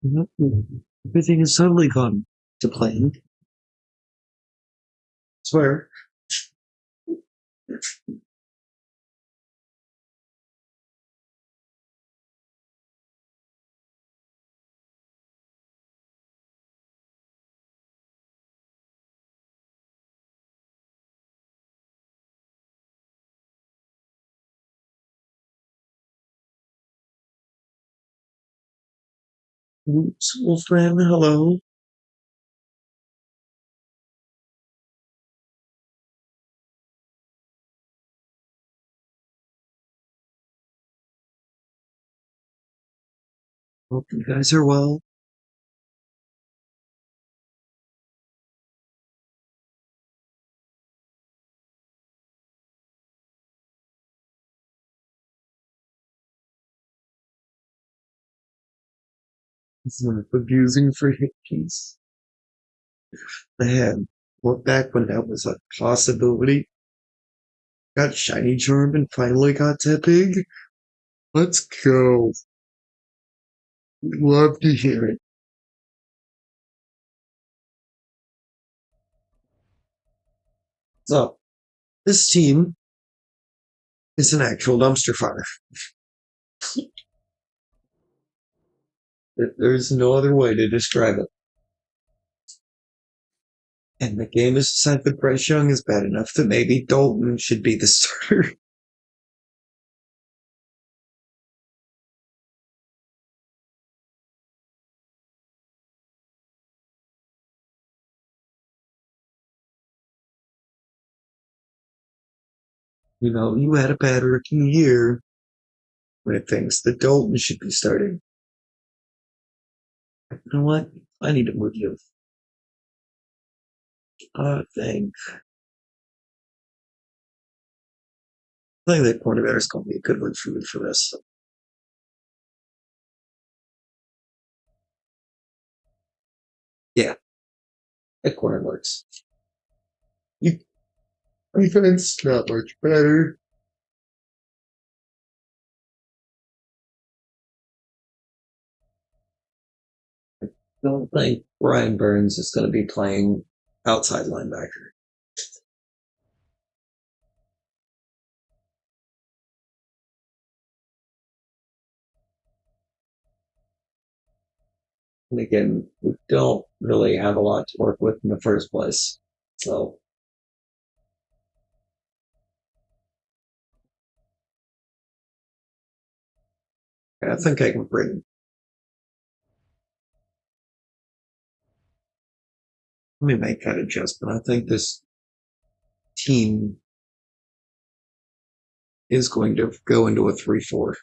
Everything has suddenly gone to plan. Swear. Oops, Wolfman, hello. Hope you guys are well. Abusing for hickeys. Man, look back when that was a possibility. Got shiny charm and finally got that big. Let's go. Love to hear it. So, this team is an actual dumpster fire. There's no other way to describe it. And the game is decided that Bryce Young is bad enough that maybe Dalton should be the starter. You know, you had a bad rookie year when it thinks that Dalton should be starting. You know what? I need to move you. I think that cornerback is going to be a good one for me for this. Yeah, that corner works. You defense not much better. I don't think Brian Burns is going to be playing outside linebacker. And again, we don't really have a lot to work with in the first place. So I think I can bring. Let me make that adjustment. I think this team is going to go into a 3-4.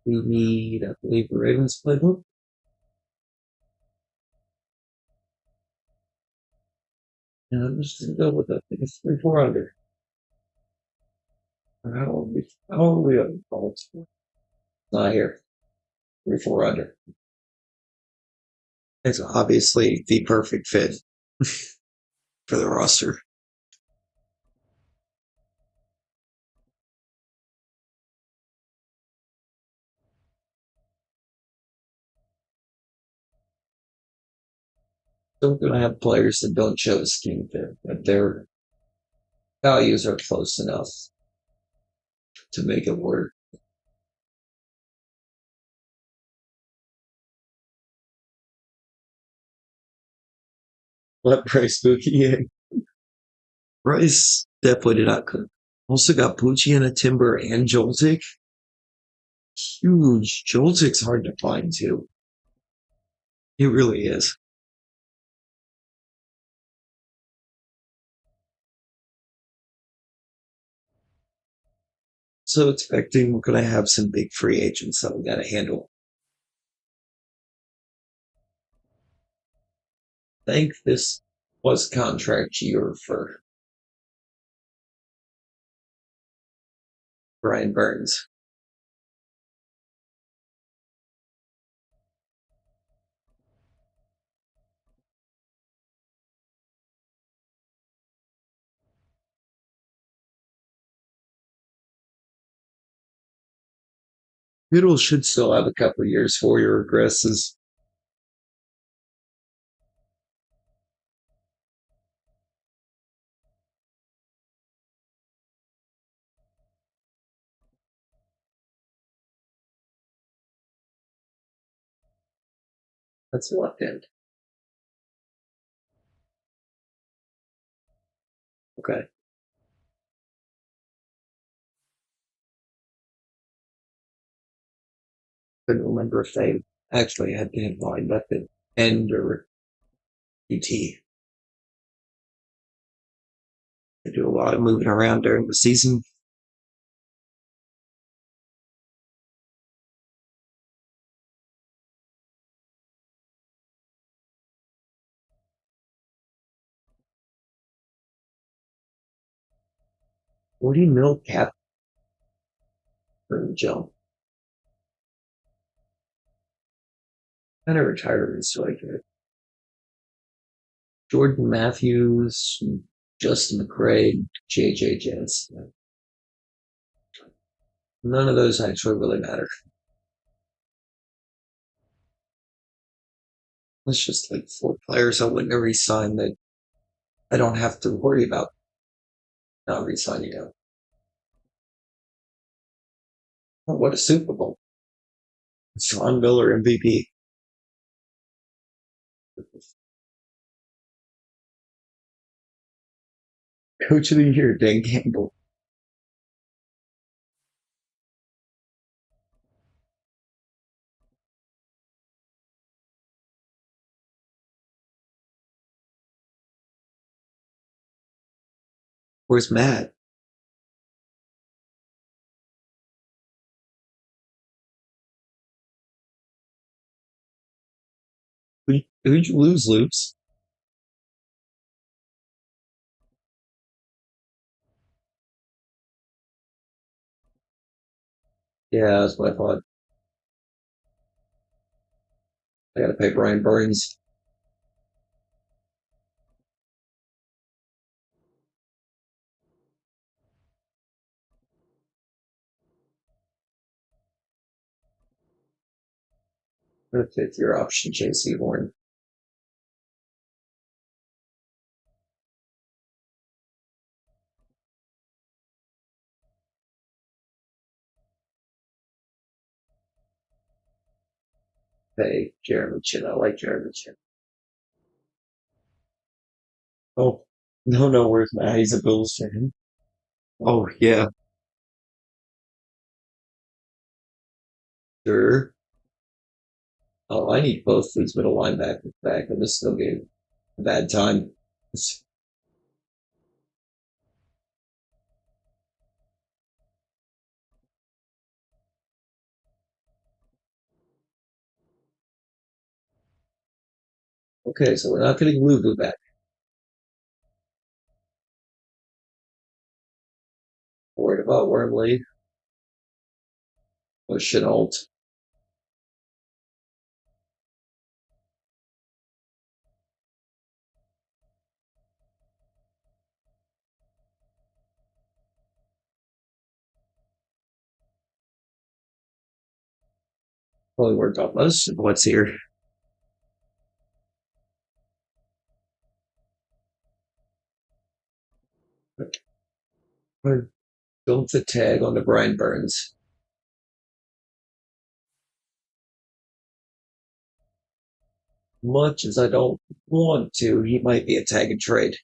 We need, I believe, the Ravens playbook. And I'm just going to go with that. I think it's 3-4 under. How are we on balls? Not here. 3-4 under. It's obviously the perfect fit for the roster. Still going to have players that don't show the scheme fit, but their values are close enough to make it work. Let Bryce Bookie in. Bryce definitely did not cook. Also got Pucci and a Timber and Joltik. Huge. Joltik's hard to find too. It really is. So expecting we're going to have some big free agents that we got to handle. I think this was contract year for Brian Burns. Middle should still have a couple of years before he regresses. That's a left end. Okay. Couldn't remember if they actually had been lined up at end or UT. They do a lot of moving around during the season. $40 mil cap for the jump. Kind of retirements like Jordan Matthews, Justin McCray, JJ Jensen. None of those actually really matter. It's just like four players I wouldn't re-sign that I don't have to worry about not re-signing them. Oh, what a Super Bowl. Sean Miller MVP. Coach of the Year, Dan Campbell. Where's Matt? Who'd you lose, Loops? Yeah, that's what I thought. I gotta pay Brian Burns. The fifth year option, JC Horn. Hey, Jeremy Chin. I like Jeremy Chin. Oh, no, where's Matt? He's a Bills fan. Oh, yeah, sure. Oh, I need both these middle linebackers back in this still game. Bad time. Okay, so we're not getting Lugu back. Worried about Wormley or Chenault. Probably worked out most of what's here. Don't the tag on the Brian Burns. Much as I don't want to, he might be a tag and trade.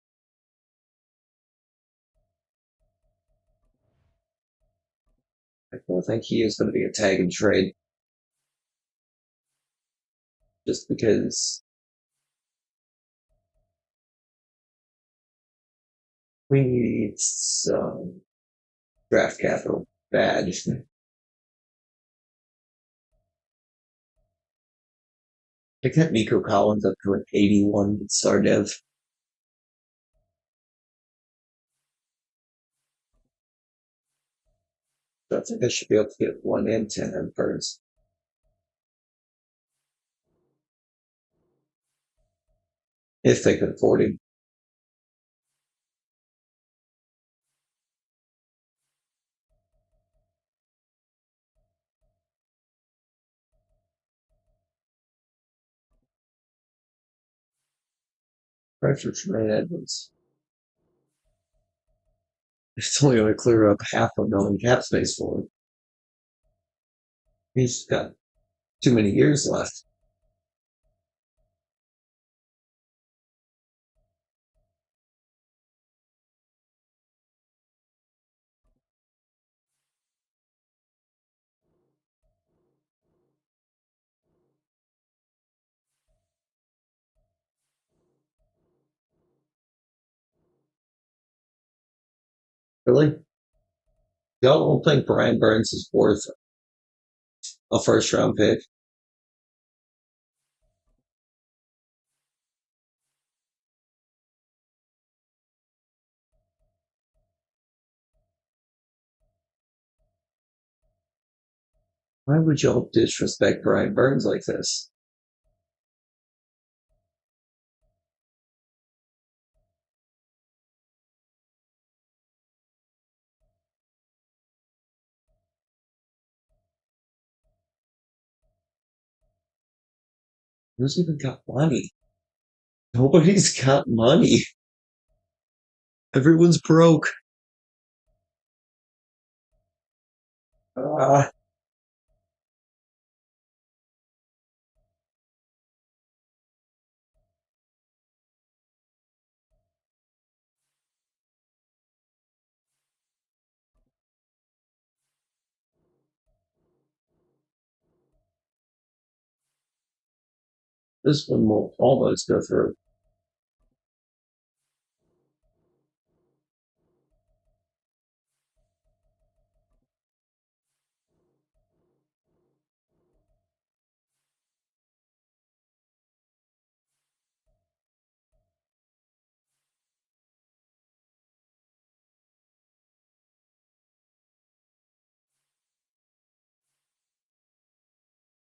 I don't think he is going to be a tag and trade just because we need some draft capital bad. I got Nico Collins up to an 81 with Sardev. So I think I should be able to get 1 and 10 on Burns if they can afford him. Pressure from Edmonds. It's only going to clear up half a million cap space for him. He's got too many years left. Really? Y'all don't think Brian Burns is worth a first round pick? Why would y'all disrespect Brian Burns like this? Who's even got money? Nobody's got money. Everyone's broke. Ah, this one will almost go through.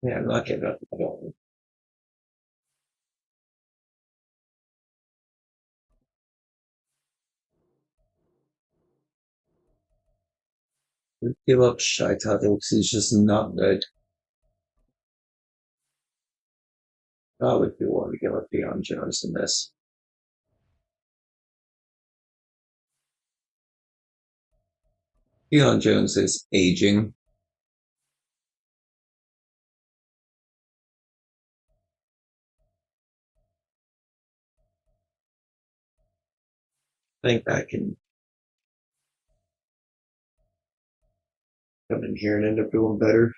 Yeah, I'm not getting up. I don't give up Shy because he's just not good. I would be willing to give up Deion Jones in this. Deion Jones is aging. I think that can come in here and end up doing better.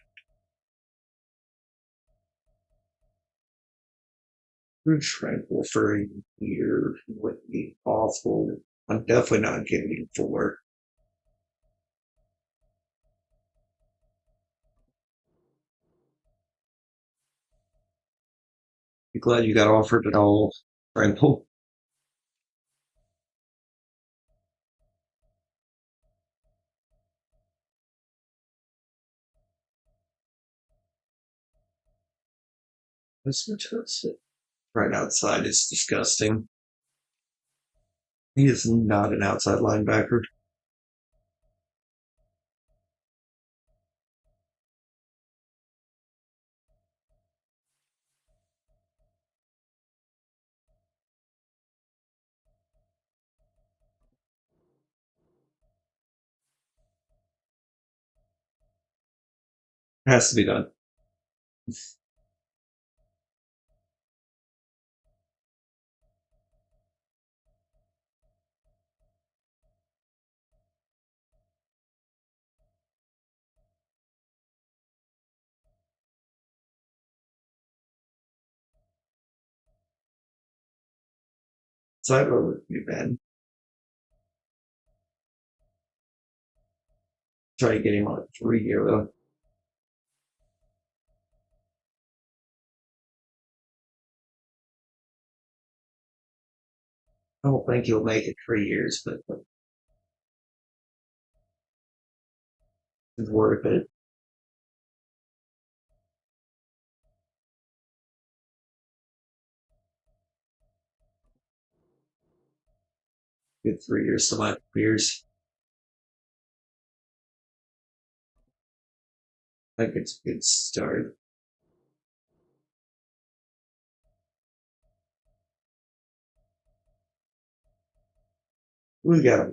We're tranquil for a year would be awful. I'm definitely not giving him 4. Be glad you got offered it all, tranquil. This is right outside is disgusting. He is not an outside linebacker. Has to be done. Cyber would be bad. Try to get him on a 3 year though. I don't think he'll make it 3 years, but it's worth it. Good 3 years to my years. I think it's a good start. we got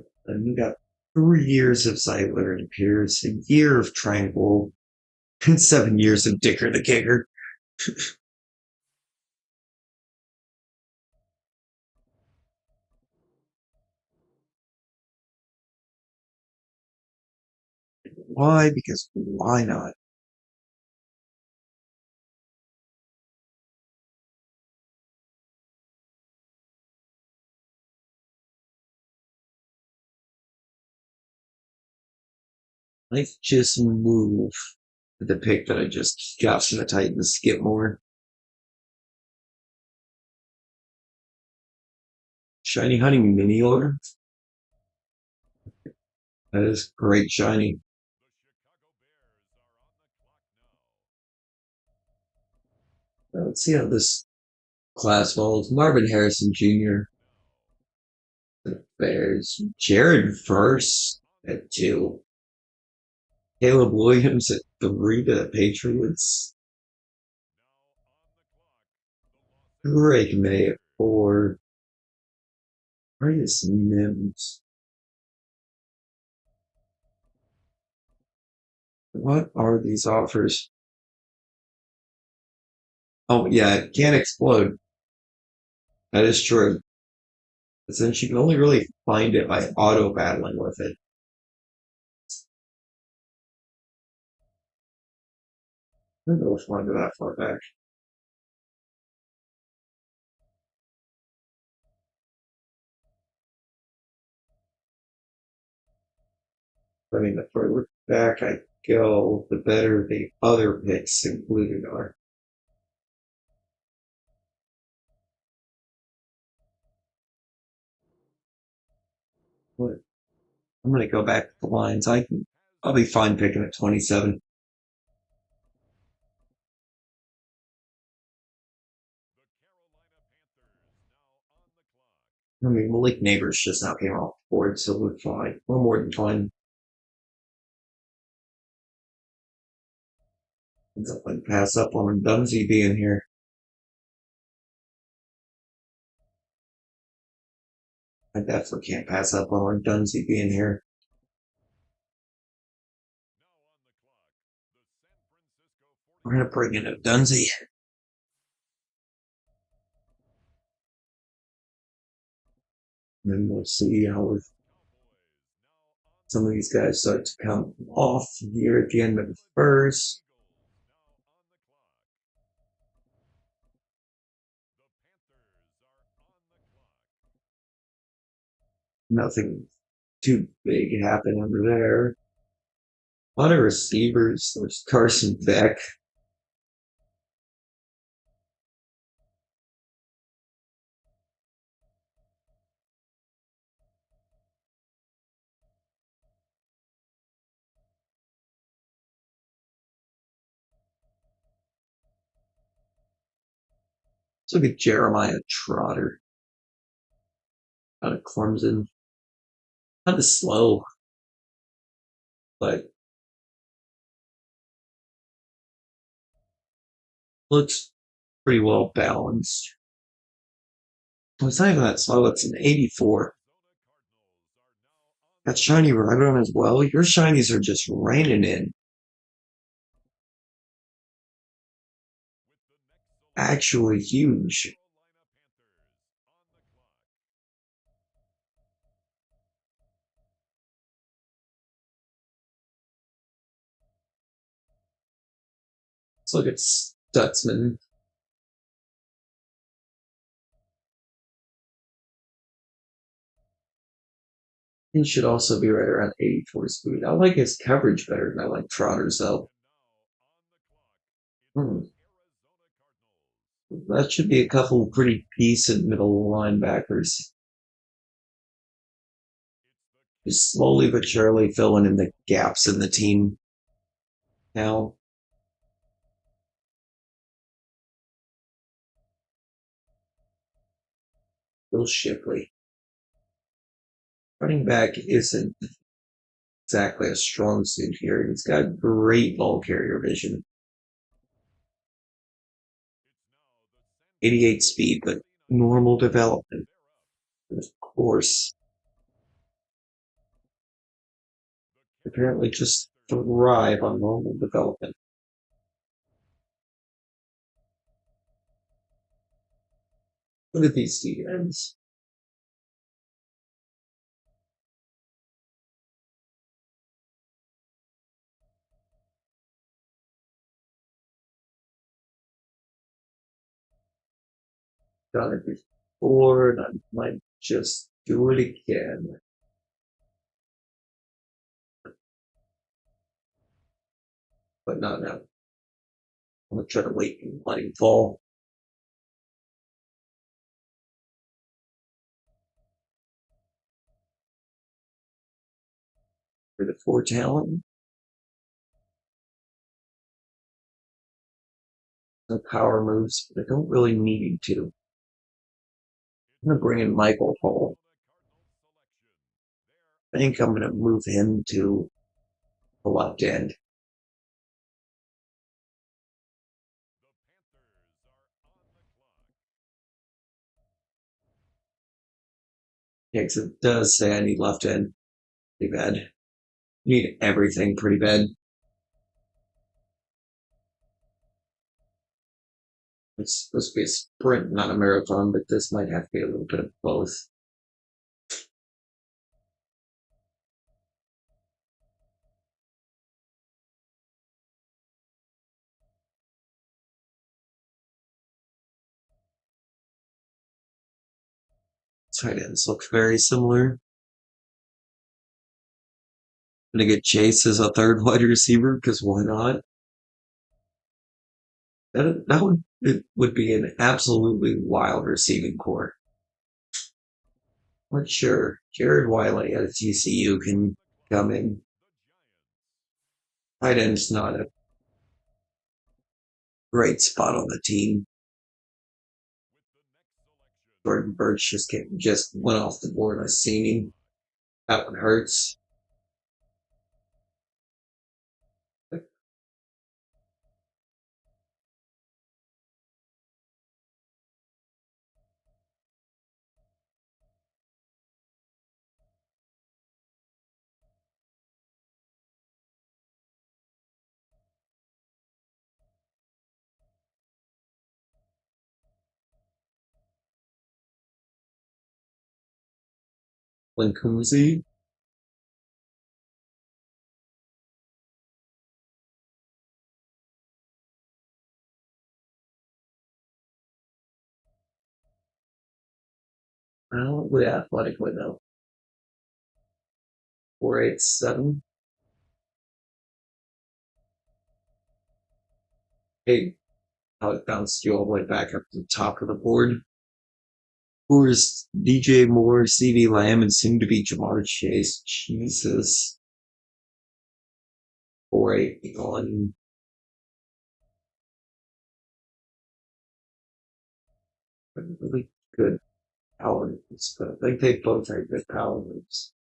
3 years of Zeitler and Pierce, a year of Tranquil, and 7 years of Dicker the Kicker. Why? Because why not? Let's just move the pick that I just got from the Titans. Skip more. Shiny Hunting Mini Order. That is great shiny. Let's see how this class falls. Marvin Harrison Jr. The Bears. Jared Verse at 2. Caleb Williams at 3 to the Patriots. Drake May at 4. Marius Mims. What are these offers? Oh, yeah, it can explode. That is true. But since you can only really find it by auto battling with it, I don't know if I want to go that far back. I mean, the further back I go, the better the other picks included are. But I'm going to go back to the lines. I'll be fine picking at 27. I mean, Malik Neighbors just now came off the board, so we're fine. We're more than fine. Definitely pass up on Dunsey being here. I definitely can't pass up on Dunsey being here. We're going to bring in a Dunsey. And then we'll see how some of these guys start to come off here at the end of the first. Nothing too big happened under there. A lot of receivers. There's Carson Beck. Let's look at Jeremiah Trotter out of Clemson. Kind of slow, but looks pretty well balanced. Well, it's not even that slow. It's an 84. Got shiny right on as well. Your shinies are just raining in. Actually huge. Let's look at Stutzman. He should also be right around 84 speed. I like his coverage better than I like Trotter's though. Hmm. That should be a couple pretty decent middle linebackers. Just slowly but surely filling in the gaps in the team now. Bill Shipley. Running back isn't exactly a strong suit here. He's got great ball carrier vision. 88 speed, but normal development. Of course. apparently just thrive on normal development. Look at these DMs. Done it before, and I might just do it again. But not now. I'm gonna try to wait and let him fall. For the 4 talent. No power moves, but I don't really need to. I'm gonna bring in Michael Hall. I think I'm gonna move him to the left end. Yeah, because it does say I need left end pretty bad. Need everything pretty bad. It's supposed to be a sprint, not a marathon, but this might have to be a little bit of both. Tight ends look very similar. I'm gonna get Chase as a third wide receiver because why not? That would it would be an absolutely wild receiving core. But sure, Jared Wiley at TCU can come in. Tight end's not a great spot on the team. Jordan Birch just went off the board. I seen him. That one hurts. Linkuzi. Well, with athletic window. 487. Hey, how it bounced you all the way back up to the top of the board. Who's DJ Moore, CV Lamb, and soon to be Jamar Chase. Jesus. 481. Really good power moves, but I think they both have good power moves.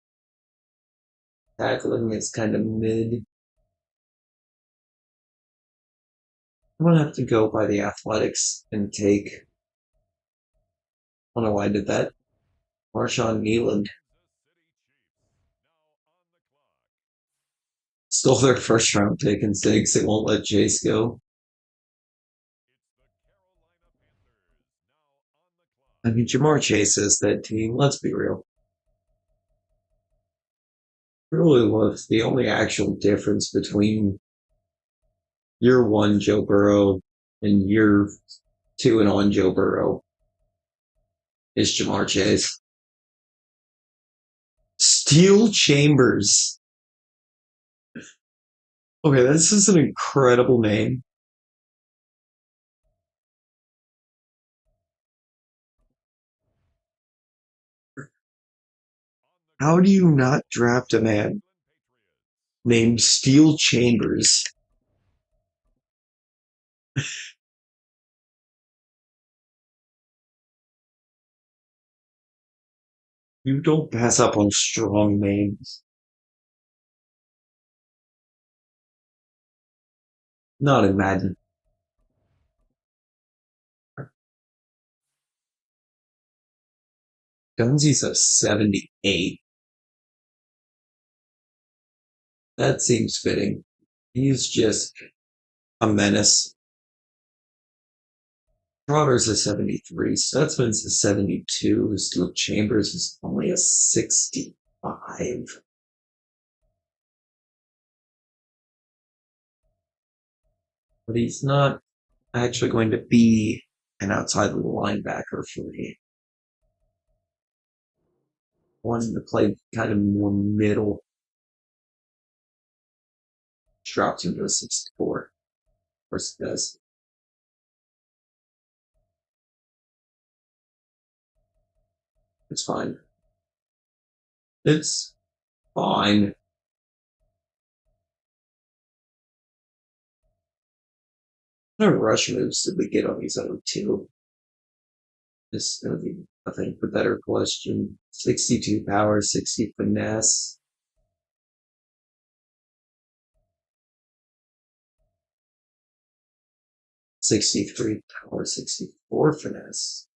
Tackling is kind of mid. I'm gonna have to go by the athletics and take. I don't know why I did that. Marshawn Nealand stole their first round pick in 6. It won't let Chase go. I mean, Jamar Chase is that team. Let's be real. Really was the only actual difference between year 1 Joe Burrow and year 2 and on Joe Burrow is Jamar Chase. Steel Chambers. Okay, this is an incredible name. How do you not draft a man named Steel Chambers? You don't pass up on strong names. Not in Madden. Dunsy's a 78. That seems fitting. He's just a menace. Crowder's a 73. Stutzman's a 72. Luke Chambers is only a 65. But he's not actually going to be an outside linebacker for me. One to play kind of more middle, drops into a 64. Of course it does. It's fine. It's fine. What rush moves did we get on these other two? This is going to be, I think, the better question. 62 power, 60 finesse, 63 power, 64 finesse.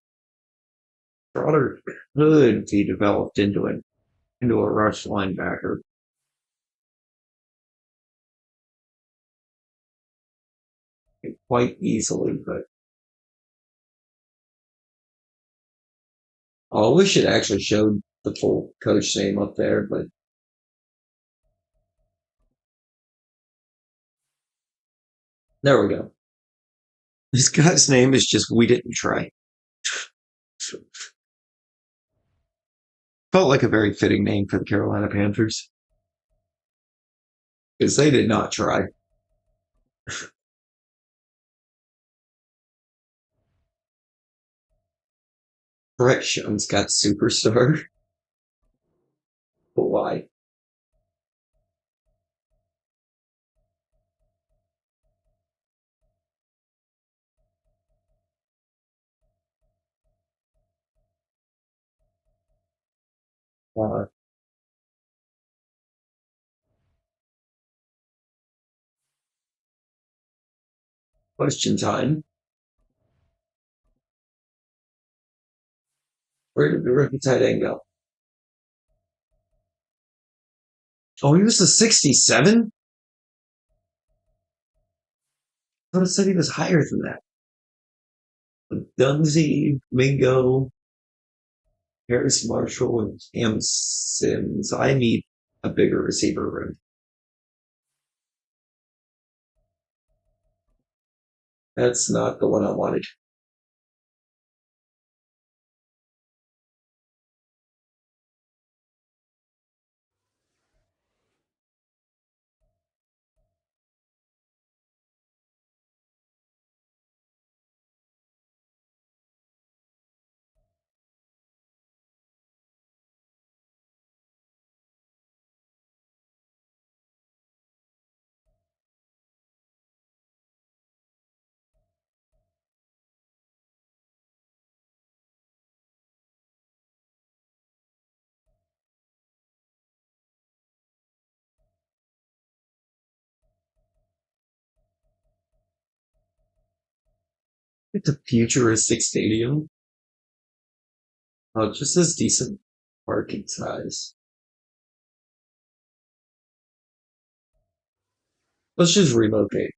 Trotter could be developed into a rush linebacker quite easily, but I wish it actually showed the full coach name up there, but there we go. This guy's name is just we didn't try. Felt like a very fitting name for the Carolina Panthers because they did not try. Brett Jones got superstar. But why? Uh, question time. Where did the rookie tight end go? Oh, he was a 67? I would have said he was higher than that. Dunzy, Mingo, Harris Marshall, and Cam Sims. I need a bigger receiver room. That's not the one I wanted. It's a futuristic stadium. Oh, it just has decent parking size. Let's just relocate.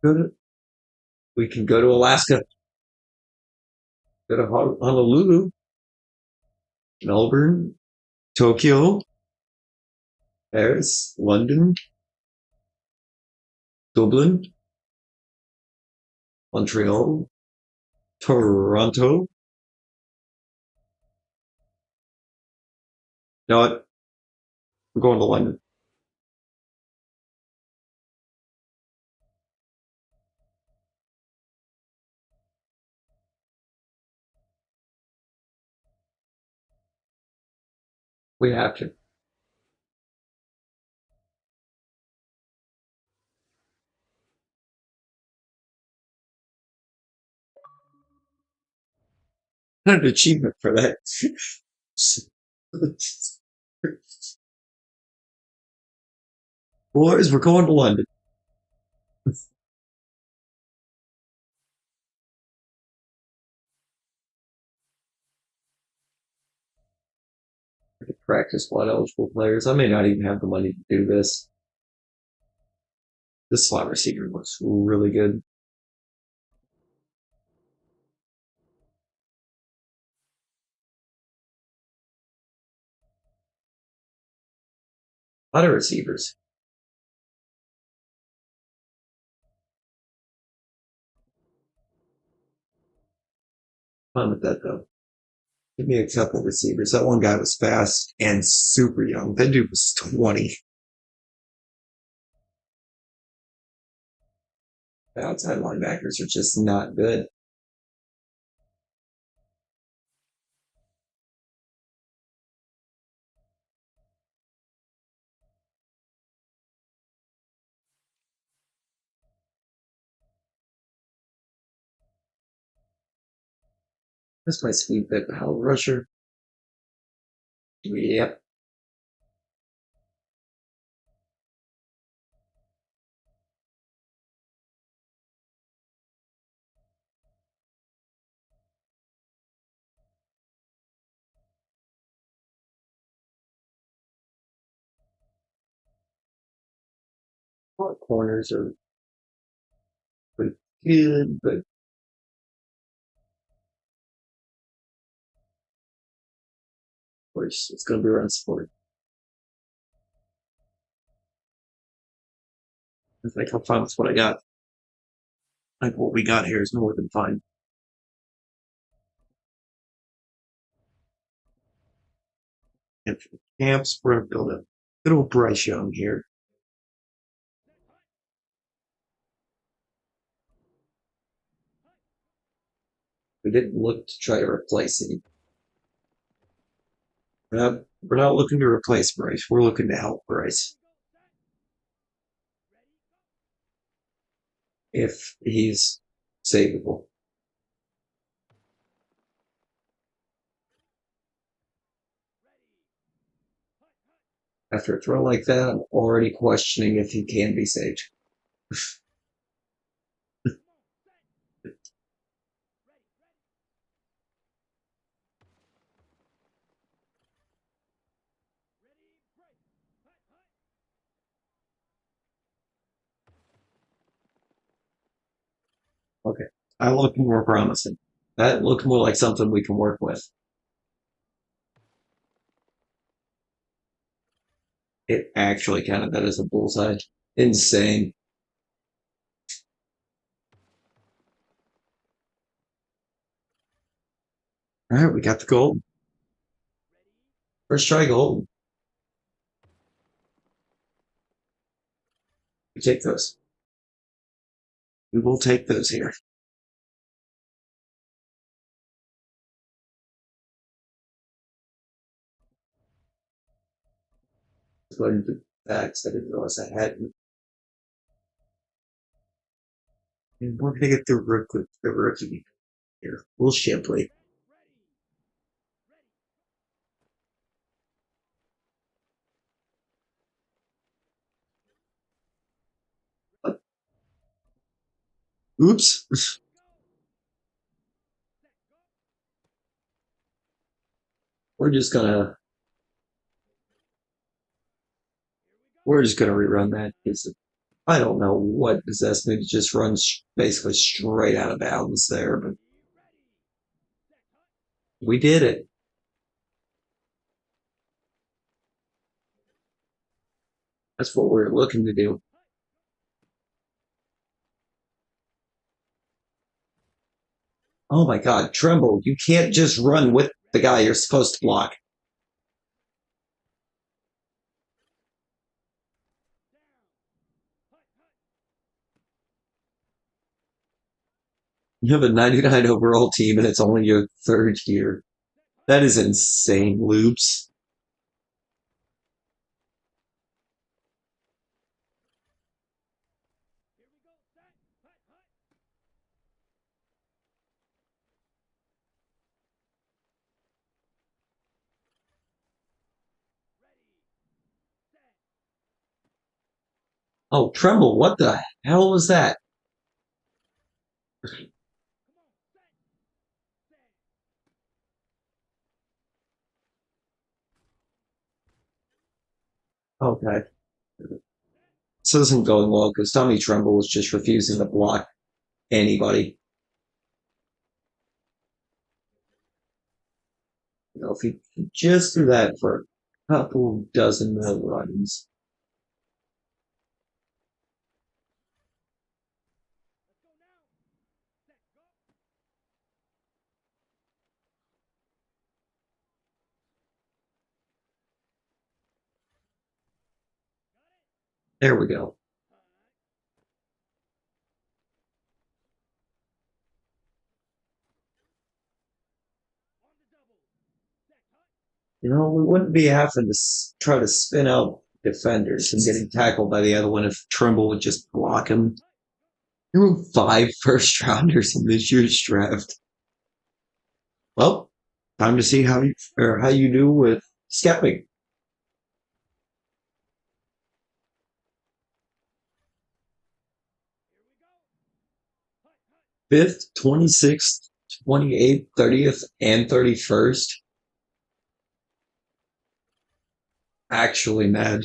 Go to, we can go to Alaska, go to Honolulu, Melbourne, Tokyo, Paris, London, Dublin, Montreal, Toronto. No, we're going to London. We have to. An achievement for that. Boys, we're going to London. Practice squad eligible players. I may not even have the money to do this. This slot receiver looks really good. A lot of receivers. Fine with that though. Give me a couple receivers. That one guy was fast and super young. That dude was 20. The outside linebackers are just not good. That's my speed bit power rusher. Yep. Our corners are pretty good, but of course it's going to be around support. I think I'm fine with what I got. I think what we got here is more than fine. And for the camps, we're going to build a good old Bryce Young here. We didn't look to try to replace him. We're not looking to replace Bryce. We're looking to help Bryce if he's savable. After a throw like that, I'm already questioning if he can be saved. Okay. I look more promising. That looked more like something we can work with. It actually counted that as a bullseye. Insane. All right, we got the gold. First try gold. We take those. We will take those here. Going to facts. I didn't realize I hadn't. And we're gonna get the rookie here. Will Shipley. Oops. We're just gonna we're just gonna rerun that because I don't know what possessed me to just run basically straight out of bounds there, but we did it. That's what we're looking to do. Oh my God, Tremble! You can't just run with the guy you're supposed to block. You have a 99 overall team and it's only your third year. That is insane, loops. Oh, Tremble, what the hell was that? Okay. This isn't going well because Tommy Tremble was just refusing to block anybody. You know, if he could just do that for a couple dozen more runs. There we go. You know, we wouldn't be having to try to spin out defenders and getting tackled by the other one if Trimble would just block him. There were five first rounders in this year's draft. Well, time to see how you do with scouting. Fifth, 26th, 28th, 30th, and 31st. Actually, mad.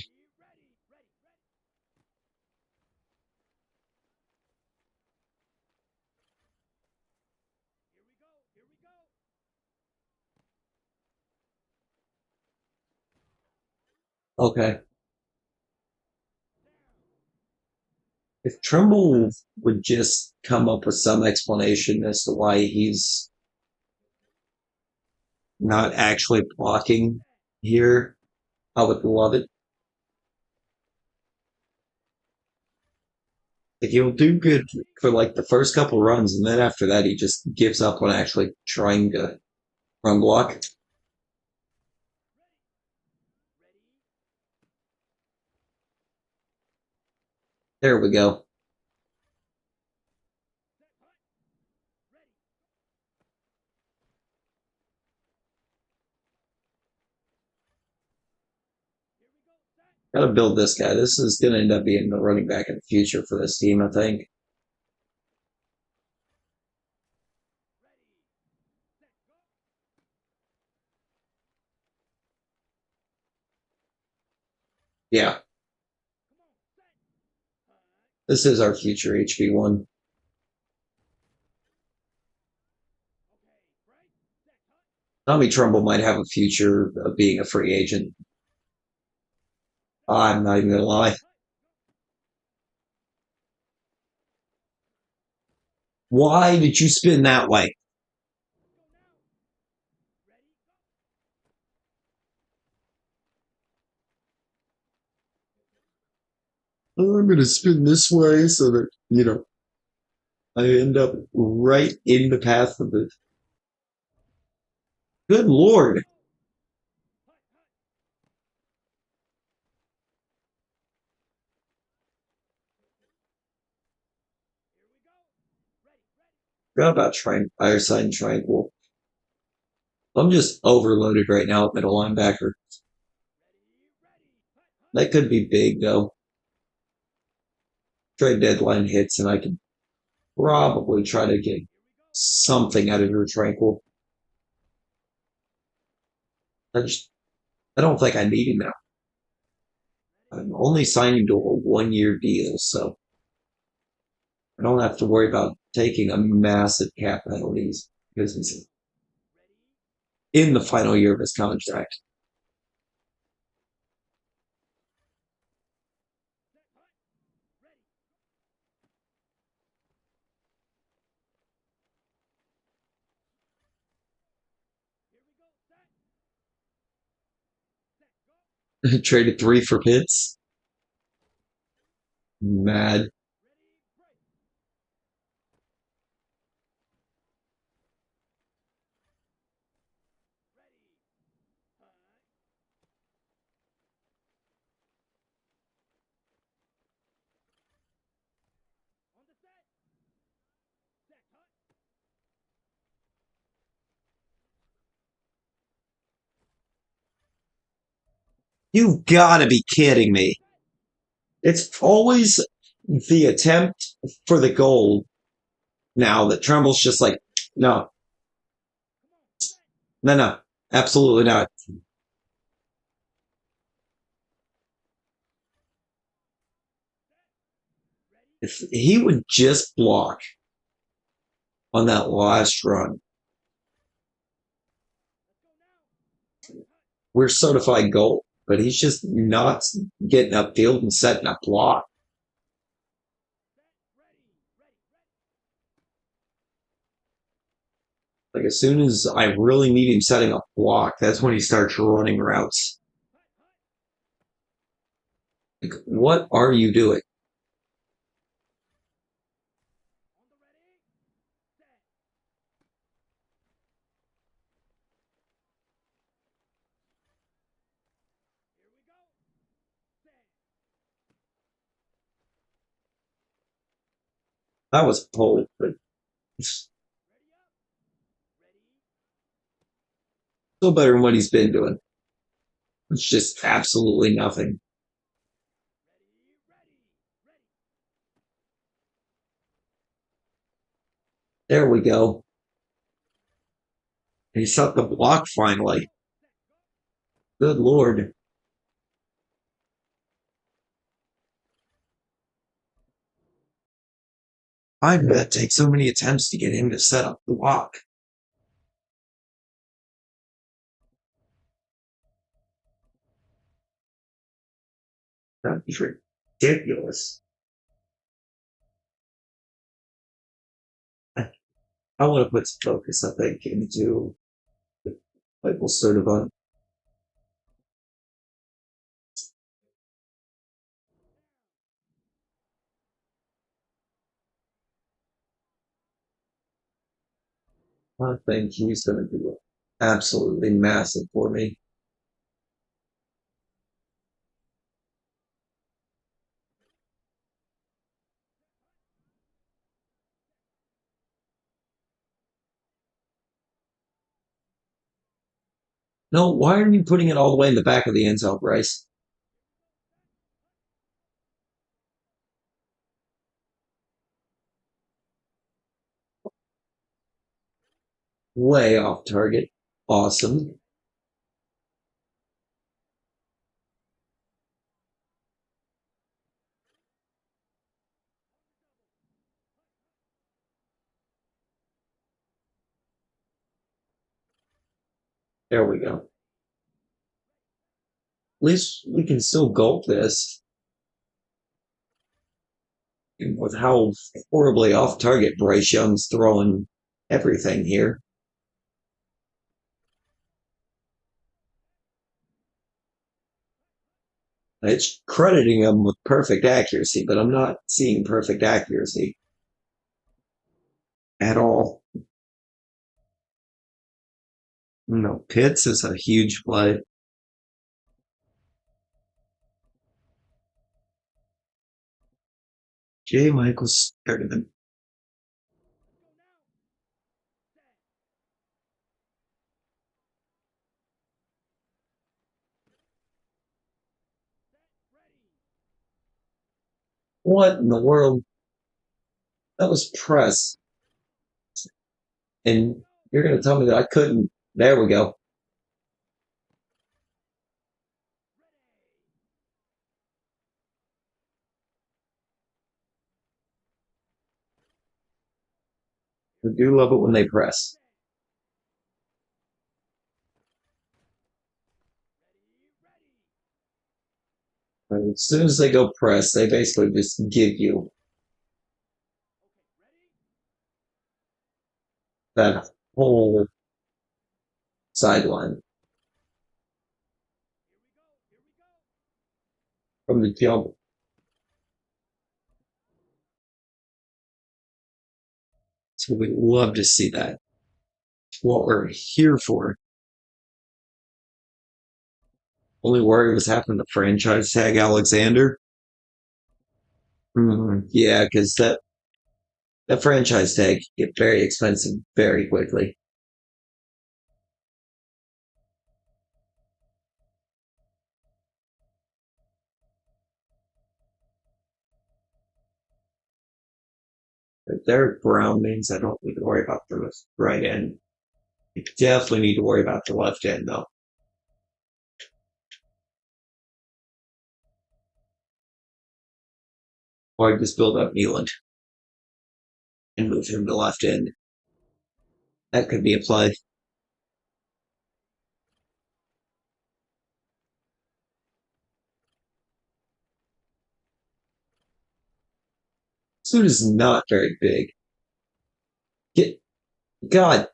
Okay. If Trimble would just come up with some explanation as to why he's not actually blocking here, I would love it. Like he'll do good for like the first couple runs, and then after that, he just gives up on actually trying to run block. There we go. Got to build this guy. This is going to end up being the running back in the future for this team, I think. Yeah, this is our future HB1. Tommy Trumbull might have a future of being a free agent. I'm not even going to lie. Why did you spin that way? I'm going to spin this way so that, I end up right in the path of the. Good Lord. Forgot about Fireside Triangle. I'm just overloaded right now at middle linebacker. That could be big, though. Trade deadline hits, and I can probably try to get something out of your Tranquil. I just, I don't think I need him now. I'm only signing to a 1 year deal, so I don't have to worry about taking a massive cap penalties because he's in the final year of his contract. Traded three for Pitts. Mad. You've got to be kidding me. It's always the attempt for the goal now that Tremble's just like, no, no, no, absolutely not. If he would just block on that last run, we're certified goal. But he's just not getting upfield and setting up block. Like as soon as I really need him setting up block, that's when he starts running routes. Like, what are you doing? That was pulled, but still better than what he's been doing. It's just absolutely nothing. There we go. He set the block finally. Good lord. I bet take so many attempts to get him to set up the block. That's ridiculous. I want to put some focus, I think, into like we'll sort of I think he's going to do absolutely massive for me. No, why are you putting it all the way in the back of the end zone, Bryce? Way off target. Awesome. There we go. At least we can still gulp this with how horribly off target Bryce Young's throwing everything here. It's crediting him with perfect accuracy, but I'm not seeing perfect accuracy at all. No, Pitts is a huge play. Jay Michaels started him. What in the world? That was press. And you're going to tell me that I couldn't. There we go. I do love it when they press. And as soon as they go press, they basically just give you that whole sideline from the jump. So we love to see that. It's what we're here for. Only worry was having to franchise tag Alexander. Yeah, because that franchise tag can get very expensive very quickly. If Derek Brown means I don't need to worry about the right end. You definitely need to worry about the left end, though. Or I just build up Nealand and move him to left end. That could be a play. Suit is not very big. Get God,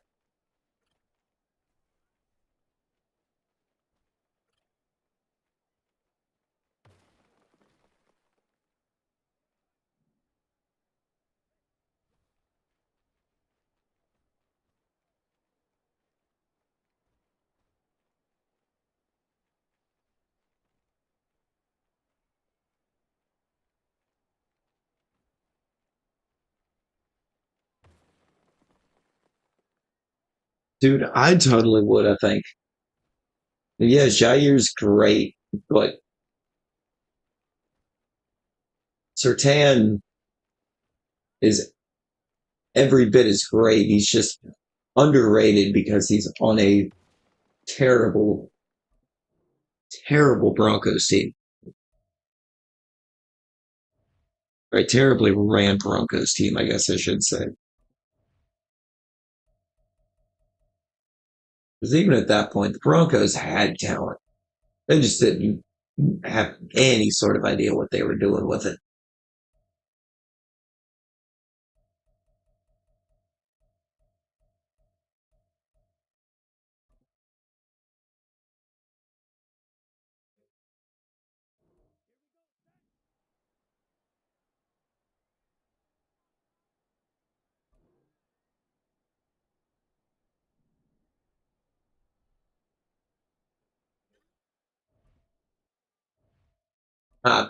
dude, I totally would. I think. Yeah, Jair's great, but Sertan is every bit as great. He's just underrated because he's on a terrible, terrible Broncos team. Right, terribly ran Broncos team, I guess I should say. Because even at that point, the Broncos had talent. They just didn't have any sort of idea what they were doing with it. Not,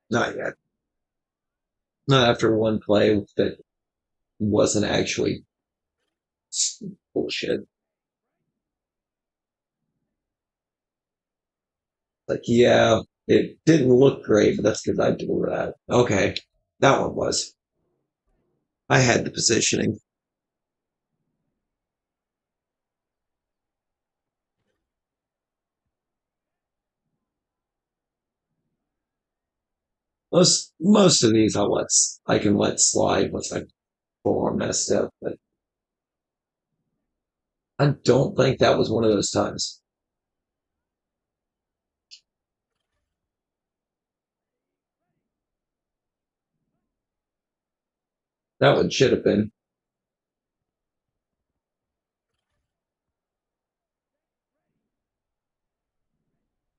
not yet. Not after one play that wasn't actually bullshit. Like, yeah, it didn't look great, but that's because I do that. Okay, that one was. I had the positioning. Most of these I can let slide once I full messed up, but I don't think that was one of those times. That one should have been.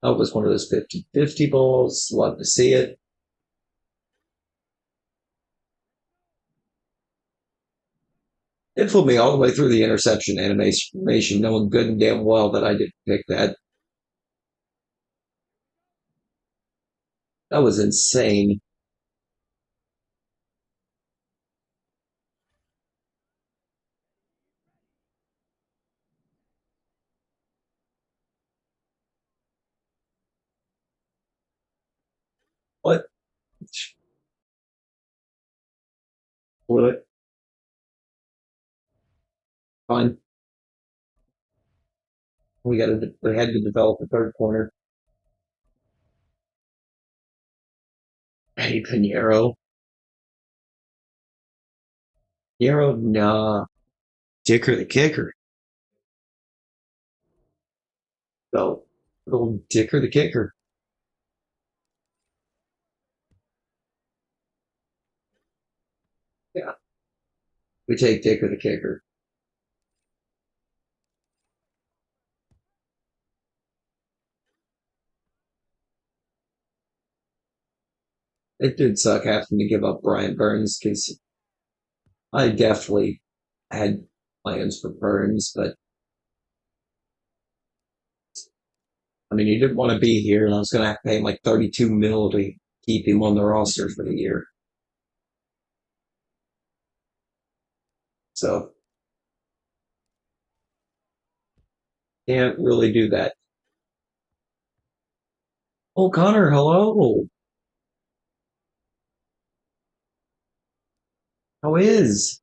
That was one of those 50-50 balls. Love to see it. It fooled me all the way through the interception animation, knowing good and damn well that I didn't pick that. That was insane. What? What? Fine. We had to develop a third corner. Eddie Pinheiro. Pinheiro, nah. Dicker the kicker. So, little Dicker the kicker. Yeah, we take Dicker the kicker. It did suck having to give up Brian Burns because I definitely had plans for Burns, but I mean, he didn't want to be here, and I was going to have to pay him like 32 mil to keep him on the roster for the year. So can't really do that. Oh, Connor, hello. How is?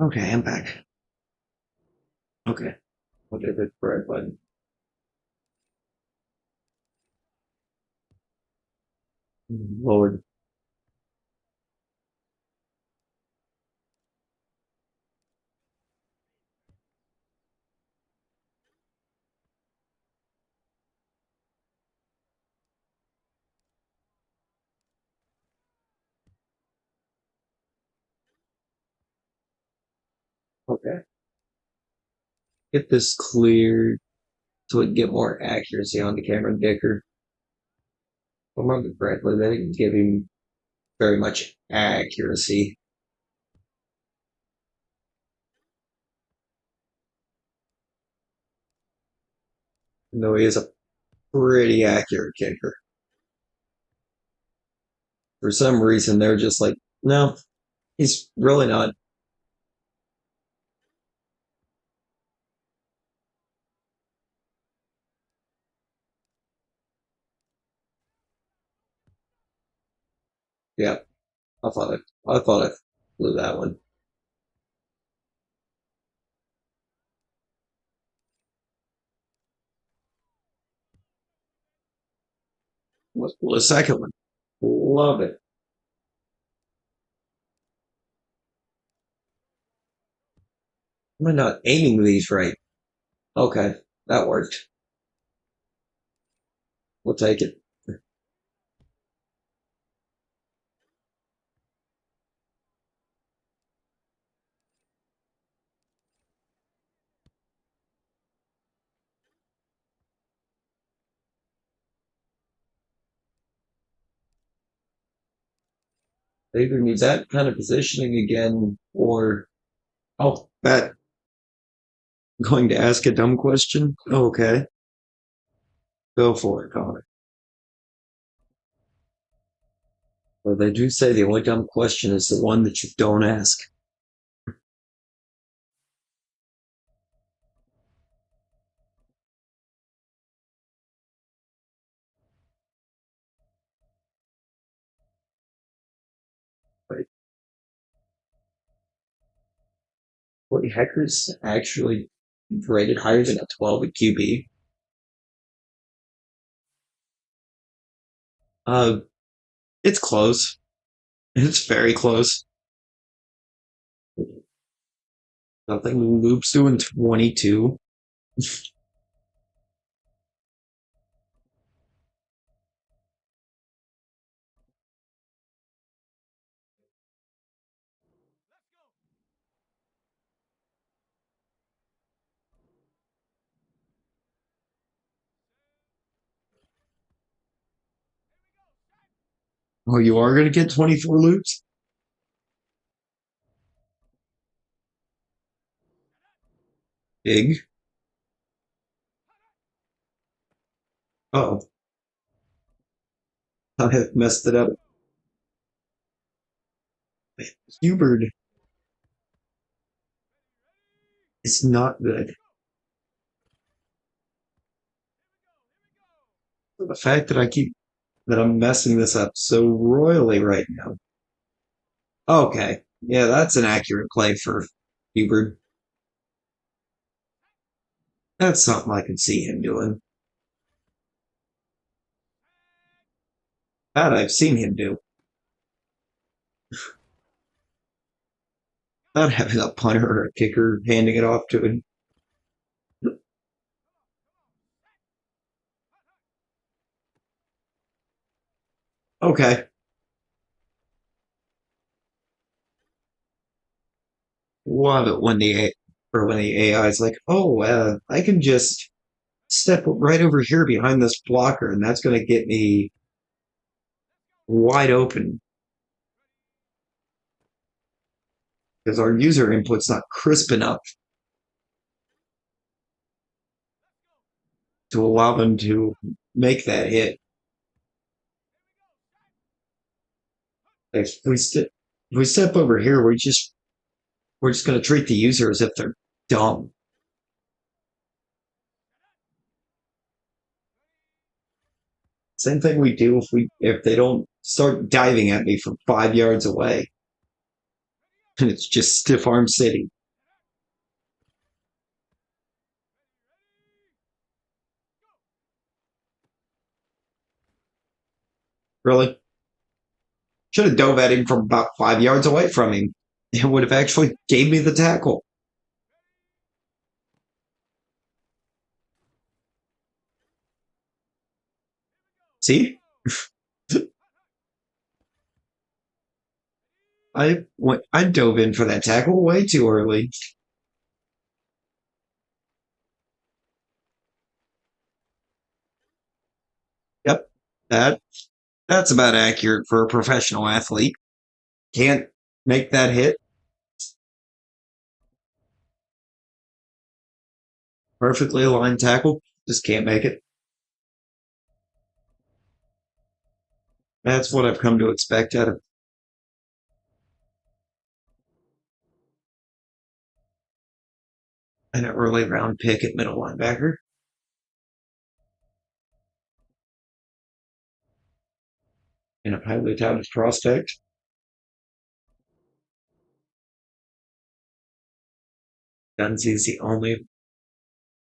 Okay, I'm back. Okay. What did the correct button? Lord. Okay. Get this cleared so we can get more accuracy on the Cameron Dicker. If I remember correctly, they didn't give him very much accuracy. Though he is a pretty accurate kicker. For some reason, they're just like, no, he's really not. Yeah, I thought I flew that one. Let's pull the second one. Love it. Am I not aiming these right? Okay, that worked. We'll take it. They either need that kind of positioning again, or oh, that going to ask a dumb question. Okay, go for it, Connor. Well, they do say the only dumb question is the one that you don't ask. Wait, Hecker's actually rated higher than a 12 at QB. Uh, it's close. It's very close. Nothing Loop's doing 22. Oh, you are going to get 24 loops? Big. Oh, I have messed it up. Hubert is not good. The fact that I'm messing this up so royally right now. Okay. Yeah, that's an accurate play for Hubert. That's something I can see him doing. That I've seen him do. Not having a punter or a kicker handing it off to him. Okay. Love it when when the AI is like, oh, I can just step right over here behind this blocker, and that's going to get me wide open because our user input's not crisp enough to allow them to make that hit. If we step over here, we're just going to treat the user as if they're dumb. Same thing we do if they don't start diving at me from 5 yards away, and it's just stiff arm city. Really, should have dove at him from about 5 yards away from him. It would have actually gave me the tackle. See, I dove in for that tackle way too early. Yep, that that's about accurate for a professional athlete. Can't make that hit. Perfectly aligned tackle. Just can't make it. That's what I've come to expect out of an early round pick at middle linebacker and a highly touted prospect. Dunsey's the only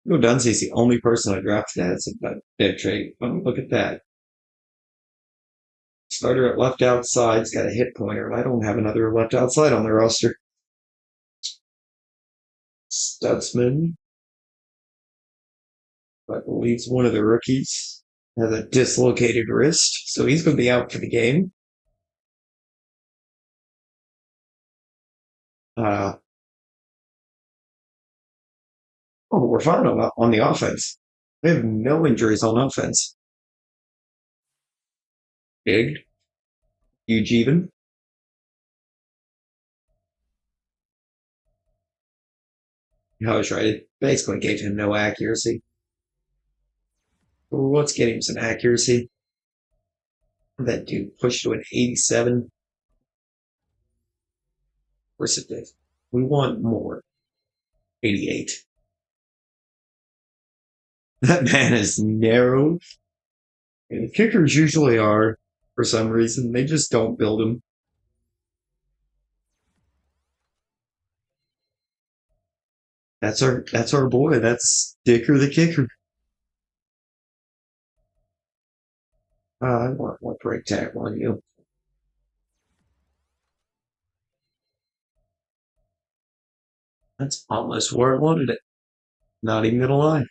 Dunsey's the only person I drafted as a dead trade. Look at that. Starter at left outside's got a hit pointer. I don't have another left outside on the roster. Stutzman, I believe one of the rookies, has a dislocated wrist, so he's going to be out for the game. Uh, oh, we're fine on the offense. We have no injuries on offense. Big, huge even. I was right. It basically gave him no accuracy. Let's get him some accuracy. That dude pushed to an 87. Of course it did. We want more. 88. That man is narrow. And kickers usually are, for some reason. They just don't build them. That's our boy. That's Dicker the kicker. I want one break tackle on you. That's almost where I wanted it. Not even gonna lie.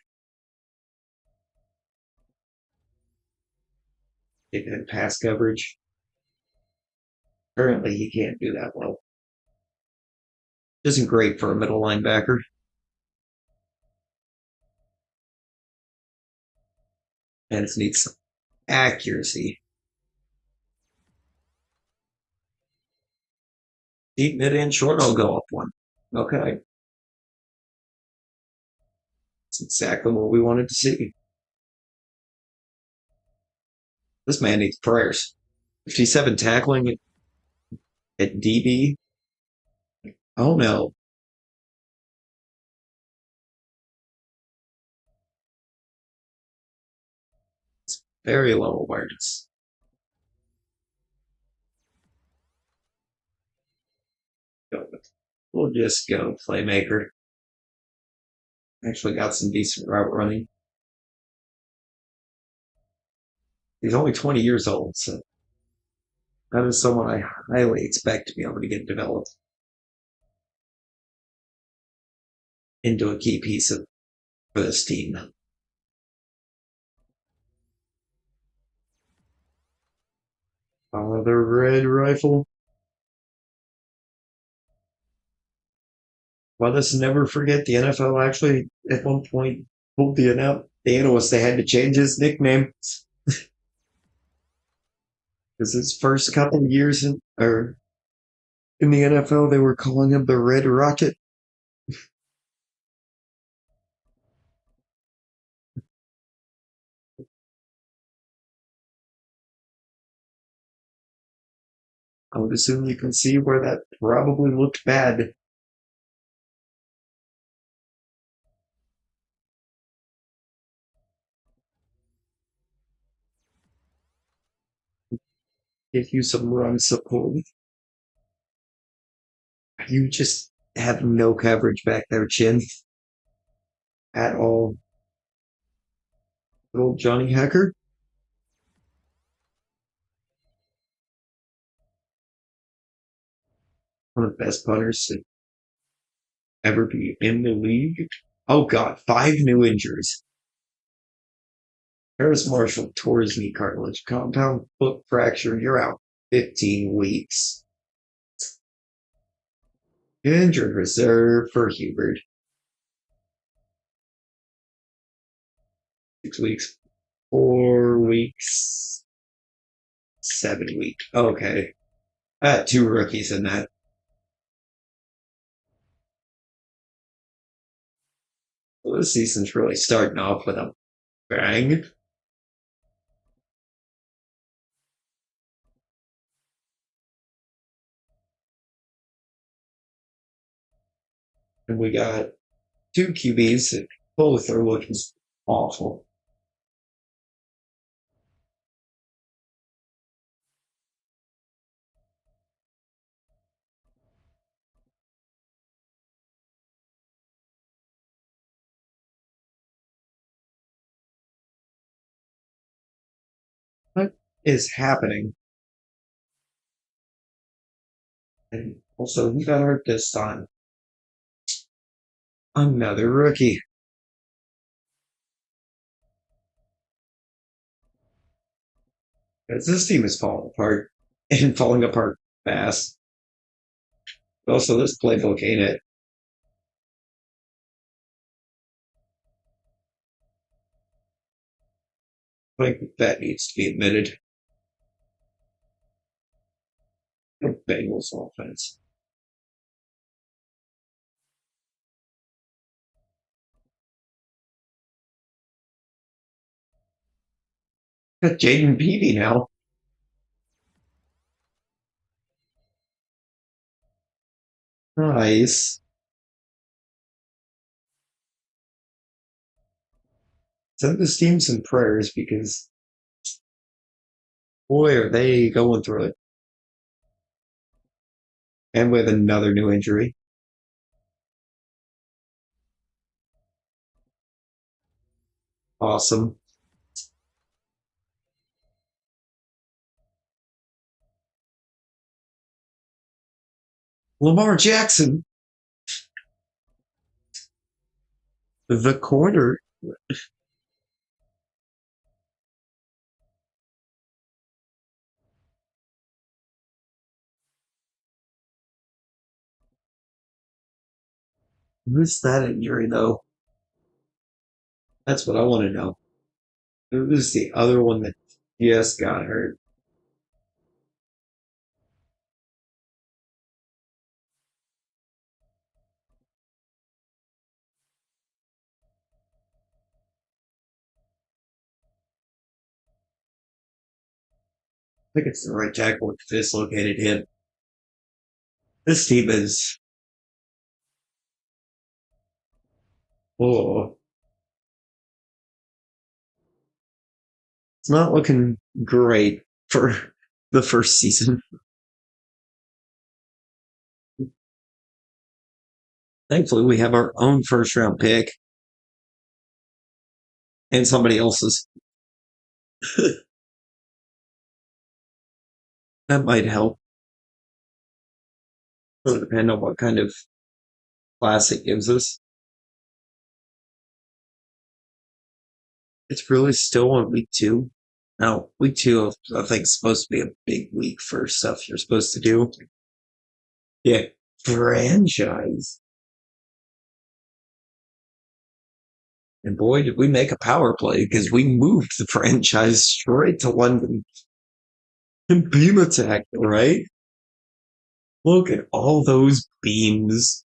Taking in pass coverage. Currently, he can't do that well. Isn't great for a middle linebacker. And it needs some accuracy. Deep, mid, and short. I'll go up one. Okay. That's exactly what we wanted to see. This man needs prayers. 57 tackling at DB. Oh no. Very low awareness. We'll just go playmaker. Actually got some decent route running. He's only 20 years old, so that is someone I highly expect to be able to get developed into a key piece for this team. Another red rifle. Let us never forget the NFL actually at one point told the analysts they had to change his nickname because his first couple of years in the NFL they were calling him the Red Rocket. I would assume you can see where that probably looked bad. Give you some run support. You just have no coverage back there, Chin, at all. Little Johnny Hacker, one of the best punters to ever be in the league. Oh God, 5 new injuries. Harris Marshall tore his knee cartilage, compound foot fracture. You're out 15 weeks. Injured reserve for Hubert. 6 weeks. 4 weeks. 7 weeks. Okay. I had 2 rookies in that. Well, this season's really starting off with a bang. And we got 2 QBs that both are looking awful. What is happening? And also, who got hurt this time? Another rookie. Because this team is falling apart and falling apart fast. Also, this playbook ain't it. I think that needs to be admitted. The Bengals offense. Got Jaden Peavy now. Nice. Send this team some prayers because boy are they going through it. And with another new injury. Awesome. Lamar Jackson, the corner. Who's that injury though? That's what I want to know. Who was the other one that just got hurt? I think it's the right tackle with dislocated hip. This team is, oh, it's not looking great for the first season. Thankfully, we have our own first round pick and somebody else's. That might help. It'll depend on what kind of class it gives us. It's really still on week two. No, week two, I think, is supposed to be a big week for stuff you're supposed to do. Yeah. Franchise. And boy, did we make a power play because we moved the franchise straight to London and beam attack, right? Look at all those beams.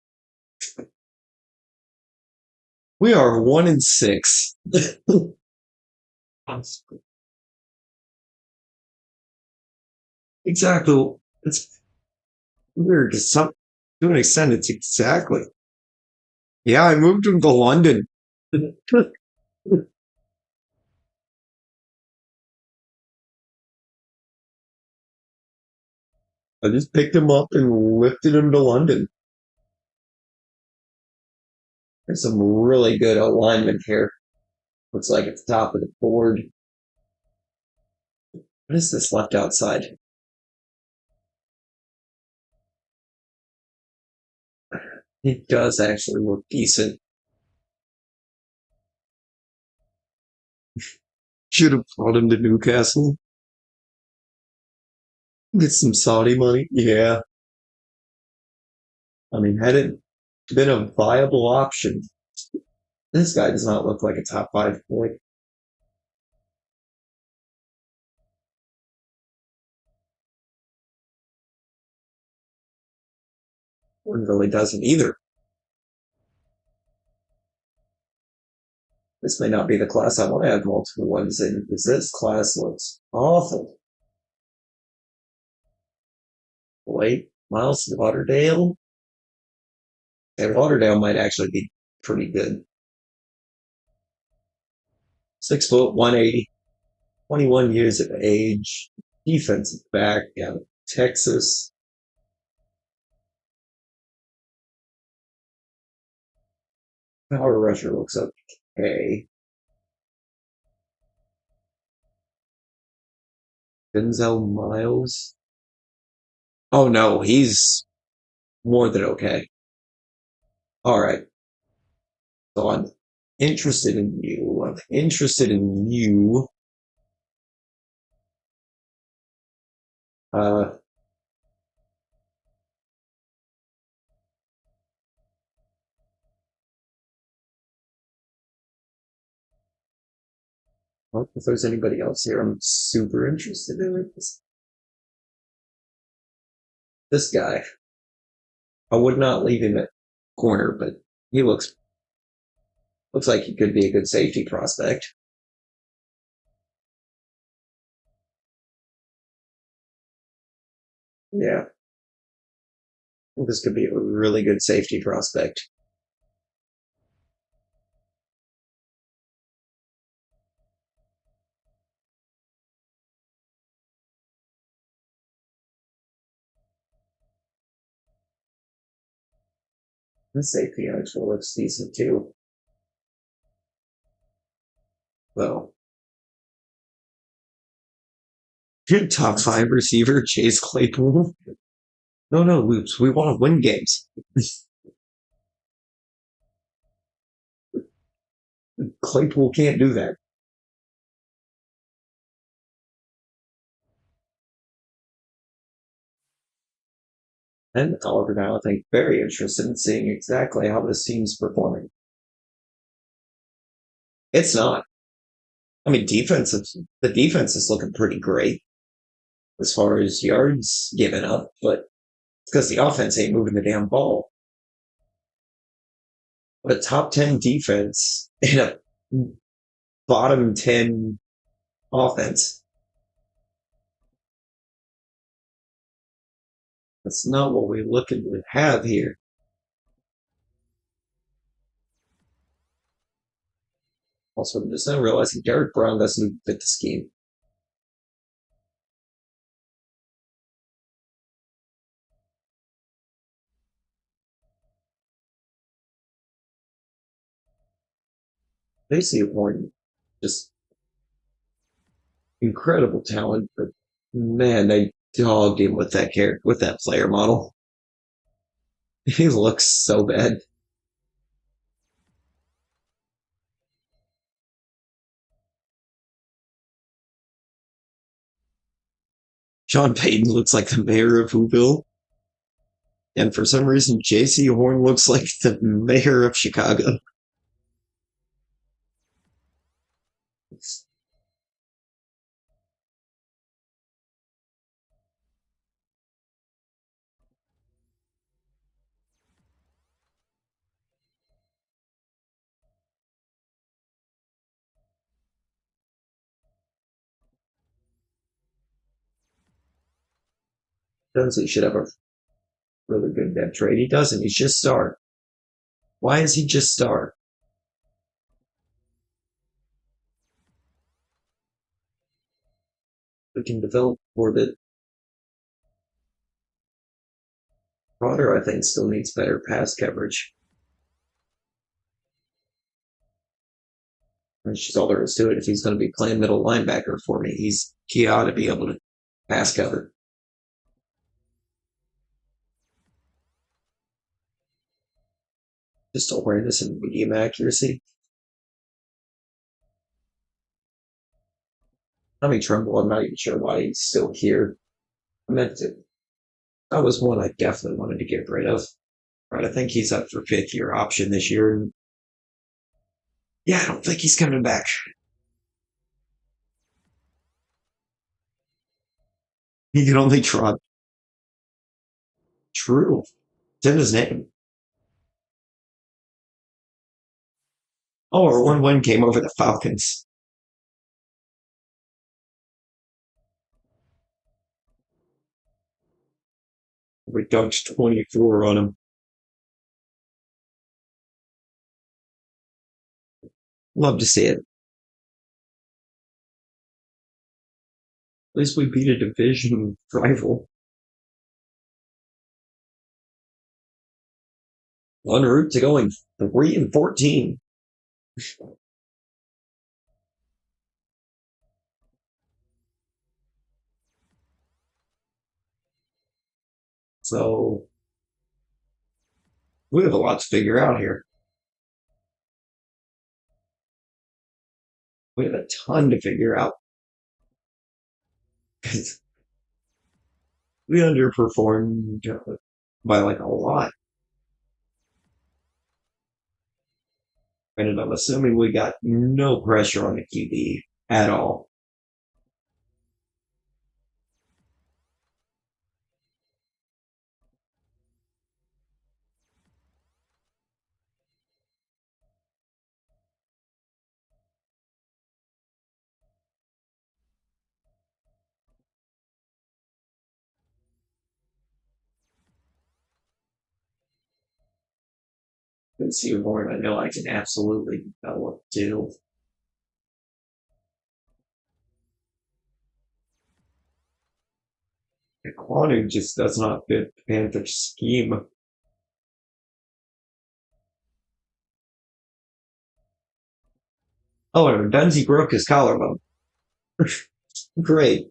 We are 1-6. Exactly. It's weird. To an extent, it's exactly. Yeah, I moved him to London. I just picked him up and lifted him to London. There's some really good alignment here. Looks like it's top of the board. What is this left outside? It does actually look decent. Should have brought him to Newcastle. Get some Saudi money. Yeah. I mean, had it been a viable option, this guy does not look like a top five boy. One really doesn't either. This may not be the class I want to have multiple ones in because this class looks awful. Wait, Miles Lauderdale? And Lauderdale might actually be pretty good. 6 foot, 180, 21 years of age, defensive back out of Texas. Power rusher looks okay. Denzel Miles. Oh no, he's more than okay. All right. So I'm interested in you. I'm interested in you. Uh, well, if there's anybody else here, I'm super interested in it. This guy. I would not leave him at corner, but he looks like he could be a good safety prospect. Yeah, I think this could be a really good safety prospect. The safety actually looks decent too. So, top five receiver, Chase Claypool. No, no, Loops. We want to win games. Claypool can't do that. And Oliver now, I think, very interested in seeing exactly how this team's performing. It's not. I mean, the defense is looking pretty great as far as yards given up, but it's because the offense ain't moving the damn ball. But a top 10 defense and a bottom 10 offense. That's not what we're looking to have here. Also, I'm just now realizing Derek Brown doesn't fit the scheme. They see Horn, just incredible talent, but man, they dogged him with that character, with that player model. He looks so bad. Sean Payton looks like the mayor of Whoville, and for some reason, J.C. Horn looks like the mayor of Chicago. Dunsley should have a really good depth trade. He doesn't. He's just star. Why is he just star? We can develop for the Trotter, I think, still needs better pass coverage. And she's all there is to it. If he's going to be playing middle linebacker for me, he ought to be able to pass cover. Just awareness and medium accuracy. I mean, Trumbull, I'm not even sure why he's still here. I meant to. That was one I definitely wanted to get rid of. Right, I think he's up for fifth year option this year. Yeah, I don't think he's coming back. He can only trot. True. It's in his name. Oh, or one win came over the Falcons. We dunked 24 on him. Love to see it. At least we beat a division rival. En route to going 3-14. So we have a lot to figure out here. We have a ton to figure out. We underperformed by like a lot. And I'm assuming we got no pressure on the QB at all. And see more, I know I can absolutely know what to do. Quanu just does not fit the Panthers scheme. Oh, and Dungy broke his collarbone. Great.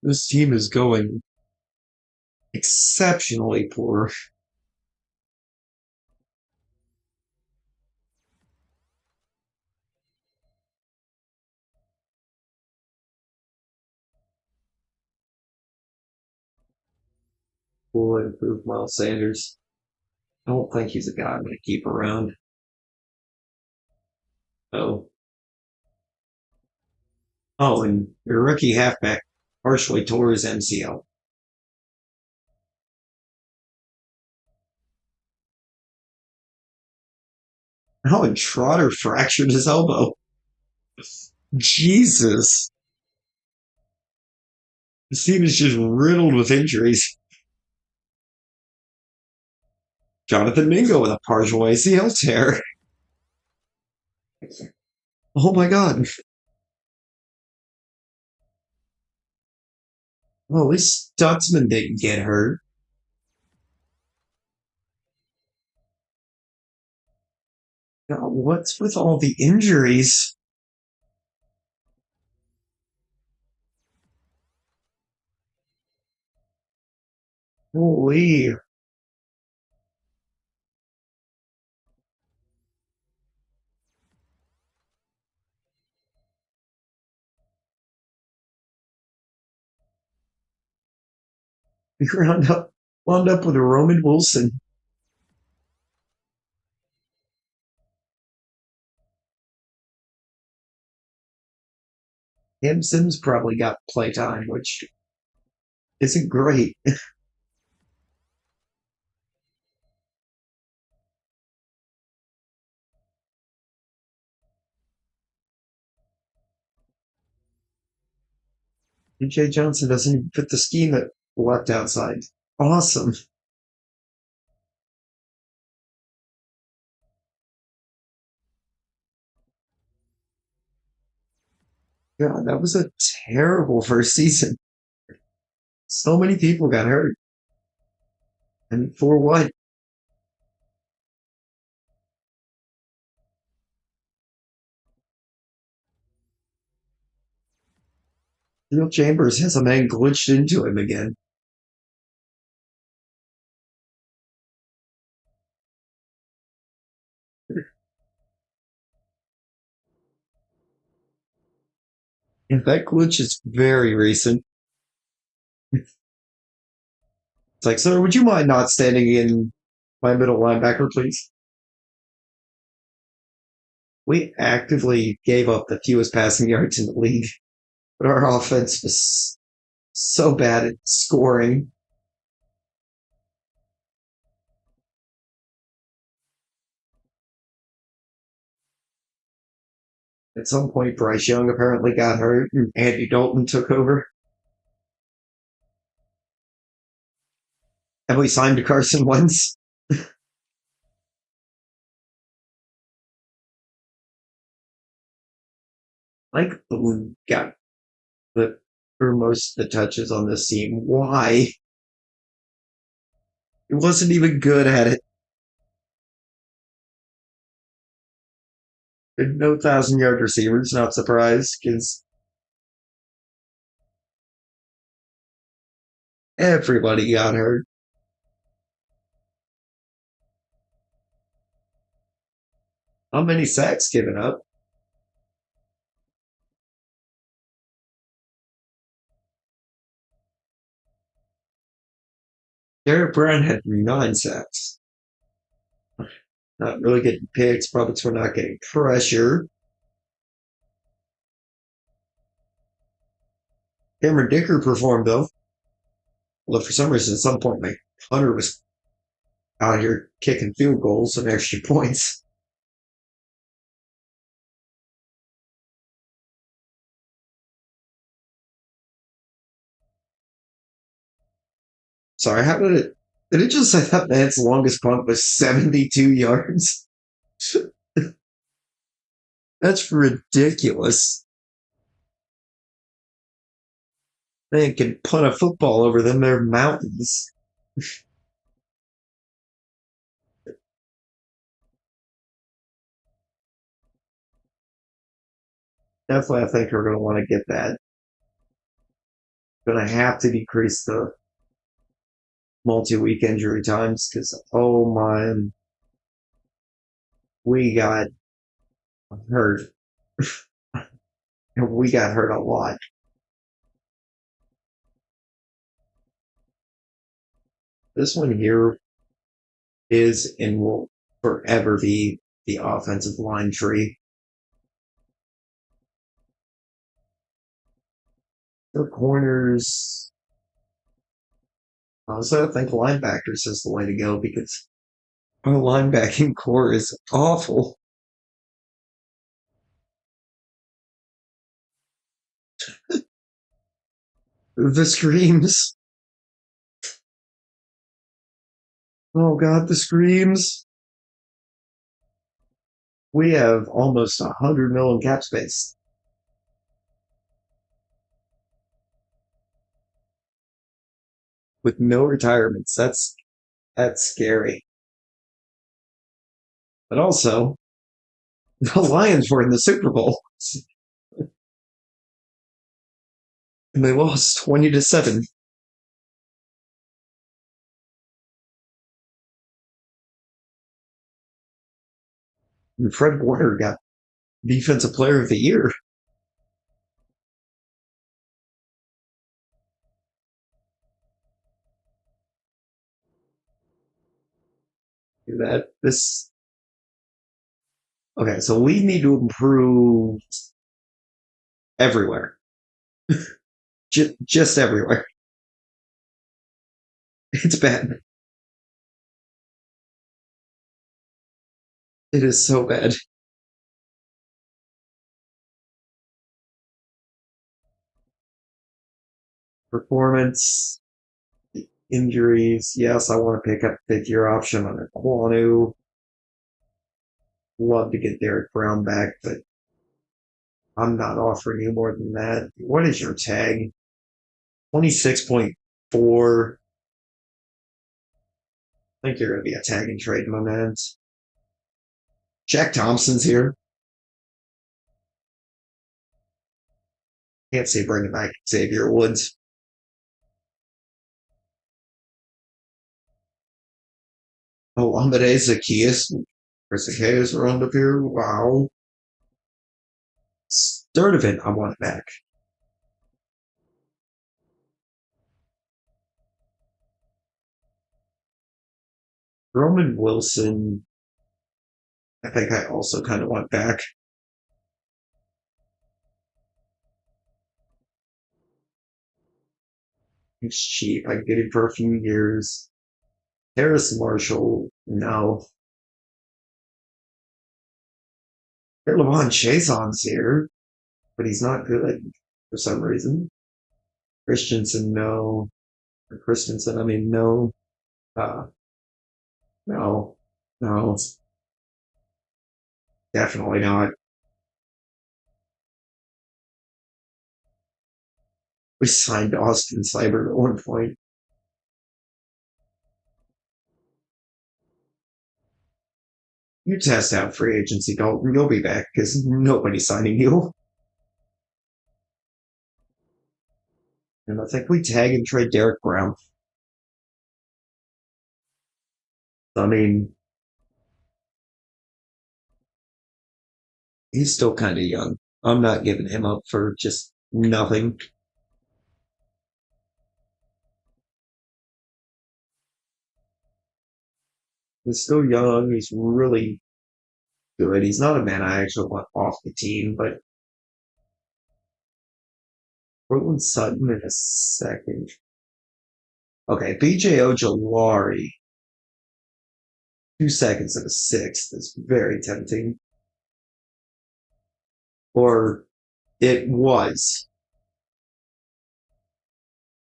This team is going exceptionally poor. Will improve Miles Sanders. I don't think he's a guy I'm going to keep around. Oh, oh, and your rookie halfback partially tore his MCL. Oh, and Trotter fractured his elbow. Jesus, this team is just riddled with injuries. Jonathan Mingo with a partial ACL tear. Oh my God. Well, at least Stutzman didn't get hurt. God, what's with all the injuries? Holy. We wound up with a Roman Wilson. Cam Sims probably got playtime, which isn't great. DJ Johnson doesn't even fit the scheme at left outside. Awesome. God, that was a terrible first season. So many people got hurt. And for what? Neil Chambers has a man glitched into him again. And that glitch is very recent. It's like, sir, would you mind not standing in my middle linebacker, please? We actively gave up the fewest passing yards in the league, but our offense was so bad at scoring. At some point, Bryce Young apparently got hurt, and Andy Dalton took over. And we signed Carson Wentz. Mike Boone got the for most of the touches on this team. Why? He wasn't even good at it. No 1,000 yard receivers, not surprised, because everybody got hurt. How many sacks given up? Derek Brown had 9 sacks. Not really getting picks, probably we're not getting pressure. Cameron Dicker performed though. Although for some reason at some point my Hunter was out here kicking field goals and extra points. Sorry, how did it just say that man's longest punt was 72 yards? That's ridiculous. They can punt a football over them. They're mountains. Definitely, I think we're going to want to get that. Going to have to decrease the multi-week injury times because, oh my, we got hurt. We got hurt a lot. This one here is and will forever be the offensive line tree. The corners, honestly, I think linebackers is the way to go because our linebacking core is awful. The screams. Oh God, the screams. We have almost 100 million cap space with no retirements. That's scary. But also, the Lions were in the Super Bowl and they lost 20-7. And Fred Warner got Defensive Player of the Year. That this okay, so we need to improve everywhere, just everywhere. It's bad. It is so bad. Performance, injuries. Yes, I want to pick up fifth year option on a Quanu. Love to get Derek Brown back, but I'm not offering you more than that. What is your tag? 26.4. I think you're going to be a tag and trade, my man. Jack Thompson's here. Can't say bring it back Xavier Woods. Oh, Amade Zacchaeus. For Zacchaeus around up here. Wow. Sturdivant, I want it back. Roman Wilson, I think I also kind of want back. He's cheap. I can get him for a few years. Harris Marshall, no. Levon Chazon's here, but he's not good for some reason. Christensen, no. Or Christensen, I mean, no. Uh, no. No. Definitely not. We signed Austin Seibert at one point. You test out free agency, Dalton. You'll be back because nobody's signing you. And I think we tag and trade Derek Brown. I mean, he's still kind of young. I'm not giving him up for just nothing. He's still young. He's really good. He's not a man I actually want off the team, but Portland Sutton in a second. Okay, BJ Ojolari, 2 seconds and a sixth is very tempting. Or it was.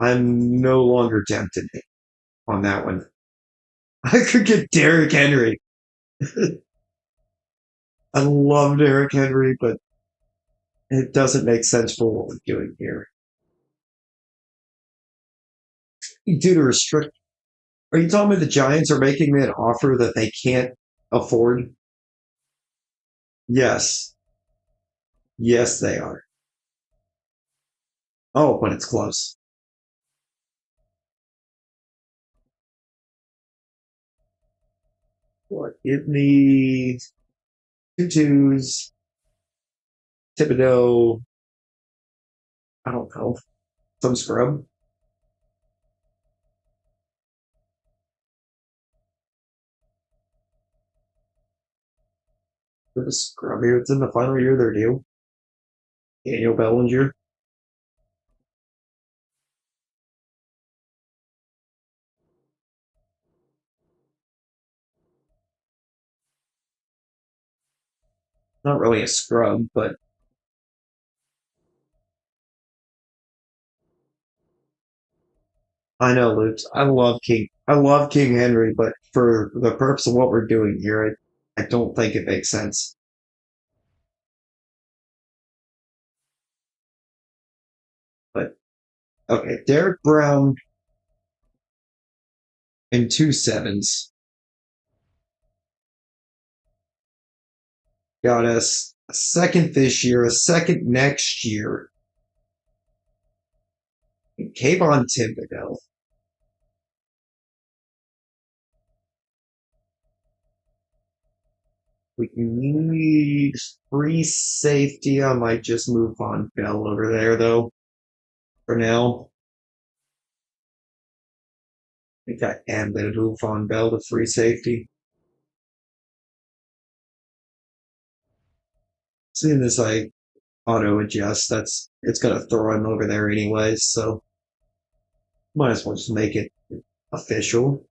I'm no longer tempted on that one. I could get Derrick Henry. I love Derrick Henry, but it doesn't make sense for what we're doing here. due to restrict. Are you telling me the Giants are making me an offer that they can't afford? Yes. Yes, they are. Oh, but it's close. What? Give me two twos, Thibodeau, I don't know, some scrub. For the scrub here, it's in the final year of their deal. Daniel Bellinger. Not really a scrub, but I know, Loops. I love King. I love King Henry, but for the purpose of what we're doing here, I don't think it makes sense. But okay, Derek Brown and two sevens got us a second this year, a second next year. And Kayvon Thibodeau. We need free safety. I might just move on Bell over there though. For now, I think I am going to move on Bell to free safety. As soon as I auto adjust, that's it's going to throw him over there anyways. So might as well just make it official.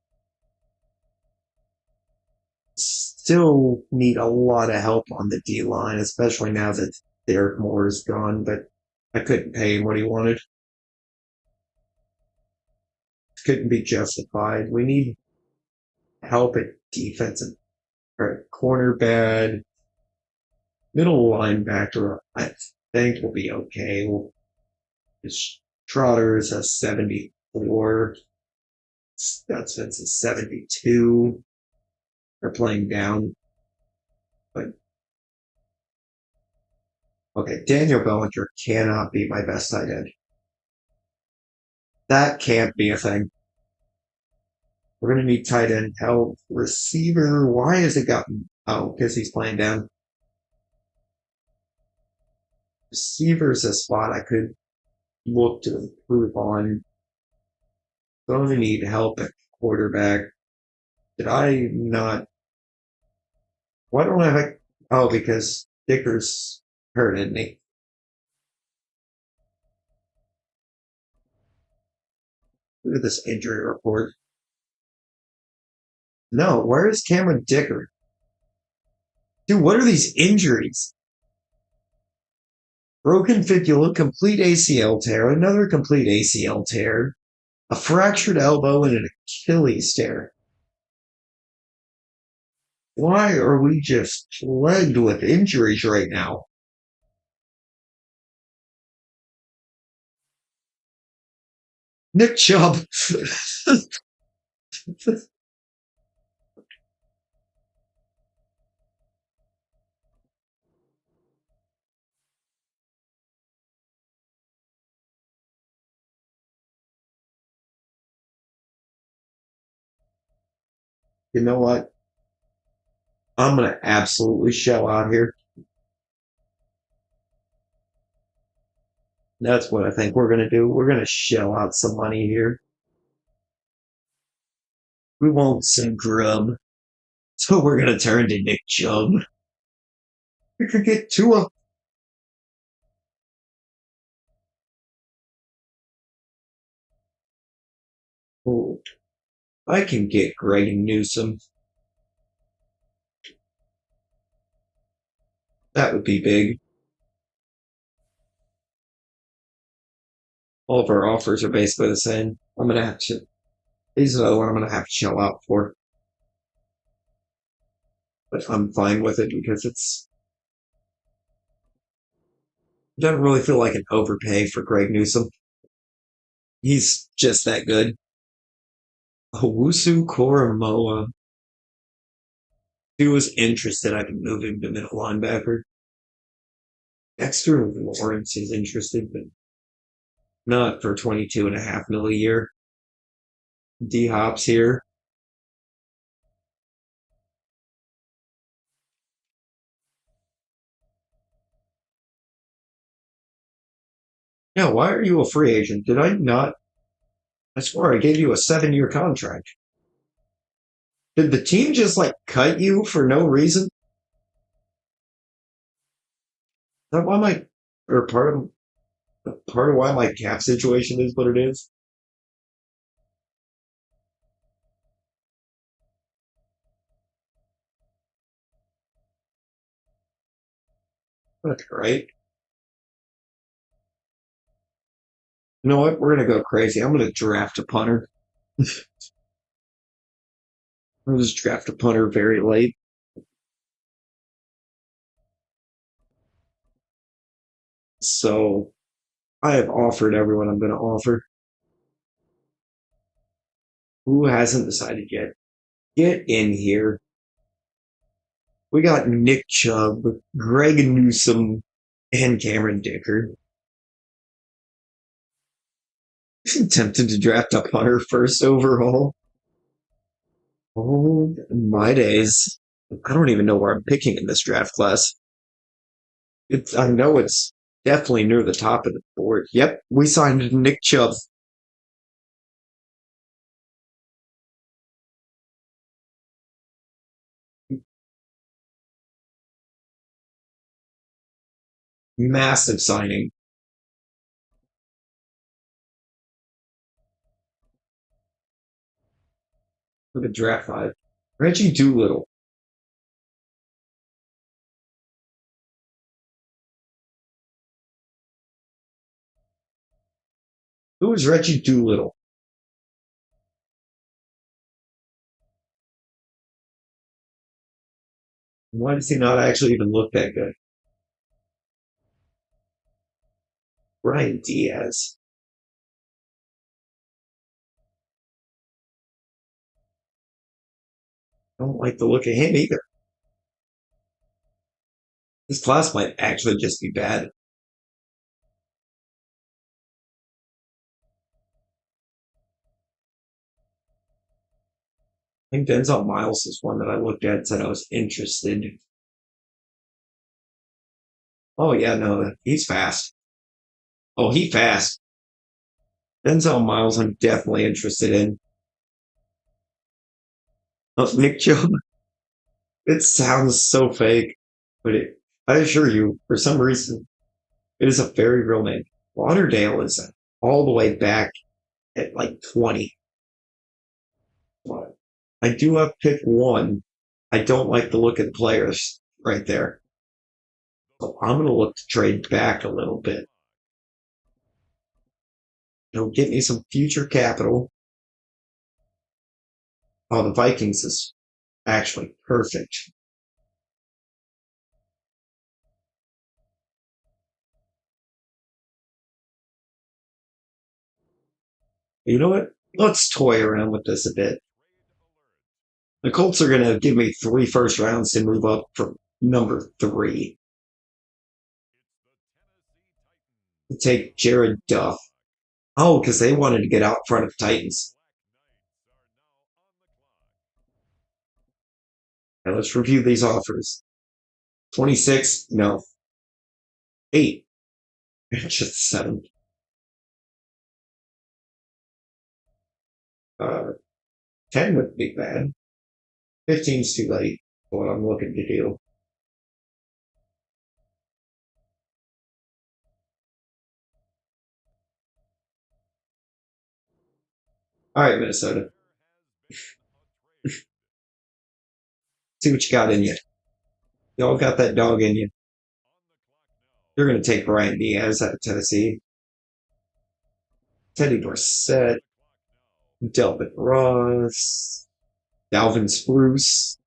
Still need a lot of help on the D line, especially now that Derek Moore is gone. But I couldn't pay him what he wanted. Couldn't be justified. We need help at defensive or corner bad. Middle linebacker, I think will be okay. His Trotter is a 74. That's a 72. They're playing down. But okay, Daniel Bellinger cannot be my best tight end. That can't be a thing. We're gonna need tight end help. Receiver, why has it gotten oh, because he's playing down. Receiver's a spot I could look to improve on. Going to need help at quarterback. Did I not? Why don't I have? Oh, because Dicker's hurt, isn't he? Look at this injury report. No, where is Cameron Dicker? Dude, what are these injuries? Broken fibula, complete ACL tear, another complete ACL tear, a fractured elbow, and an Achilles tear. Why are we just plagued with injuries right now? Nick Chubb. You know what? I'm going to absolutely shell out here. That's what I think we're going to do. We're going to shell out some money here. We won't send grub. So we're going to turn to Nick Chubb. We could get Tua. Oh, I can get Greg Newsom. That would be big. All of our offers are basically the same. I'm going to have to. These are the one I'm going to have to chill out for. But I'm fine with it because it doesn't really feel like an overpay for Greg Newsom. He's just that good. Owusu Koromoa. If he was interested, I could move him to middle linebacker. Dexter Lawrence is interested, but not for 22.5 million a year. D Hop's here. Yeah, why are you a free agent? Did I not? I swear I gave you a 7 year contract. Did the team just like cut you for no reason? Is that why my or part of why my cap situation is what it is? Okay, right. You know what? We're gonna go crazy. I'm gonna draft a punter. I'll just draft a punter very late. So I have offered everyone I'm gonna offer. Who hasn't decided yet? Get in here. We got Nick Chubb, Greg Newsom, and Cameron Dicker. Tempted to draft a punter first overall. Oh my days. I don't even know where I'm picking in this draft class. I know it's definitely near the top of the board. Yep, we signed Nick Chubb. Massive signing for the draft five. Reggie Doolittle. Who is Reggie Doolittle? Why does he not actually even look that good? Brian Diaz. I don't like the look of him either. This class might actually just be bad. I think Denzel Miles is one that I looked at and said I was interested. Oh yeah, no, he's fast. Oh, he fast. Denzel Miles, I'm definitely interested in. Oh, Nick Chubb, it sounds so fake, but I assure you, for some reason, it is a very real name. Lauderdale is all the way back at like 20. I do have pick one. I don't like the look of the players right there. So I'm going to look to trade back a little bit. Get me some future capital. Oh, the Vikings is actually perfect. You know what? Let's toy around with this a bit. The Colts are going to give me 3 first rounds to move up from number 3 to take Jared Duff. Oh, because they wanted to get out front of Titans. Now let's review these offers. 26, no. 8, just 7. 10 would be bad. 15's too late for what I'm looking to do. All right, Minnesota. See what you got in you. Y'all got that dog in you. You're going to take Brian Diaz out of Tennessee. Teddy Dorsett. Delvin Ross. Dalvin Spruce.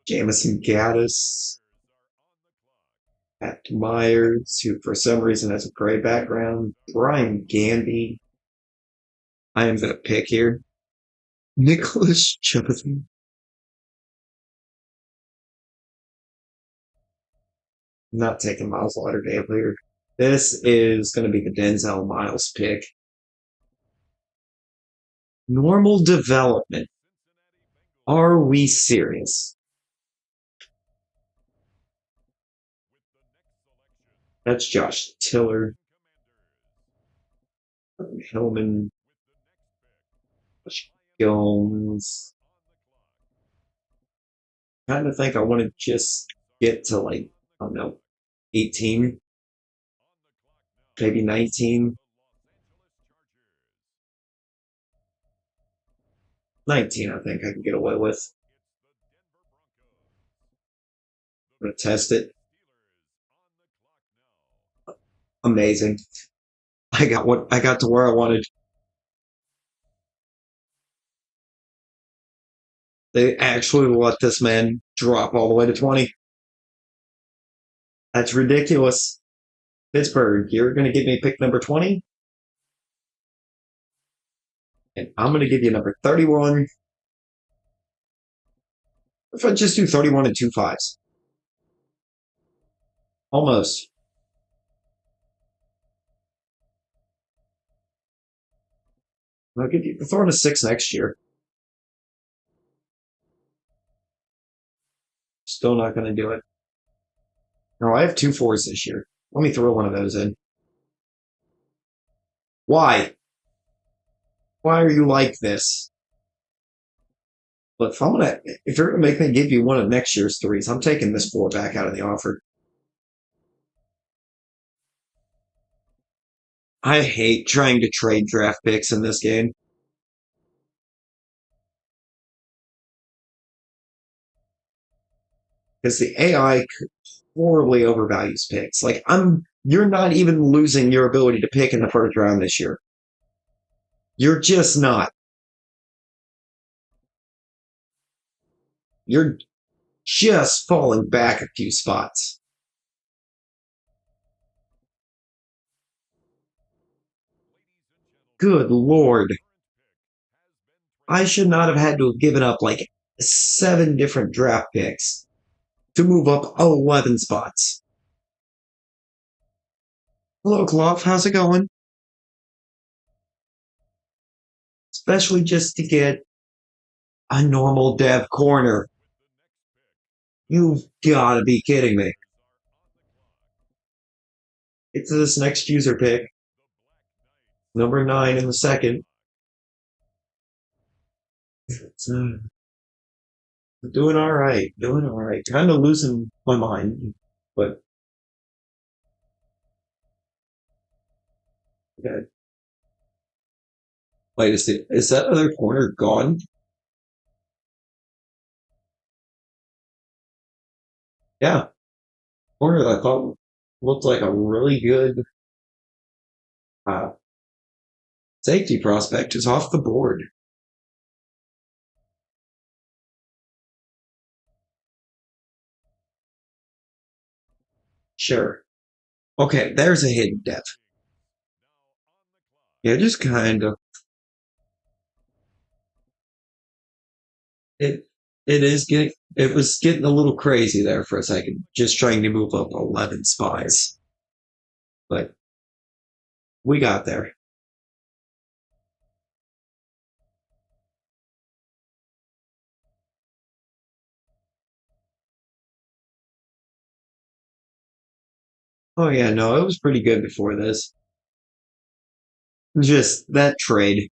Jamison Gaddis. Pat Myers, who for some reason has a gray background. Brian Gandy. I am going to pick here. Nicholas Chapman. Not taking Miles Lauderdale here. This is going to be the Denzel Miles pick. Normal development. Are we serious? That's Josh Tiller, Hillman, Jones. Kind of think I want to just get to like, I don't know, 18, maybe 19. 19, I think I can get away with. I'm going to test it. Amazing. I got to where I wanted. They actually let this man drop all the way to 20. That's ridiculous. Pittsburgh, you're going to give me pick number 20, and I'm going to give you number 31. If I just do 31 and two fives, almost. I'll give you throwing a six next year. Still not going to do it. No, I have two fours this year. Let me throw one of those in. Why? Why are you like this? Look, if you're gonna make me give you one of next year's threes, I'm taking this four back out of the offer. I hate trying to trade draft picks in this game because the AI horribly overvalues picks. You're not even losing your ability to pick in the first round this year. You're just not. You're just falling back a few spots. Good Lord. I should not have had to have given up like seven different draft picks to move up 11 spots. Hello, Clough. How's it going? Especially just to get a normal dev corner. You've got to be kidding me. It's this next user pick, number 9 in the second. It's, doing all right, doing all right. Kind of losing my mind, but okay. Wait, is that other corner gone? Yeah, corner that I thought looked like a really good uh, safety prospect is off the board. Sure. Okay, there's a hidden depth. Yeah, just kind of. It it was getting a little crazy there for a second, just trying to move up 11 spies, but we got there. Oh yeah, no, it was pretty good before this. Just that trade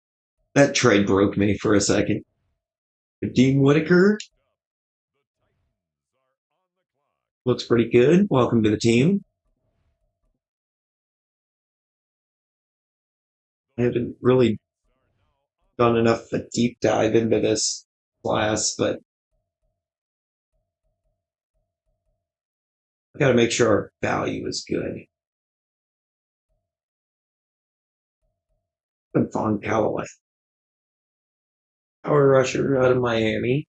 broke me for a second. Dean Whitaker looks pretty good. Welcome to the team. I haven't really done enough a deep dive into this class, but I got to make sure our value is good. And Von Callaway, power rusher out of Miami,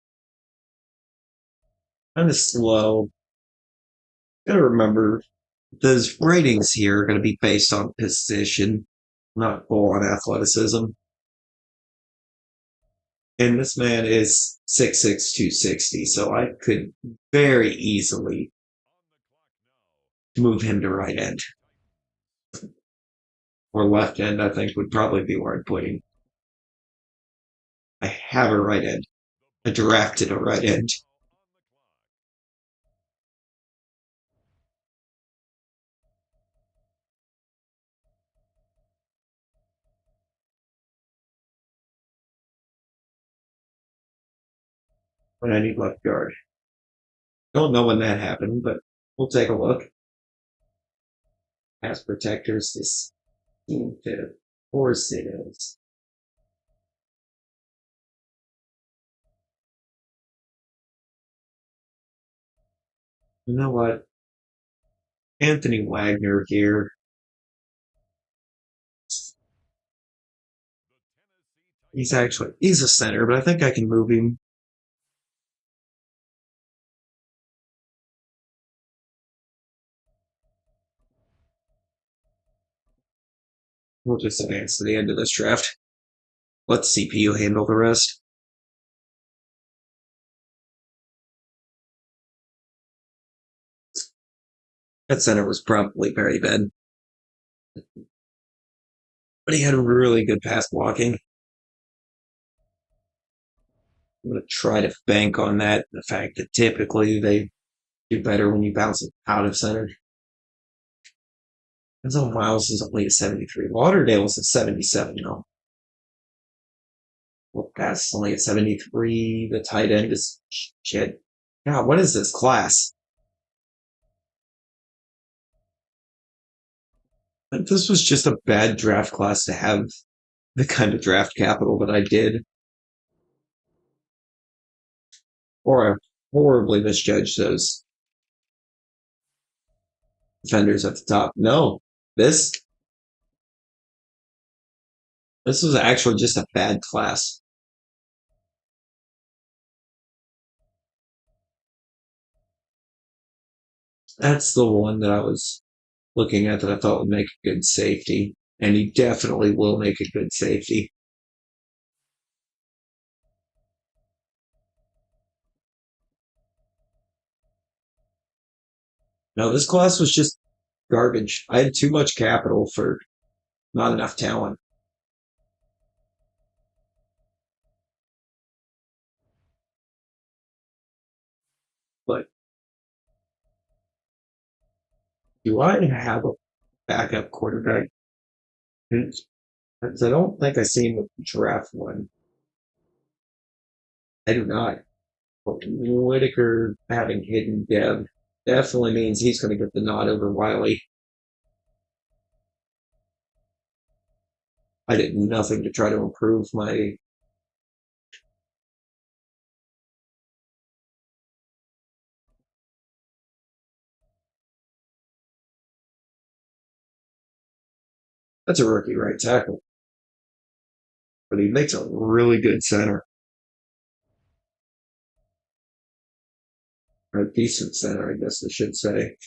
kind of slow. Gotta remember those ratings here are going to be based on position, not full on athleticism. And this man is 6'6", 260, so I could very easily move him to right end or left end. I think would probably be where I'd put him. I have a right end. I drafted a right end. But I need left guard. Don't know when that happened, but we'll take a look. Pass protectors, this team fit, of course it is. You know what? Anthony Wagner here. He's a center, but I think I can move him. We'll just advance to the end of this draft. Let CPU handle the rest. That center was probably very bad, but he had a really good pass blocking. I'm going to try to bank on that. The fact that typically they do better when you bounce it out of center. Denzel Miles is only a 73. Lauderdale's a 77 now. Well, that's only a 73. The tight end is shit. God, what is this class? This was just a bad draft class to have the kind of draft capital that I did. Or I horribly misjudged those defenders at the top. No, this this was actually just a bad class. That's the one that I was looking at that I thought would make a good safety. And he definitely will make a good safety. No, this class was just garbage. I had too much capital for not enough talent. But do I have a backup quarterback? Because I don't think I seen the draft one. I do not. But Whitaker having hidden Dev definitely means he's going to get the nod over Wiley. I did nothing to try to improve my. That's a rookie right tackle, but he makes a really good center, or a decent center, I guess I should say.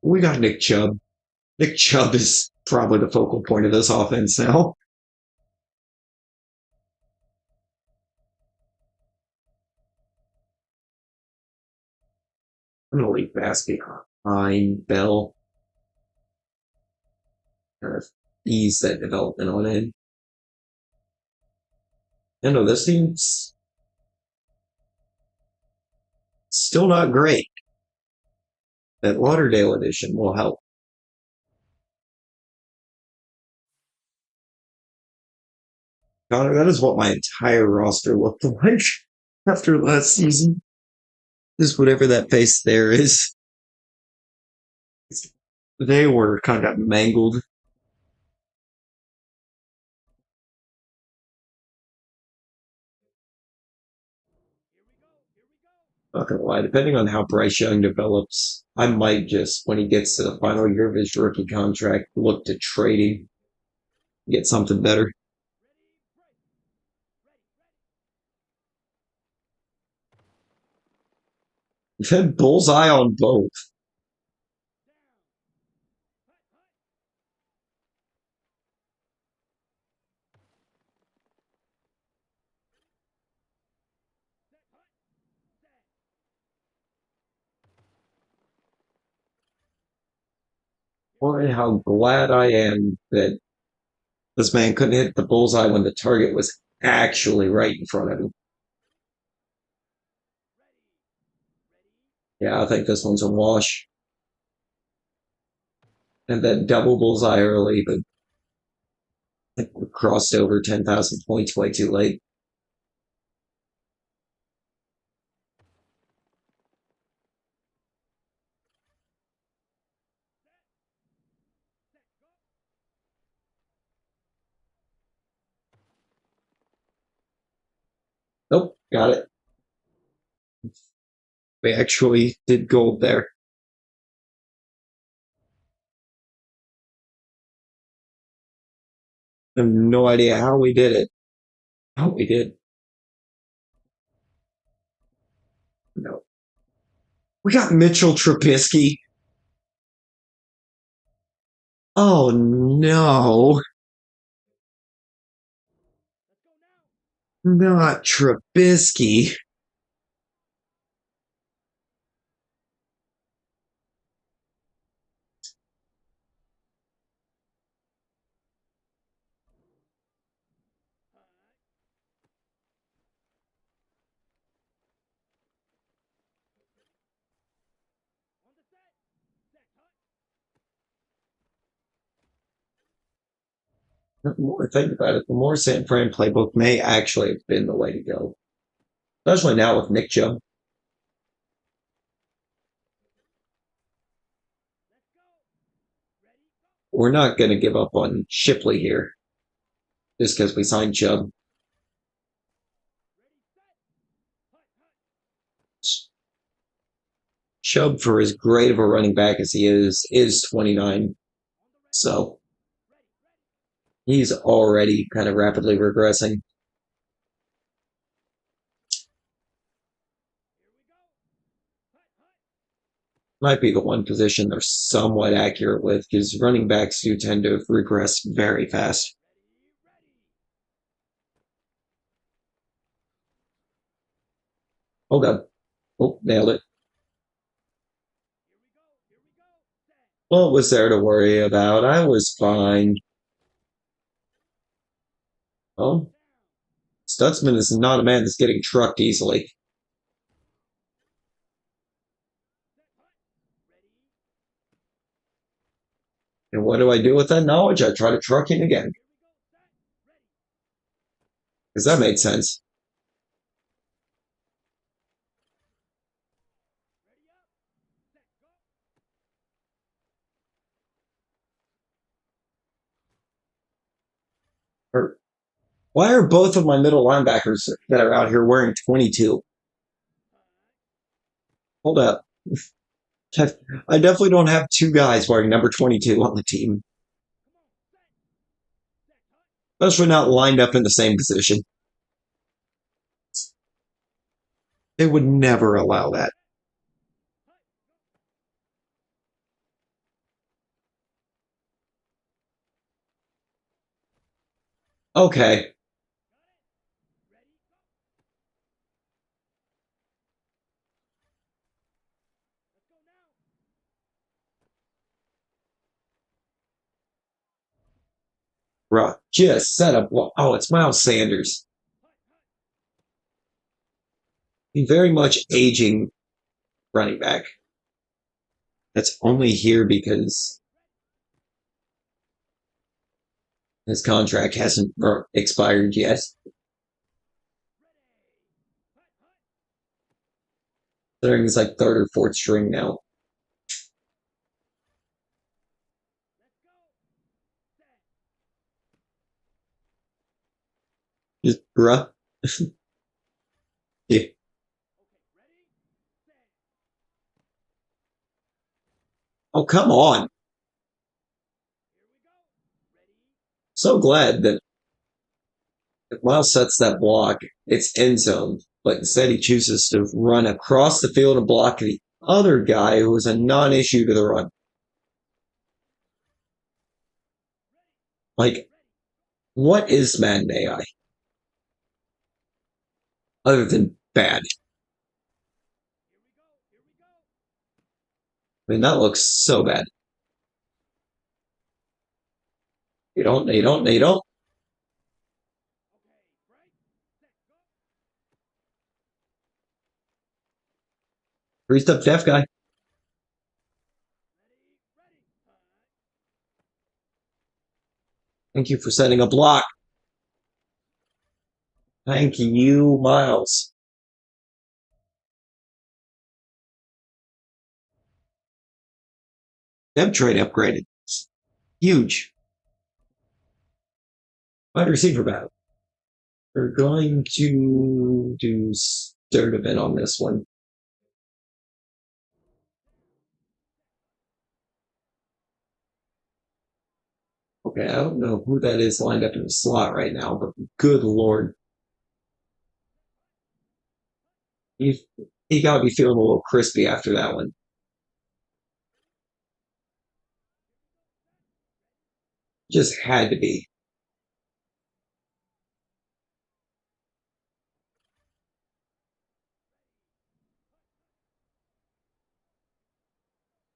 We got Nick Chubb. Nick Chubb is probably the focal point of this offense now. I'm going to leave Basket behind Bell. Kind of ease that development on in. I know this team's still not great. That Lauderdale edition will help. Connor, that is what my entire roster looked like after last season. Just whatever that face there is. They were kind of mangled. Not gonna lie, depending on how Bryce Young develops, I might just, when he gets to the final year of his rookie contract, look to trade him, get something better. You've had bullseye on both. Boy, how glad I am that this man couldn't hit the bullseye when the target was actually right in front of him. Yeah, I think this one's a wash. And that double bullseye early, but I think we crossed over 10,000 points way too late. Nope, got it. We actually did gold there. I have no idea how we did it. How we did. No. We got Mitchell Trubisky. Oh no, not Trubisky. The more I think about it, the more San Fran playbook may actually have been the way to go. Especially now with Nick Chubb. We're not going to give up on Shipley here just because we signed Chubb. Chubb, for as great of a running back as he is 29. So he's already kind of rapidly regressing. Might be the one position they're somewhat accurate with because running backs do tend to regress very fast. Oh, God. Oh, nailed it. What was there to worry about? I was fine. Oh, Stutzman is not a man that's getting trucked easily. And what do I do with that knowledge? I try to truck him again. Because that made sense. Or why are both of my middle linebackers that are out here wearing 22? Hold up. I definitely don't have two guys wearing number 22 on the team. Especially not lined up in the same position. They would never allow that. Okay. Bruh. Just set up. Oh, it's Miles Sanders. He's very much aging running back. That's only here because his contract hasn't expired yet. Considering he's like third or fourth string now. Just bruh. Yeah. Oh, come on. So glad that if Miles sets that block, it's end zone. But instead, he chooses to run across the field and block the other guy who was a non issue to the run. Like, what is Madden AI other than bad? I mean, that looks so bad. You don't. Three-step deaf guy. Thank you for setting a block. Thank you, Miles. Depth trade upgraded. Huge. Wide receiver battle. We're going to do Sturdivant on this one. Okay, I don't know who that is lined up in the slot right now, but good lord. He, he got to be feeling a little crispy after that one. Just had to be.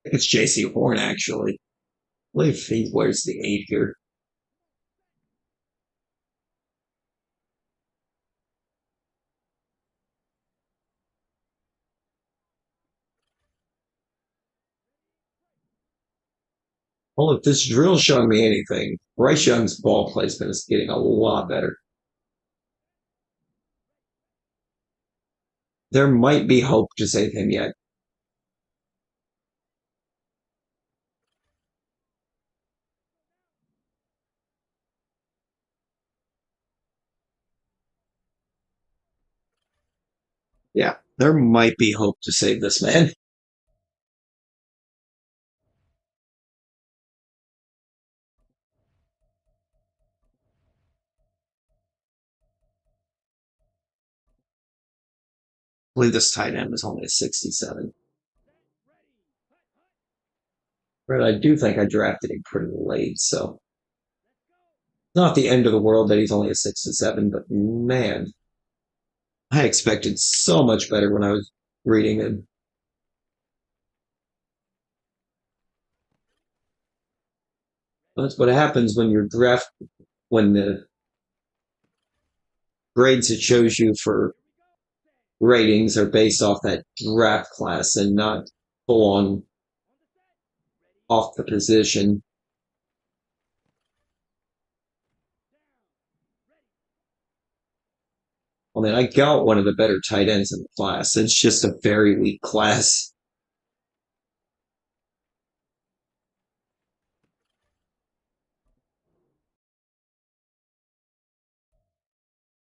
It's JC Horn, actually. I believe he wears the 8 here. Well, if this drill's showing me anything, Bryce Young's ball placement is getting a lot better. There might be hope to save him yet. Yeah, there might be hope to save this man. I believe this tight end was only a 67. But I do think I drafted him pretty late, so not the end of the world that he's only a 67, but man, I expected so much better when I was reading him. That's what happens when you're draft when the grades it shows you for ratings are based off that draft class and not full on off the position. I mean, I got one of the better tight ends in the class. It's just a very weak class.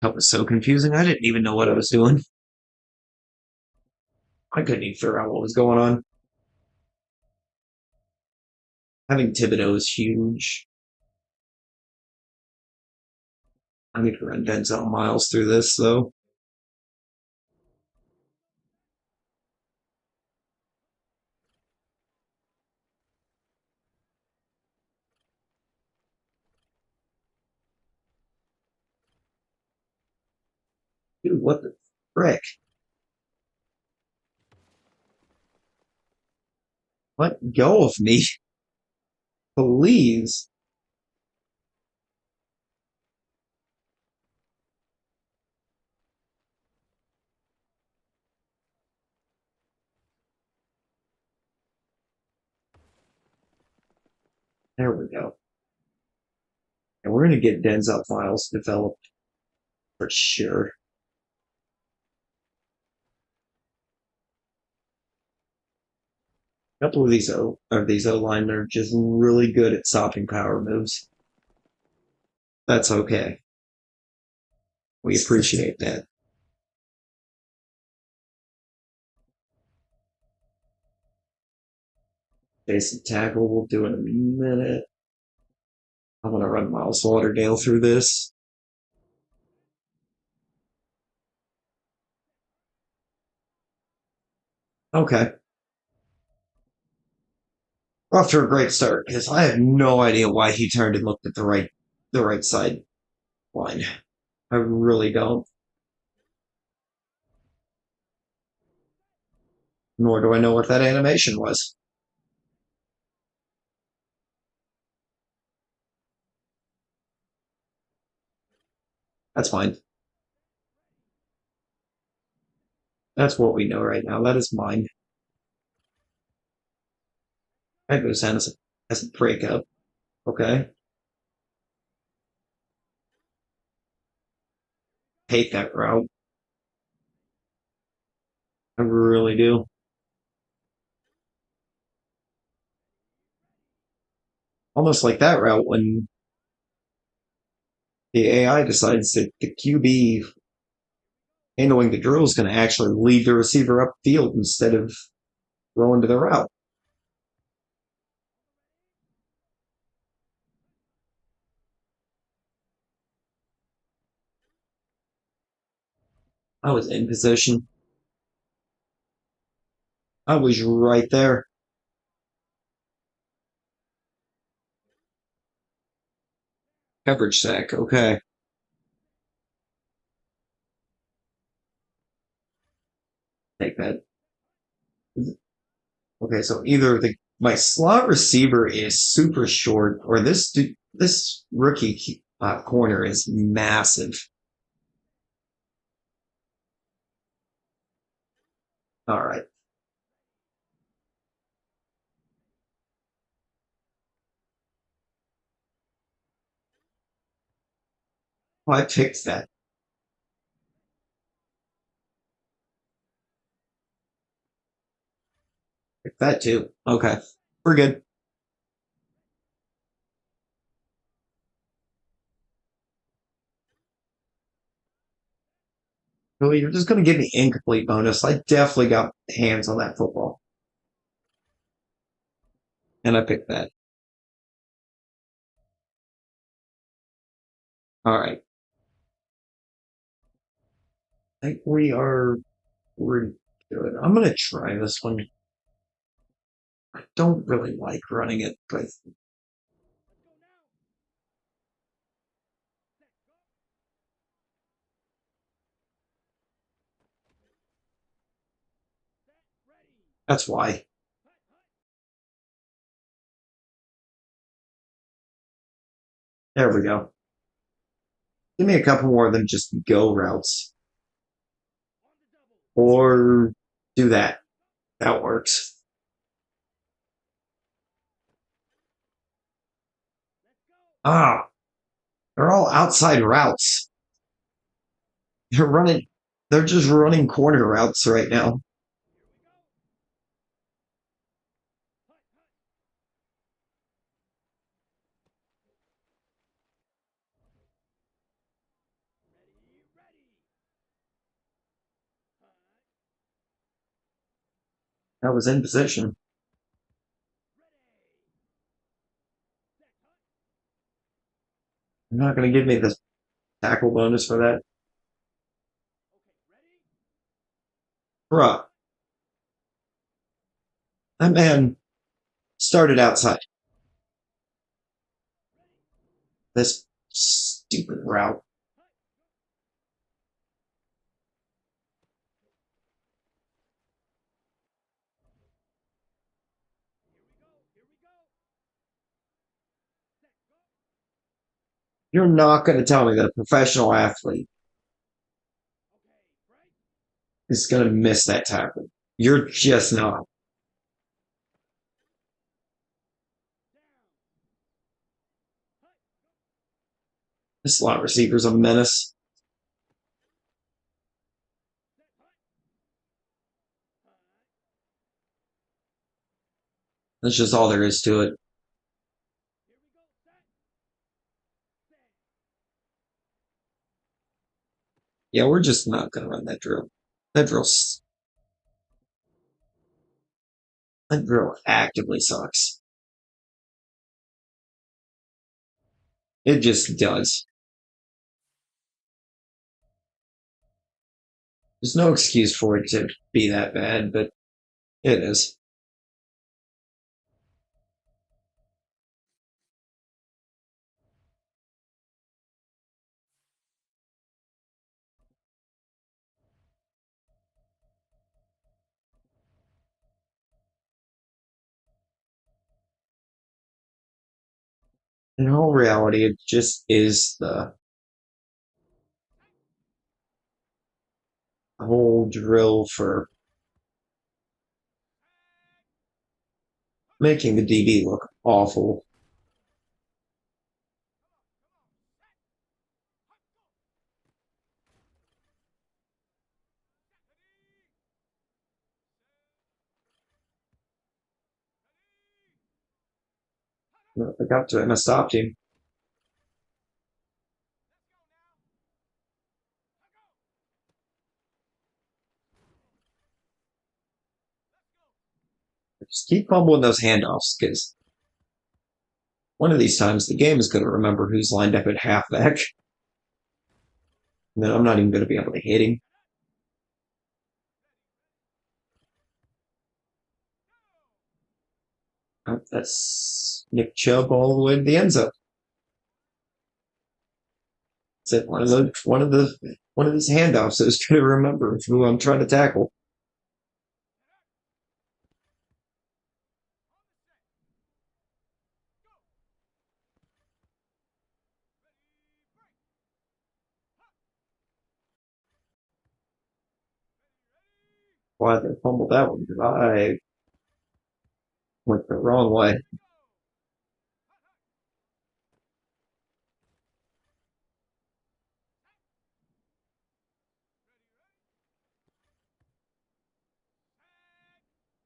That was so confusing. I didn't even know what I was doing. I couldn't even figure out what was going on. Having Thibodeau is huge. I need to run Denzel Miles through this, though. Dude, what the frick? Let go of me, please. There we go. And we're going to get Denzel Miles developed for sure. A couple of these O line are just really good at stopping power moves. That's okay. We appreciate that. Basic tackle we'll do in a minute. I'm gonna run Miles Lauderdale through this. Okay. We're off to a great start because I have no idea why he turned and looked at the right side line. I really don't. Nor do I know what that animation was. That's fine. That's what we know right now. That is mine. I go send as a breakup. Okay. Hate that route. I really do. Almost like that route when the AI decides that the QB handling the drill is going to actually lead the receiver upfield instead of going to the route. I was in position. I was right there. Coverage sack. Okay. Take that. Okay, so either the my slot receiver is super short, or this rookie corner is massive. All right, well, I picked that. Picked that too. Okay, we're good. Really, you're just gonna give me incomplete bonus. I definitely got hands on that football, and I picked that. All right, I think we're good. I'm gonna try this one. I don't really like running it, but that's why. There we go. Give me a couple more of them just go routes. Or do that. That works. Ah, they're all outside routes. They're running, they're just running corner routes right now. That was in position. You're not going to give me the tackle bonus for that. Bruh, that man started outside. This stupid route. You're not going to tell me that a professional athlete is going to miss that tackle. You're just not. This slot receiver's a menace. That's just all there is to it. Yeah, we're just not going to run that drill. That drill, that drill actively sucks. It just does. There's no excuse for it to be that bad, but it is. In all reality, it just is the whole drill for making the DB look awful. I got to it and I stopped him. Just keep fumbling those handoffs because one of these times the game is going to remember who's lined up at halfback. And then I'm not even going to be able to hit him. Oh, that's Nick Chubb all the way to the end zone. It's it. One of these handoffs that is going to remember who I'm trying to tackle. Why they fumbled that one? Because I went the wrong way.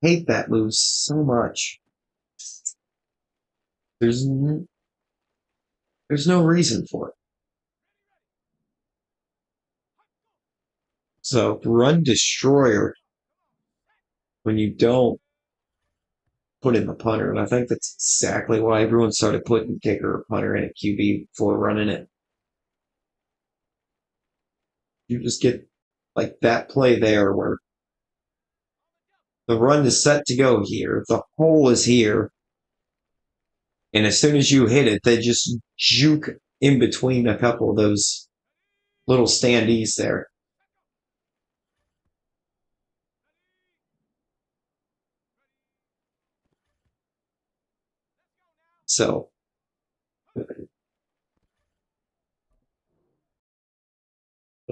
Hate that move so much. There's there's no reason for it. So run destroyer when you don't put in the punter, and I think that's exactly why everyone started putting kicker or punter in at QB before running it. You just get like that play there where the run is set to go here, the hole is here, and as soon as you hit it, they just juke in between a couple of those little standees there. So well,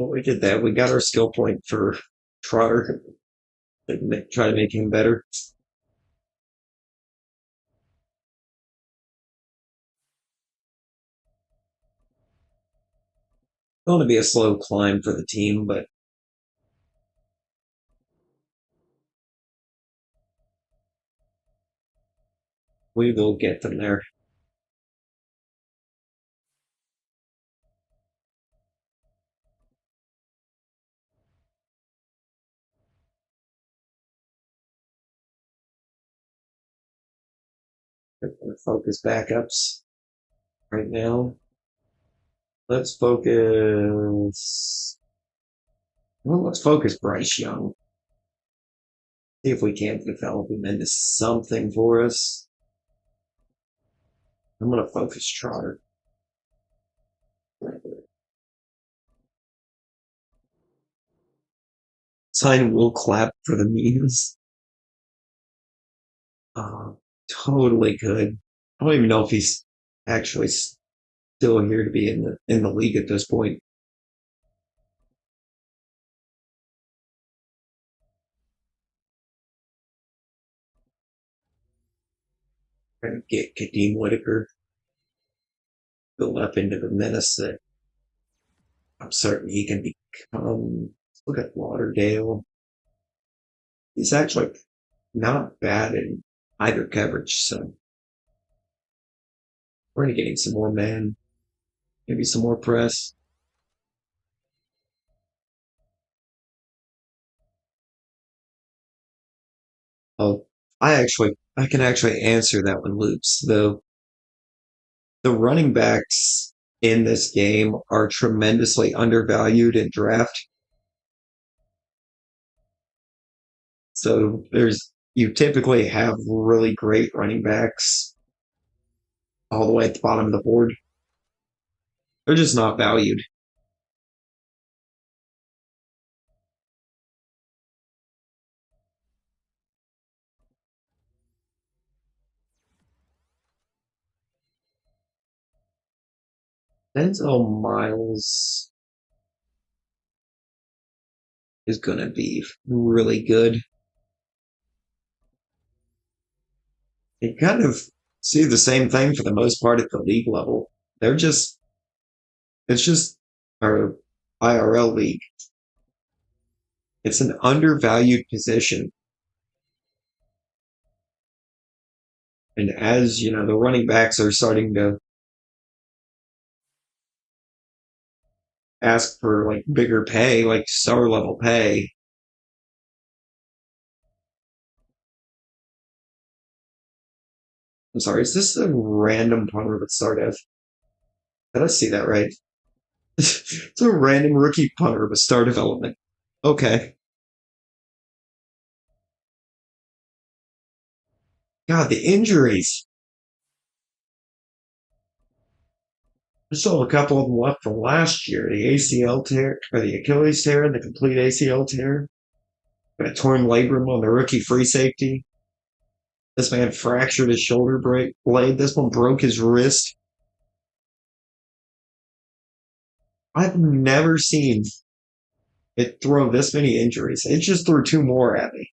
we did that. We got our skill point for Trotter. Try to make him better. Going to be a slow climb for the team, but we will get them there. Focus backups right now. Let's focus. Well, let's focus Bryce Young. See if we can't develop him into something for us. I'm going to focus Trotter. Sign Will Clap for the memes. Uh, totally good. I don't even know if he's actually still here to be in the league at this point. Trying to get Kadeem Whitaker built up into the menace that I'm certain he can become. Look at Lauderdale. He's actually not bad in either coverage, so we're gonna get him some more man, maybe some more press. Oh, I can actually answer that one, Loops. The running backs in this game are tremendously undervalued in draft. So you typically have really great running backs all the way at the bottom of the board. They're just not valued. Denzel Miles is going to be really good. You kind of see the same thing for the most part at the league level. They're just, it's just our IRL league. It's an undervalued position. And as, the running backs are starting to ask for like bigger pay, like star level pay. I'm sorry, is this a random punter with start F? Did I see that right? It's a random rookie punter with star development. Okay. God, the injuries. I still have a couple of them left from last year. The ACL tear, or the Achilles tear, and the complete ACL tear. Got a torn labrum on the rookie free safety. This man fractured his shoulder blade. This one broke his wrist. I've never seen it throw this many injuries. It just threw two more at me.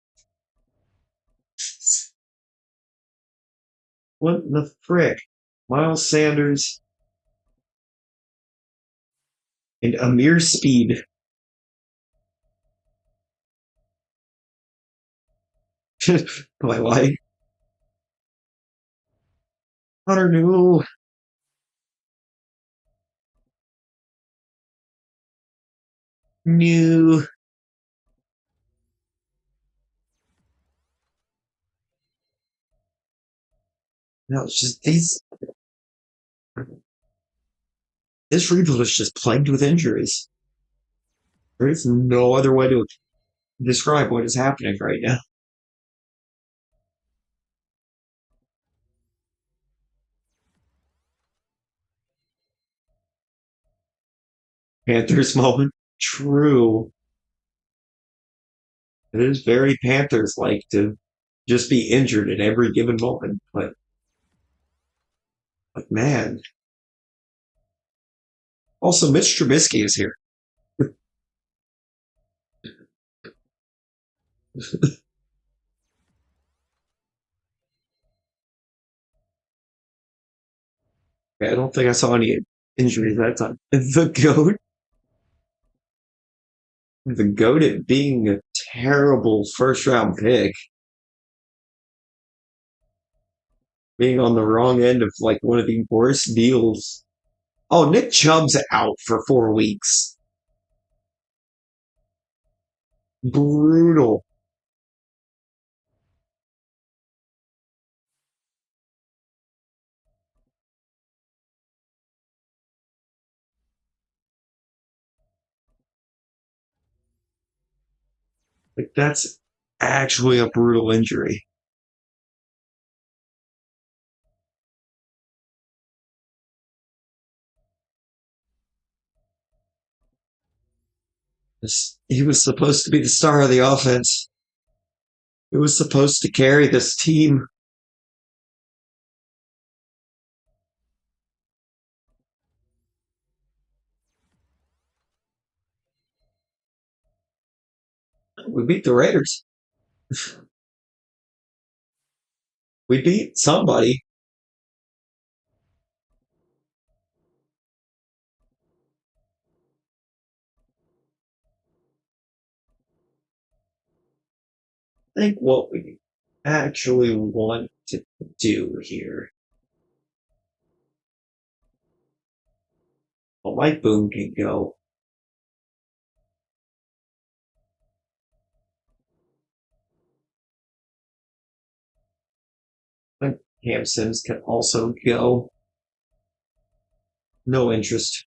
What the frick? Miles Sanders and Amir Speed. Do I like Hunter Newell? New. No, it's just these. This rebuild is just plagued with injuries. There is no other way to describe what is happening right now. Panthers moment. True. It is very Panthers like to just be injured at every given moment. But man. Also, Mitch Trubisky is here. I don't think I saw any injuries that time. The goat at being a terrible first round pick, being on the wrong end of like one of the worst deals. Oh, Nick Chubb's out for 4 weeks. Brutal. Like that's actually a brutal injury. He was supposed to be the star of the offense. He was supposed to carry this team. We beat the Raiders. We beat somebody. I think what we actually want to do here. Well, Mike Boone can go. I think Cam Sims can also go. No interest.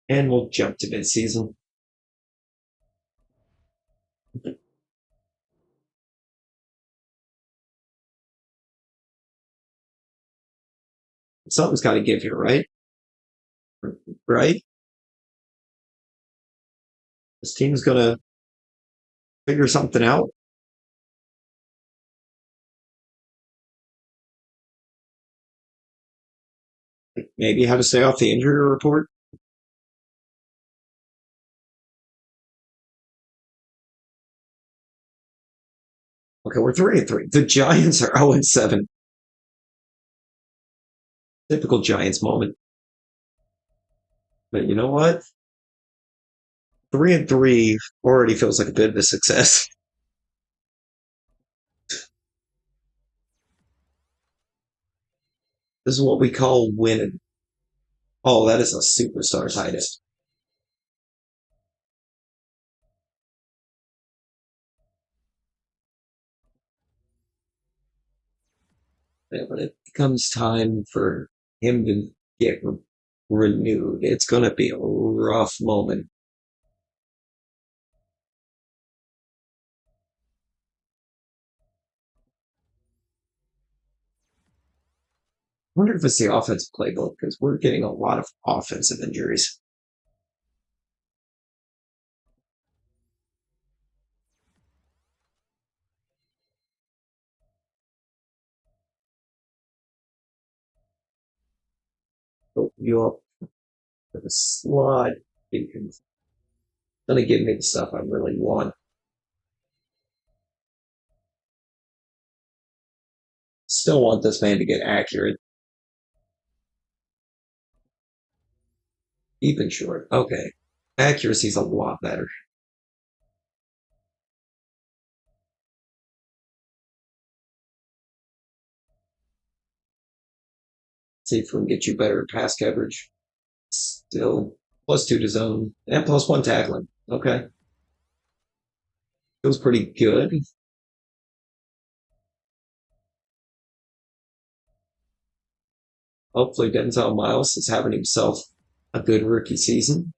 And we'll jump to midseason. Something's got to give here, right? Right? This team's going to figure something out. Like maybe how to stay off the injury report. Okay, we're 3-3. The Giants are 0-7. Typical Giants moment. But you know what? 3-3 already feels like a bit of a success. This is what we call winning. Oh, that is a superstar Titus. Yeah, when it comes time for him to get renewed, it's going to be a rough moment. I wonder if it's the offensive playbook because we're getting a lot of offensive injuries. Open you up with a slot. It's going to give me the stuff I really want. Still want this man to get accurate. Even short. Okay. Accuracy's a lot better. See if we can get you better pass coverage. Still +2 to zone and +1 tackling. Okay. Feels pretty good. Hopefully Denzel Miles is having himself a good rookie season.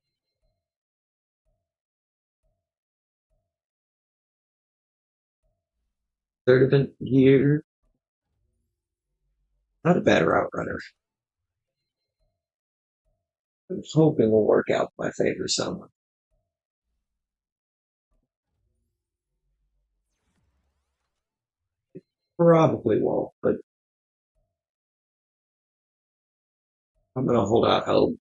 Third event here. Not a bad route runner. I'm hoping will work out in my favor somewhere. Probably won't, but I'm going to hold out hope.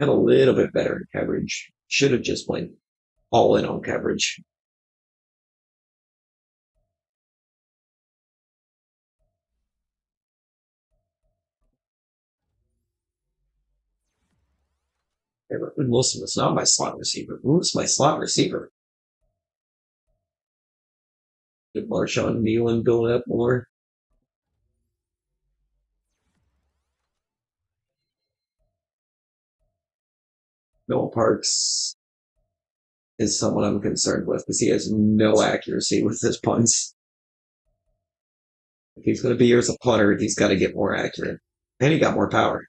Had a little bit better in coverage. Should have just went all in on coverage. Everton Wilson was not my slot receiver. Who was my slot receiver? Did Marshawn Nealon build up more? Noah Parks is someone I'm concerned with because he has no accuracy with his punts. If he's going to be here as a punter, he's got to get more accurate. And he got more power.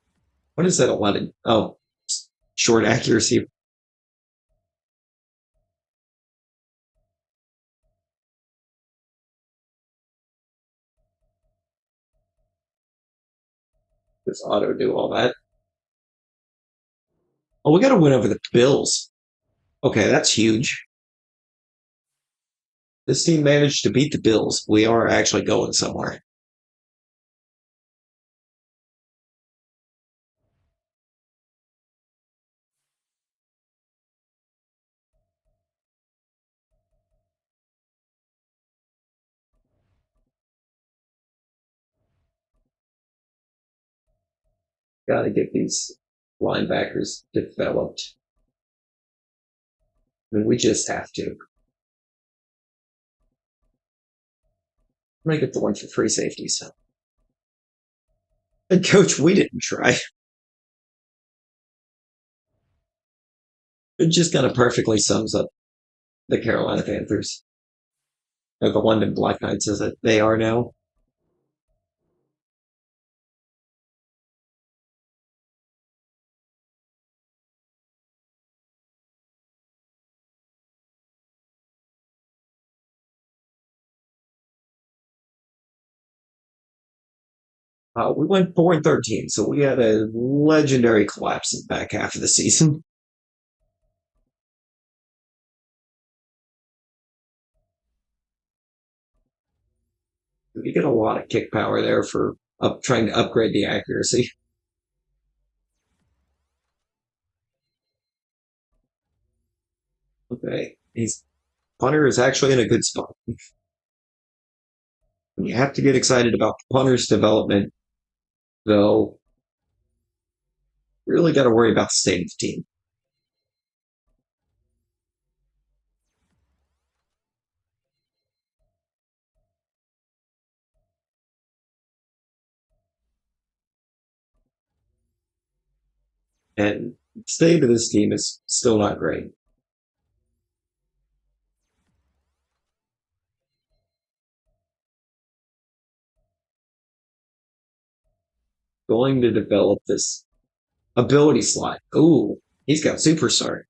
What is that 11? Oh, short accuracy. Does auto do all that? Oh, we got to win over the Bills. Okay, that's huge. This team managed to beat the Bills. We are actually going somewhere. Got to get these linebackers developed. I mean, we just have to. Make it the one for free safeties. And coach, we didn't try. It just kind of perfectly sums up the Carolina Panthers. Or the London Black Knights, as they are now. We went 4-13, so we had a legendary collapse in the back half of the season. We get a lot of kick power there for trying to upgrade the accuracy. Okay, he's Punter is actually in a good spot. You have to get excited about the punter's development, though. Really got to worry about the state of the team. And the state of this team is still not great. Going to develop this ability slot. Ooh, he's got superstar.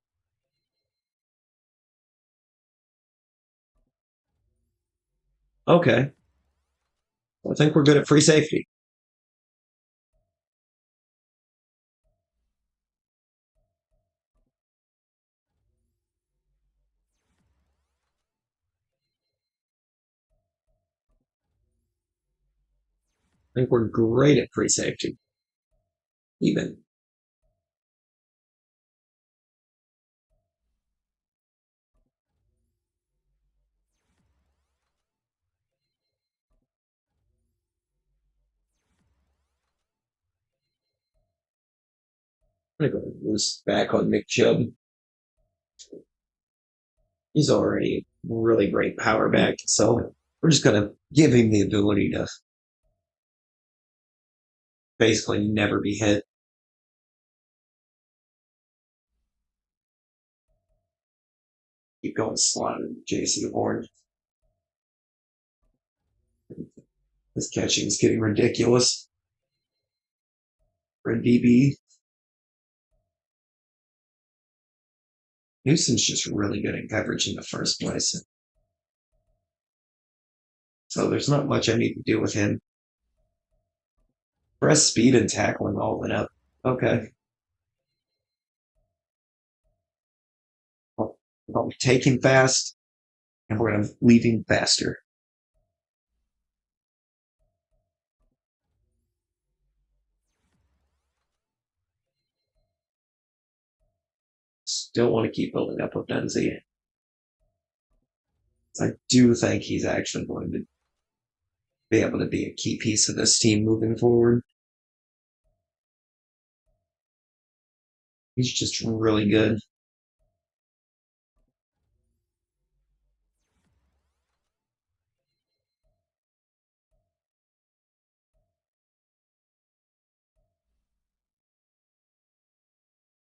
Okay. I think we're good at free safety. I think we're great at free safety. Even. I'm gonna go loose back on Nick Chubb. He's already really great power back, so we're just gonna give him the ability to basically never be hit. Keep going slotted JC Horn. This catching is getting ridiculous for a DB. Newsom's just really good at coverage in the first place. So there's not much I need to do with him. Press speed and tackling all went up. Okay. Well, we're taking fast, and we're going to leave him faster. Still want to keep building up with Denzey. I do think he's actually going to be able to be a key piece of this team moving forward. He's just really good.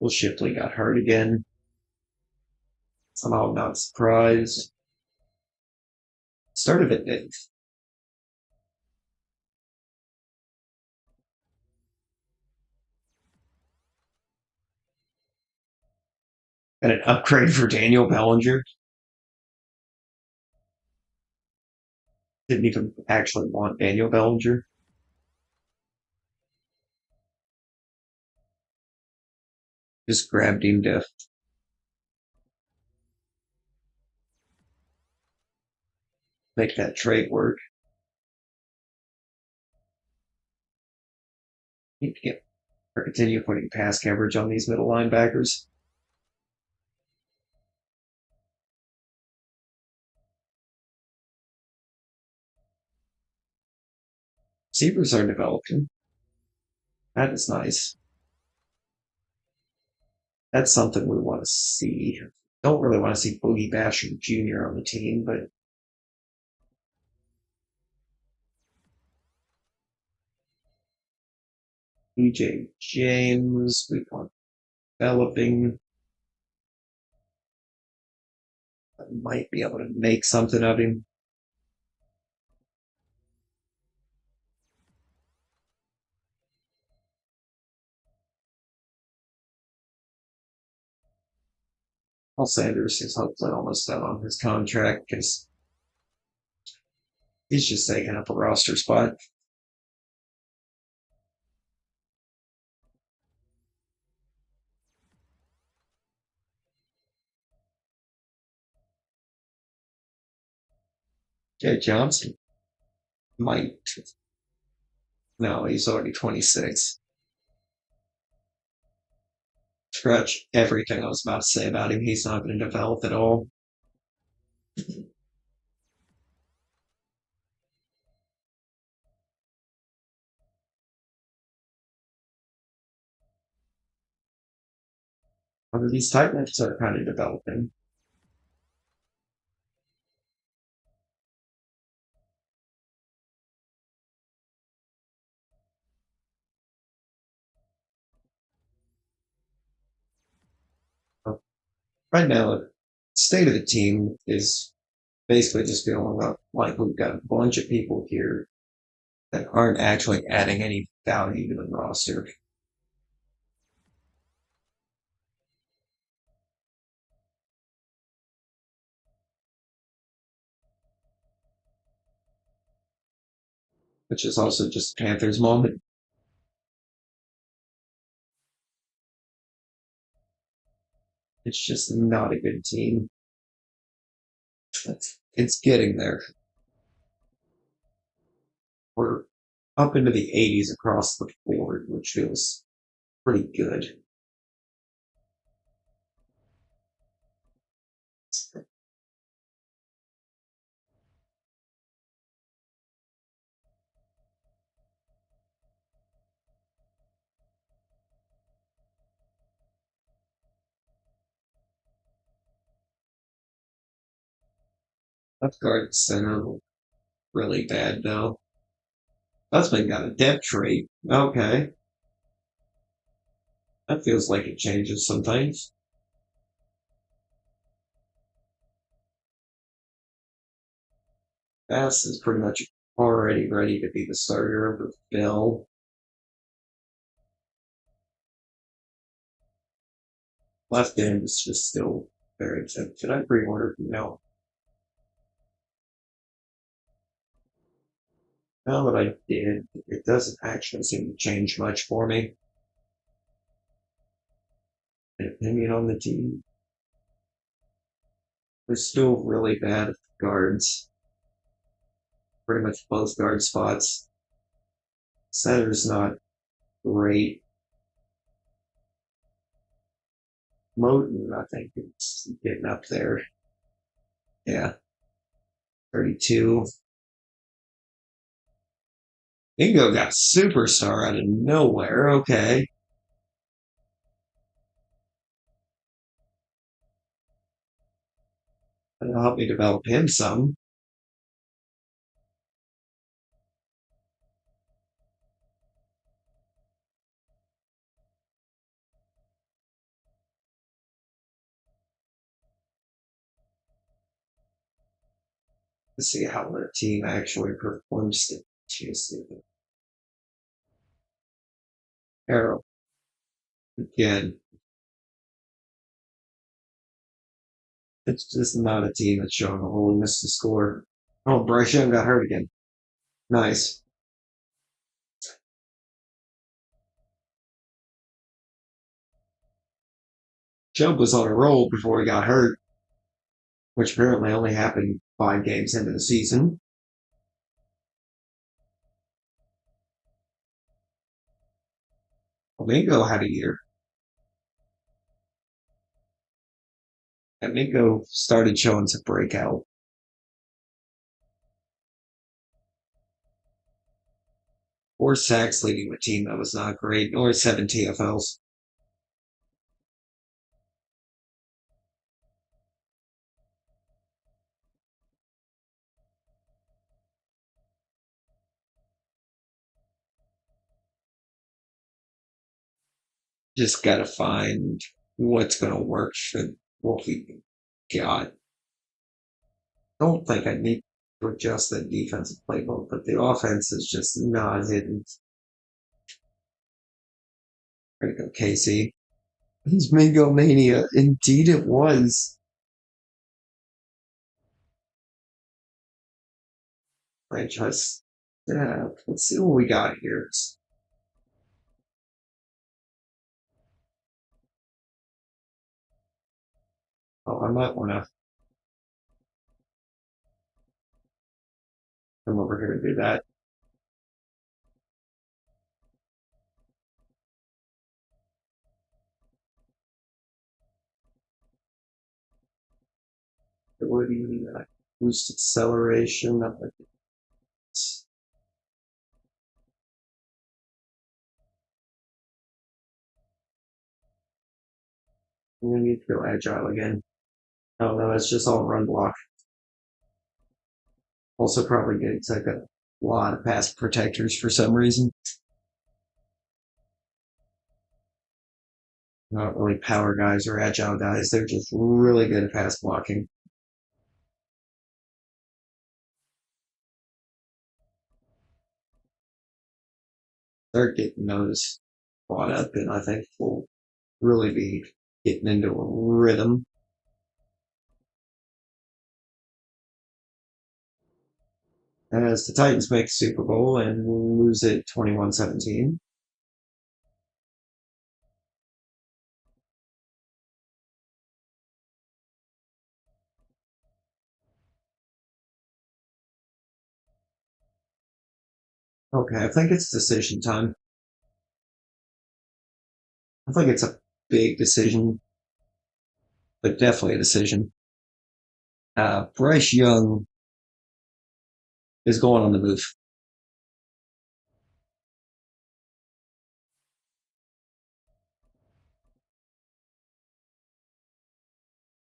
Well, Shipley got hurt again. Somehow I'm not surprised. Started it. And an upgrade for Daniel Bellinger. Didn't even actually want Daniel Bellinger. Just grabbed him to make that trade work. Need to get or continue putting pass coverage on these middle linebackers. Receivers are developing. That is nice. That's something we want to see. Don't really want to see Boogie Basher Jr. on the team, but BJ James, we want developing. Might be able to make something of him. Paul Sanders is hopefully almost done on his contract because he's just taking up a roster spot. Jay Johnson might. No, he's already 26. Scratch everything I was about to say about him. He's not going to develop at all. Although these tight ends are kind of developing. But right now, the state of the team is basically just feeling like we've got a bunch of people here that aren't actually adding any value to the roster, which is also just Panthers moment. It's just not a good team. It's getting there. We're up into the 80s across the board, which feels pretty good. Left guard center really bad though. That's been got a depth trait. Okay, that feels like it changes some things. Bass is pretty much already ready to be the starter over Bill. Left end is just still very good. Did I pre-order? No. Now that I did, it doesn't actually seem to change much for me. An opinion on the team. We're still really bad at the guards. Pretty much both guard spots. Center's not great. Moten, I think, is getting up there. Yeah, 32. Ingo got superstar out of nowhere. Okay. That'll help me develop him some to see how the team actually performs. Arrow again. It's just not a team that's showing a willingness to score. Oh, Bryce Young got hurt again. Nice. Chubb was on a roll before he got hurt, which apparently only happened 5 games into the season. Mingo had a year. And Mingo started showing some breakout. 4 sacks leading a team that was not great, or 7 TFLs. Just got to find what's going to work for what we got. I don't think I need to adjust that defensive playbook, but the offense is just not hitting. Gonna go Casey. He's Mingo Mania. Indeed, it was. Franchise. Yeah, let's see what we got here. Oh, I might want to come over here and do that. ability, boost acceleration. We need to go agile again. Oh no, that's just all run block. Also probably good because I've got a lot of pass protectors for some reason. Not really power guys or agile guys. They're just really good at pass blocking. Start getting those bought up, and I think we'll really be getting into a rhythm. As the Titans make the Super Bowl and lose it 21-17. Okay, I think it's decision time. I think it's a big decision, but definitely a decision. Bryce Young is going on the move.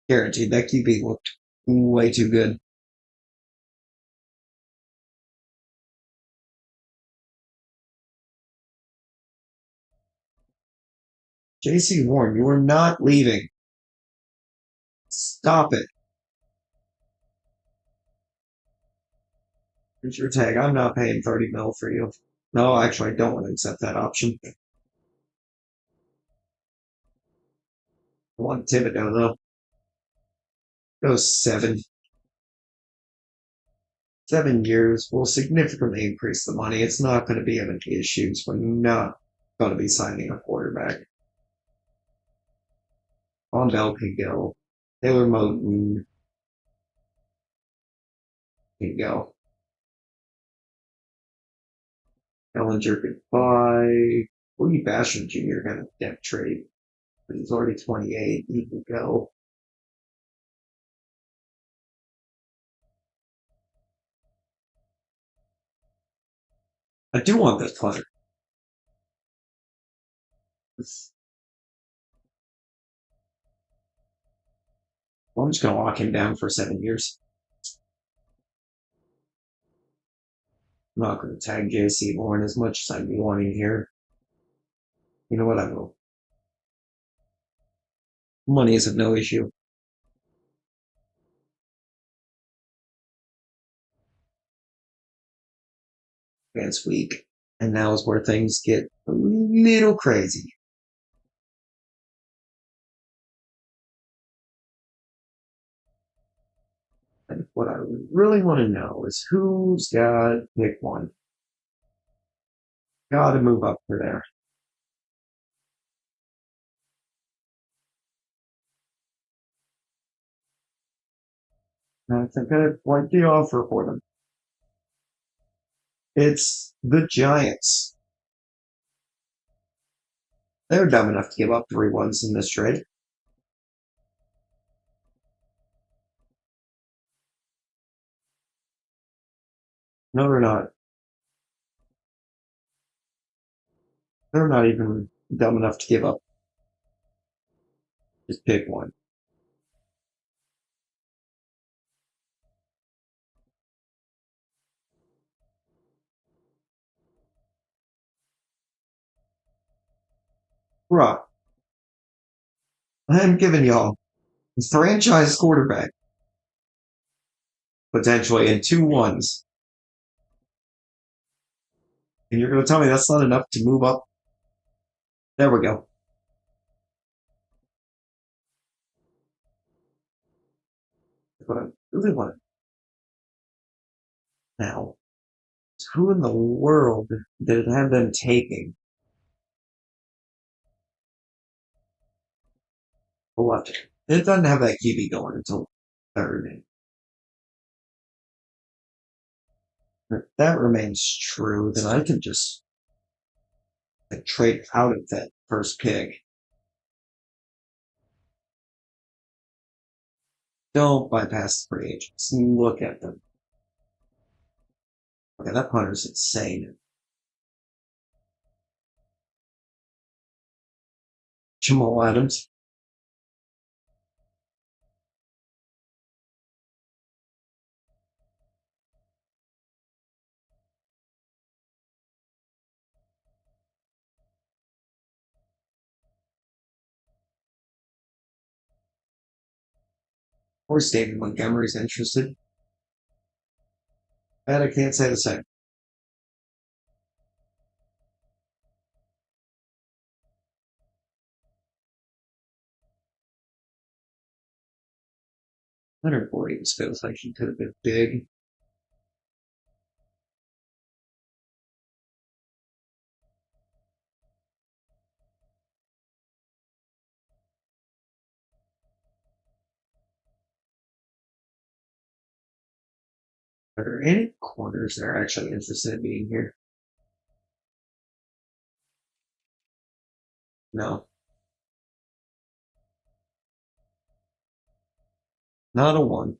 Guaranteed. That QB looked way too good. JC Warren, you are not leaving. Stop it. Here's your tag. I'm not paying 30 mil for you. No, actually, I don't want to accept that option. I want Thibodeau, though. Go 7. 7 years will significantly increase the money. It's not going to be any issues. We're not going to be signing a quarterback. On Bell can go. Taylor Moton can go. Ellinger goodbye. Lee Basham Jr. got a depth trade, but he's already 28. He can go. I do want this punter. I'm just going to lock him down for 7 years. I'm not going to tag JC Warren as much as I'd be wanting here. You know what? I will. Money isn't no issue. Advanced week. And now is where things get a little crazy. And what I really want to know is who's got pick one. Got to move up for there. I think I like the offer for them. It's the Giants. They're dumb enough to give up 3 ones in this trade. No, they're not. They're not even dumb enough to give up. Just pick one. Bruh, I'm giving y'all a franchise quarterback potentially in 2 ones. And you're going to tell me that's not enough to move up? There we go. But I really want it now. Who in the world did it have them taking? Left. It doesn't have that QB going until third. If that remains true, then I can just trade out of that first pick. Don't bypass the free agents. Look at them. Okay, that punter's insane. Jamal Adams. Or David Montgomery's interested. That I can't say the same. Leonard Williams feels like he could have been big. Are there any corners that are actually interested in being here? No, not a one.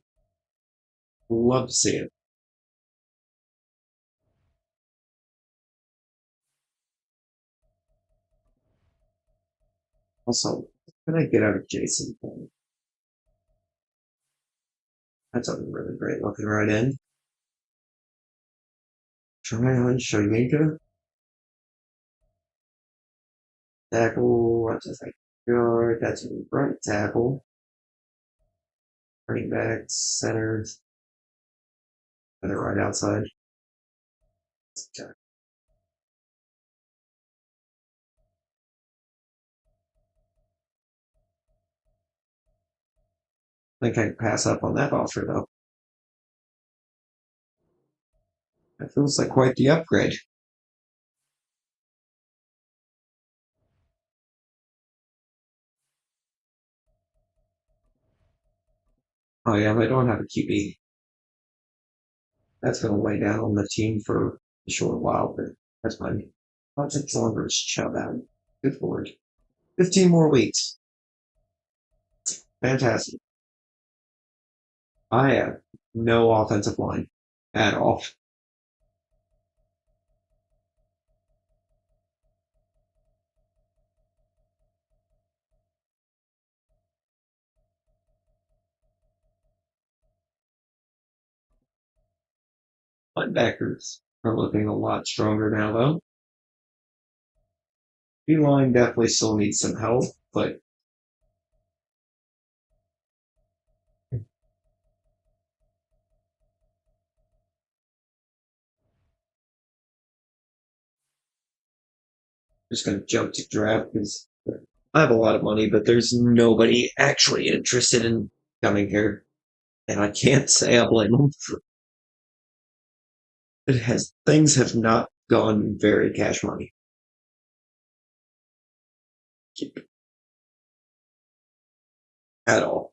Love to see it. Also, what can I get out of Jason? That's a really great looking right in. Try on Shoyinka. Tackle. That's a right guard. That's a right tackle. Running back, center, and the right outside. Okay. I think I can pass up on that offer though. That feels like quite the upgrade. Oh yeah, they don't have a QB. That's going to lay down on the team for a short while, but that's fine. How much longer is Chubb out? Good lord. 15 more weeks. Fantastic. I have no offensive line at all. Linebackers are looking a lot stronger now, though. D line definitely still needs some help, but I'm just going to jump to draft because I have a lot of money, but there's nobody actually interested in coming here. And I can't say I blame them. It has things have not gone very cash money at all.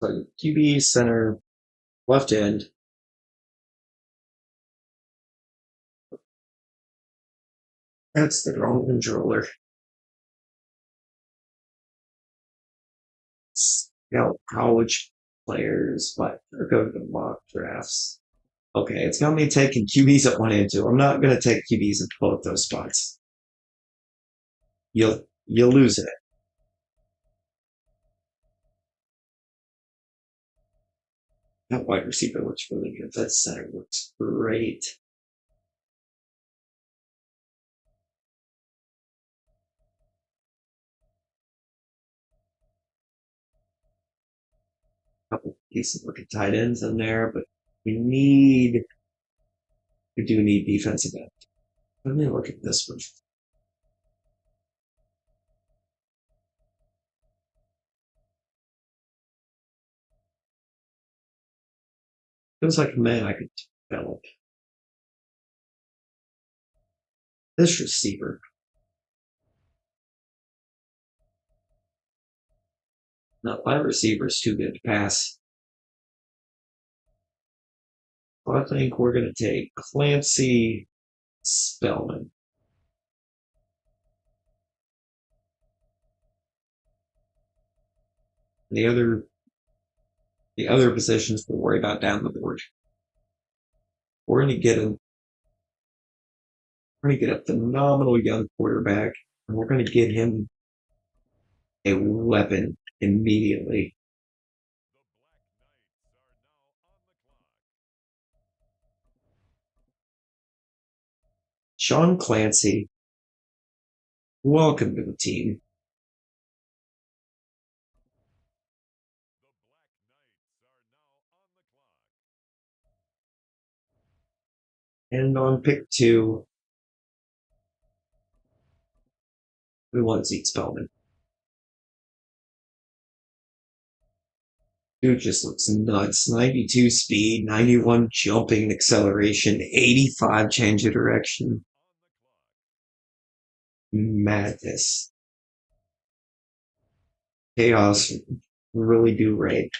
So QB center, left end. That's the wrong controller. Scout college players, but they're going to mock drafts. Okay, it's got me taking QBs at one and two. I'm not going to take QBs at both those spots. You'll lose it. That wide receiver looks really good. That center looks great. A couple decent looking tight ends in there, but we do need defensive end. Let me look at this one. Feels like a man I could develop. This receiver, not my receiver's too good to pass. I think we're going to take Clancy Spellman. The other the other positions we'll worry about down the board. We're going to get a we're going to get a phenomenal young quarterback, and we're going to get him a weapon immediately. Sean Clancy, welcome to the team. And on pick 2, we want Zeke Spellman. Dude just looks nuts. 92 speed, 91 jumping acceleration, 85 change of direction. Madness. Chaos really do reign.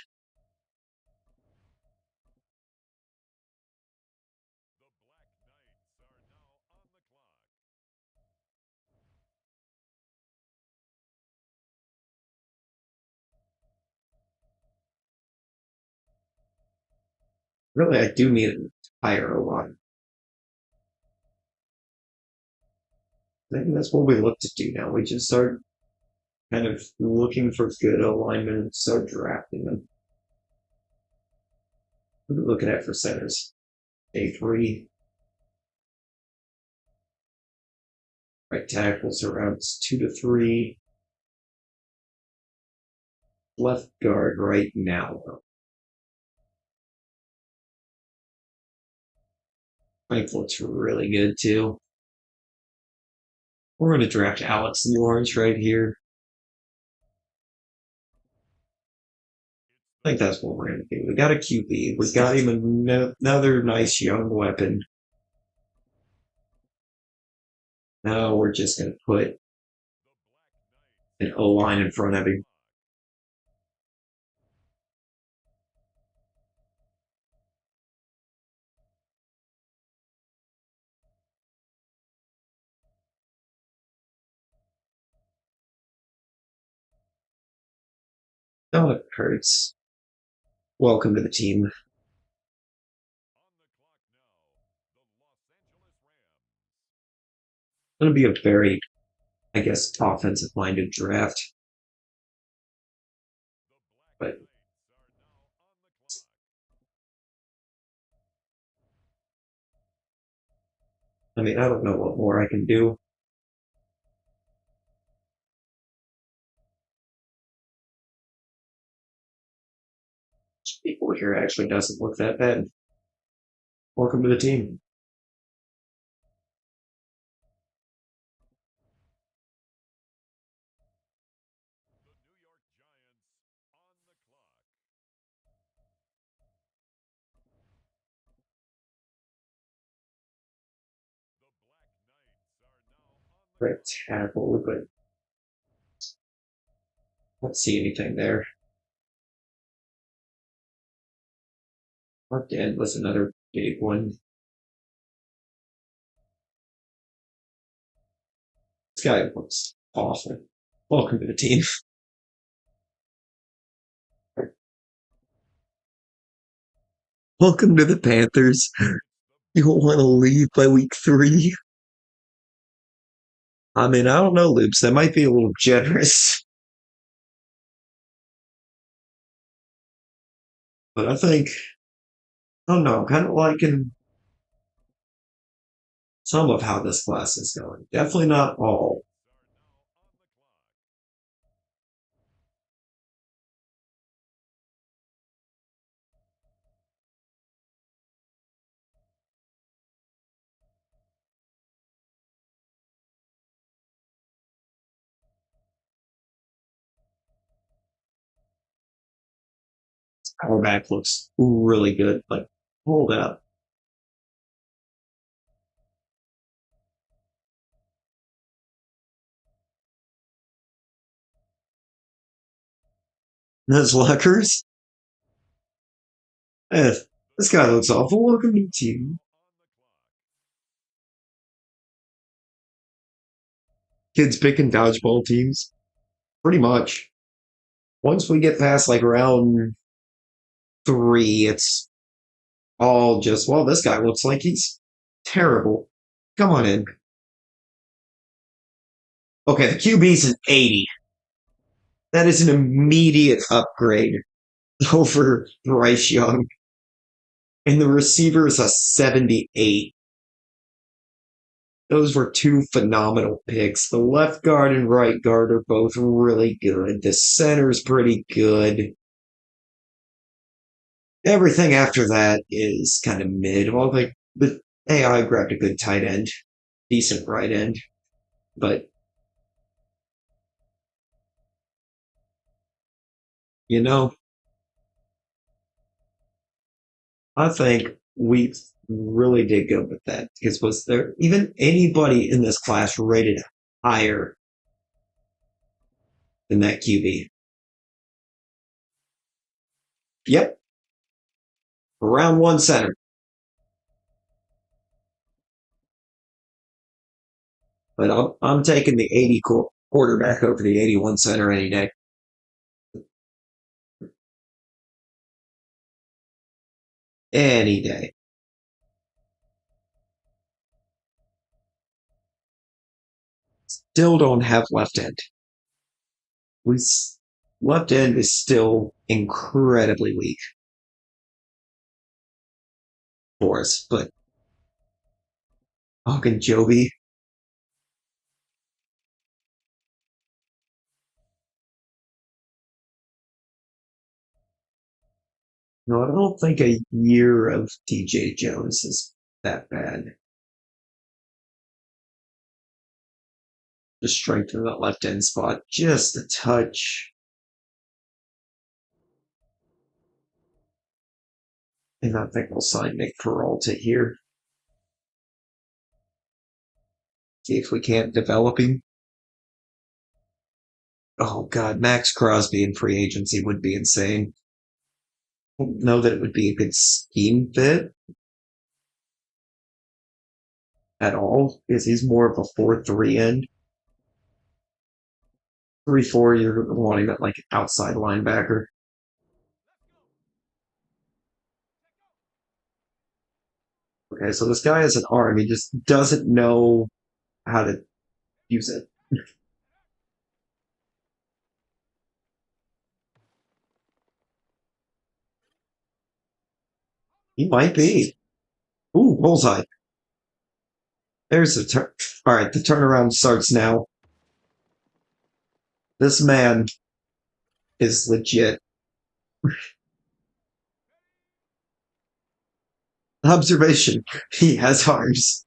Really, I do need an entire line. I think that's what we look to do now. We just start kind of looking for good alignment and start drafting them. What are we looking at for centers? A3, right tackles around 2 to 3. Left guard right now. Mike looks really good too. We're going to draft Alex Lawrence right here. I think that's what we're going to do. We got a QB. We got him another nice young weapon. Now we're just going to put an O line in front of him. Oh, it hurts. Welcome to the team. It's going to be a very, I guess, offensive minded draft. But I mean, I don't know what more I can do. People here actually doesn't look that bad. Welcome to the team. Right tackle, but I don't see anything there. Mark Dead was another big one. This guy looks awful. Welcome to the team. Welcome to the Panthers. You don't want to leave by week 3. I mean, I don't know, Loops. That might be a little generous, but I think, I don't know, I'm kind of liking some of how this class is going. Definitely not all. Our back looks really good. Like Hold up. Those lockers? Eh, this guy looks awful. Welcome to the team. Kids picking dodgeball teams. Pretty much. Once we get past like round three, it's all just, well, this guy looks like he's terrible. Come on in. Okay, the QB's an 80. That is an immediate upgrade over Bryce Young. And the receiver is a 78. Those were two phenomenal picks. The left guard and right guard are both really good. The center's pretty good. Everything after that is kind of mid. Well, like the AI grabbed a good tight end, decent right end, but you know, I think we really did good with that because was there even anybody in this class rated higher than that QB? Yep, round one center. But I'm taking the 80 quarterback over the 81 center any day. Any day. Still don't have left end. We left end is still incredibly weak for us. But Joby, no, I don't think a year of DJ Jones is that bad. Just strengthen that left end spot just a touch. And I think we'll sign Nick Peralta here. See if we can't develop him. Oh God, Max Crosby in free agency would be insane. I don't know that it would be a good scheme fit at all, because he's more of a 4-3 end. 3-4, you're wanting that like outside linebacker. Okay, so this guy has an arm. He just doesn't know how to use it. He might be. Ooh, bullseye. There's the turn. All right, the turnaround starts now. This man is legit. Observation. He has arms.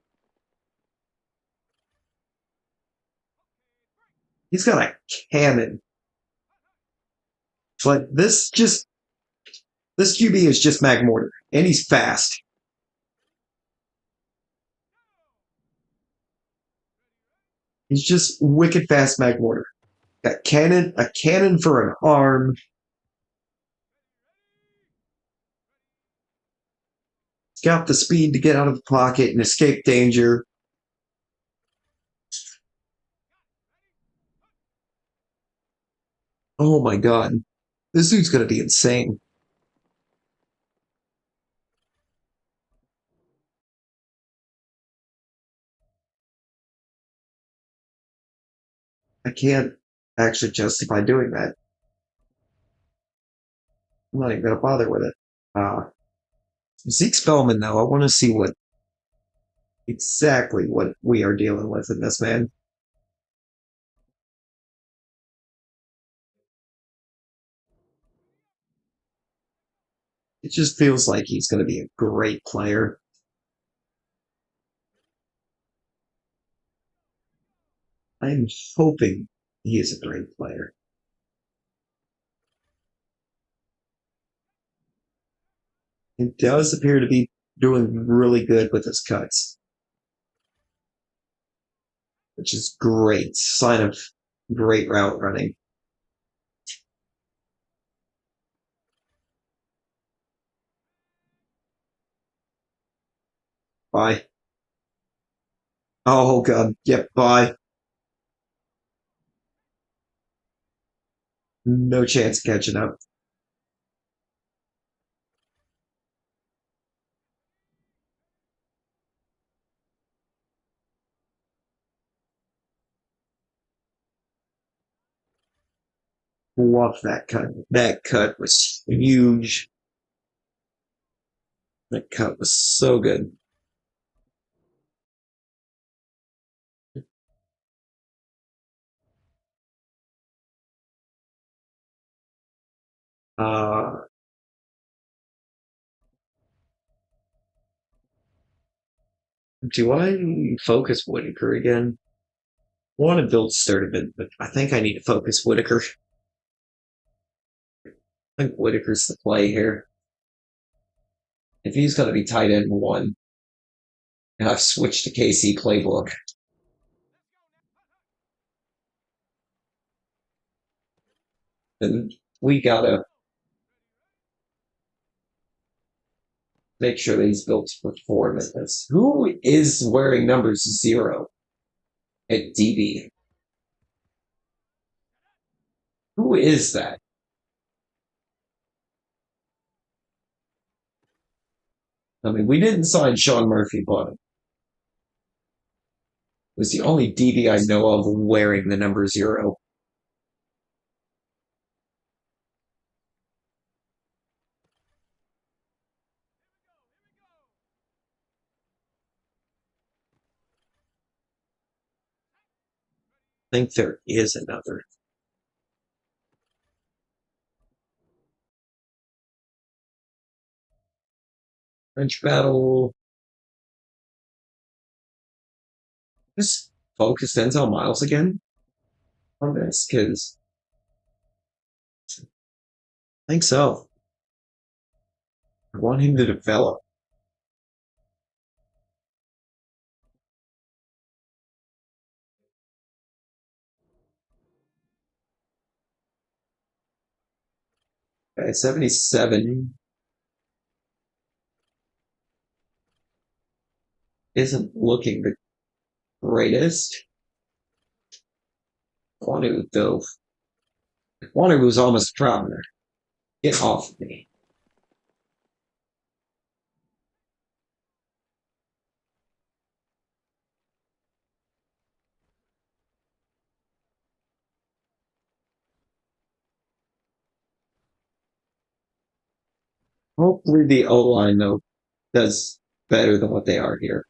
He's got a cannon. It's like this QB is just Mac Mortar, and he's fast. He's just wicked fast Mac Mortar. Got cannon, a cannon for an arm. He's got the speed to get out of the pocket and escape danger. Oh my god. This dude's gonna be insane. I can't actually justify doing that. I'm not even gonna bother with it. Zeke Spellman, though, I want to see what exactly what we are dealing with in this man. It just feels like he's going to be a great player. I'm hoping he is a great player. He does appear to be doing really good with his cuts, which is great. Sign of great route running. Bye. Oh god. Yep. Bye. No chance of catching up. Love that cut. That cut was huge. That cut was so good. Uh, do I focus Whitaker again? I want to build Sturdivant, but I think I need to focus Whitaker. I think Whitaker's the play here. If he's going to be tight end one, and I've switched to KC playbook, then we gotta make sure that he's built to perform at this. Who is wearing numbers 0 at DB? Who is that? I mean, we didn't sign Sean Murphy, but it was the only DB I know of wearing the number 0. I think there is another. French battle. Just focus Denzel Miles again on this, because I think so. I want him to develop. At 77 isn't looking the greatest. Quanu, though. Quanu was almost a traveler. Get off of me. Hopefully the O line though does better than what they are here.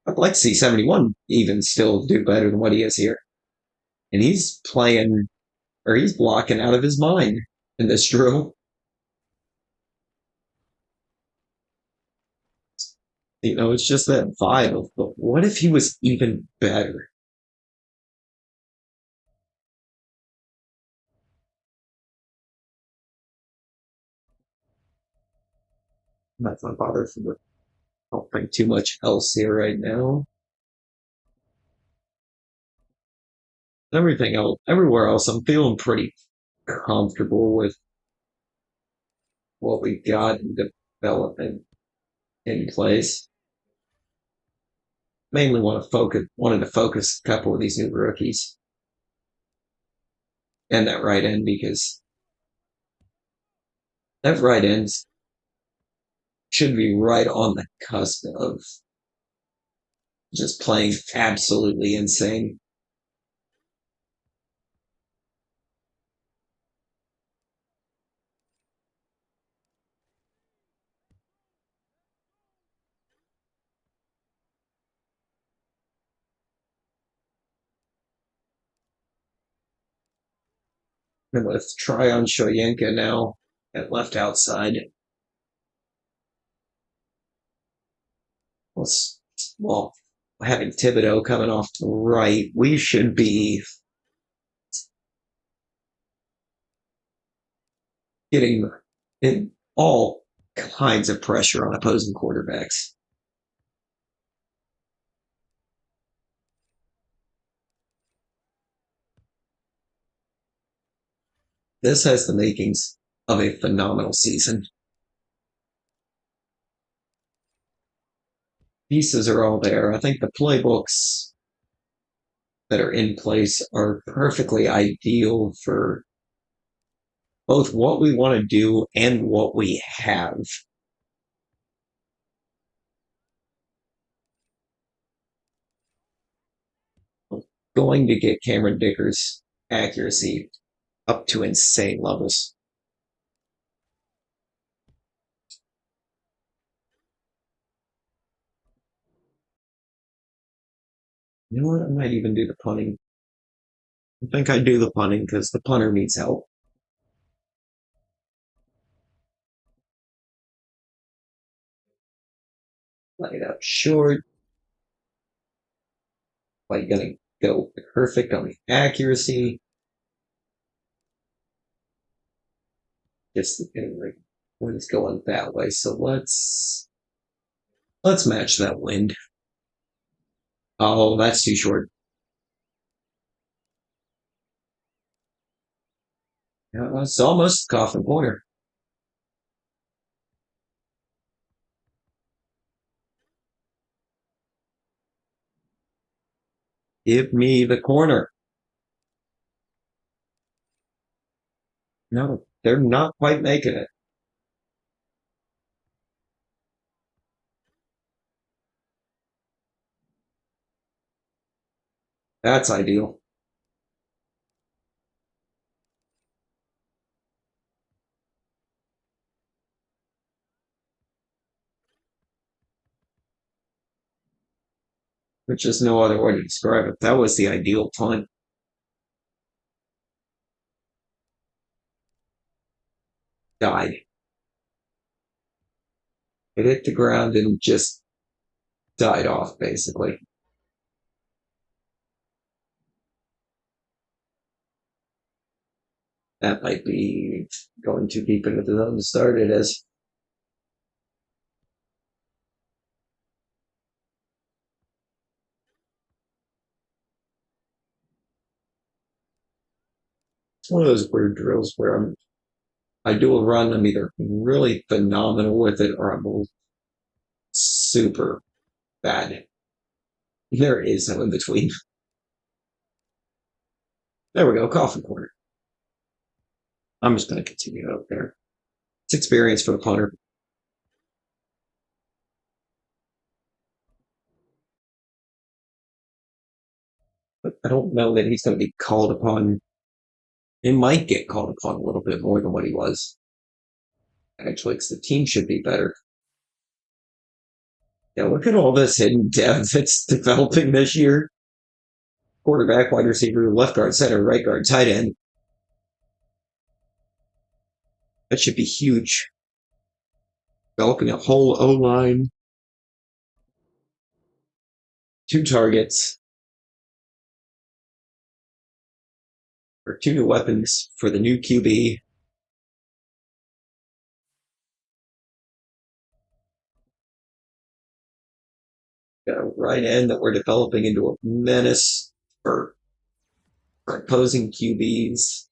I'd like to see 71 even still do better than what he is here. And he's playing or he's blocking out of his mind in this drill. It's just that vibe of, but what if he was even better? That's not bothersome. I don't think too much else here right now. Everything else, everywhere else, I'm feeling pretty comfortable with what we got in development in place. Mainly wanted to focus a couple of these new rookies and that right end, because that right end should be right on the cusp of just playing absolutely insane. And with Tryon Shoyenka now at left outside, well, having Thibodeau coming off to the right, we should be getting it. all kinds of pressure on opposing quarterbacks. This has the makings of a phenomenal season. Pieces are all there. I think the playbooks that are in place are perfectly ideal for both what we want to do and what we have. Going to get Cameron Dicker's accuracy up to insane levels. You know what? I might even do the punting. I think I do the punting because the punter needs help. Light up short. Like gonna go perfect on the accuracy. Just like when it's going that way. So let's match that wind. Oh, that's too short. Yeah, it's almost coffin corner. Give me the corner. No, they're not quite making it. That's ideal. Which is no other way to describe it. That was the ideal punt. Died. It hit the ground and just died off, basically. That might be going too deep into the zone to start it as. It's one of those weird drills where I do a run, I'm either really phenomenal with it or I'm super bad. There is no in between. There we go, coffin corner. I'm just going to continue out there. It's experience for the punter, but I don't know that he's going to be called upon. He might get called upon a little bit more than what he was. Actually, because the team should be better. Yeah, look at all this hidden depth that's developing this year. Quarterback, wide receiver, left guard, center, right guard, tight end. That should be huge. Developing a whole O line, two targets, or two new weapons for the new QB. Got a right end that we're developing into a menace for opposing QBs.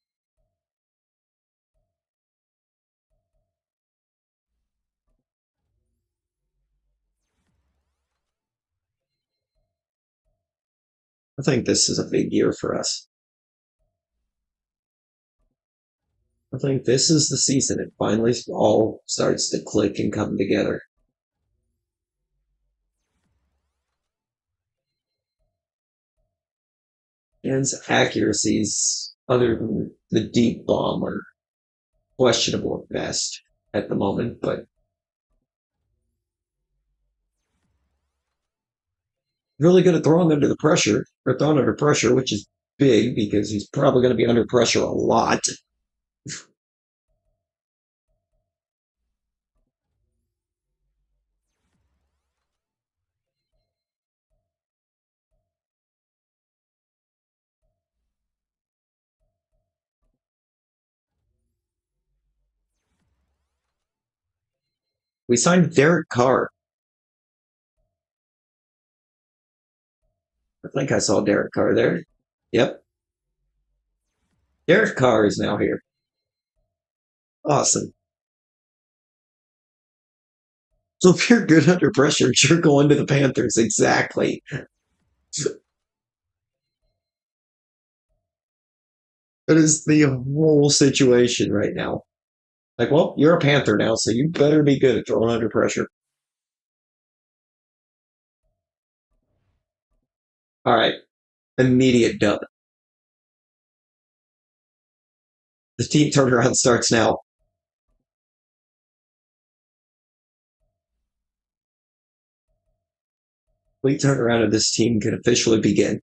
I think this is a big year for us. I think this is the season it finally all starts to click and come together. And accuracies, other than the deep bomb, are questionable at best at the moment, but really good at throwing under the pressure, or throwing under pressure, which is big because he's probably going to be under pressure a lot. We signed Derek Carr. I think I saw Derek Carr there. Yep. Derek Carr is now here. Awesome. So if you're good under pressure, you're going to the Panthers. Exactly. That is the whole situation right now. Like, well, you're a Panther now, so you better be good at throwing under pressure. All right. Immediate dub. The team turnaround starts now. Complete turnaround of this team can officially begin.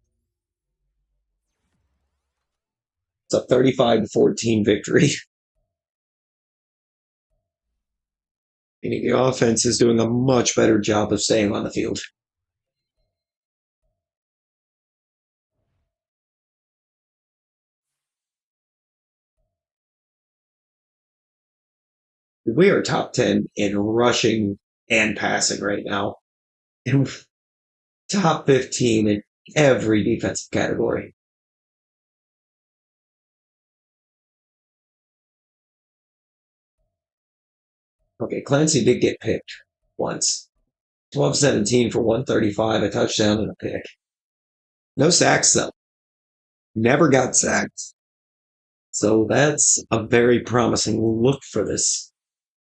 It's a 35-14 victory. Meaning the offense is doing a much better job of staying on the field. We are top 10 in rushing and passing right now, and top 15 in every defensive category. Okay, Clancy did get picked once. 12-17 for 135, a touchdown and a pick. No sacks, though. Never got sacked. So that's a very promising look for this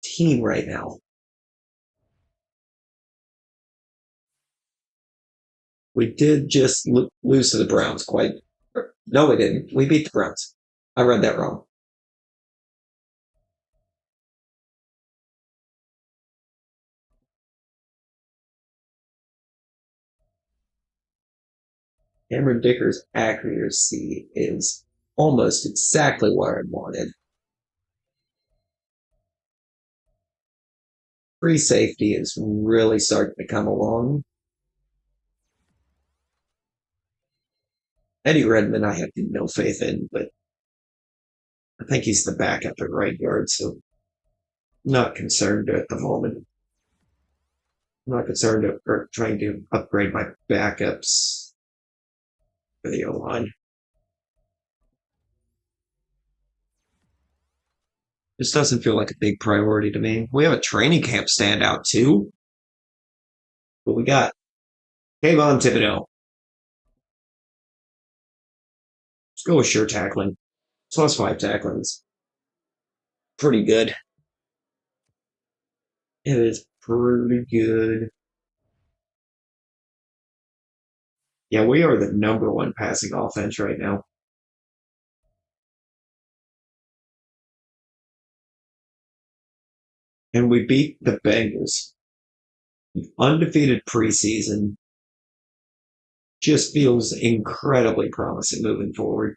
team right now. We did just lose to the Browns quite. No, we didn't. We beat the Browns. I read that wrong. Cameron Dicker's accuracy is almost exactly where I wanted. Free safety is really starting to come along. Eddie Redmond, I have no faith in, but I think he's the backup at right guard, so I'm not concerned at the moment. I'm not concerned or trying to upgrade my backups for the O line. This doesn't feel like a big priority to me. We have a training camp standout too. But we got Kayvon Thibodeau. Let's go with sure tackling. Plus 5 tacklings. Pretty good. It is pretty good. Yeah, we are the number one passing offense right now. And we beat the Bengals. Undefeated preseason just feels incredibly promising moving forward.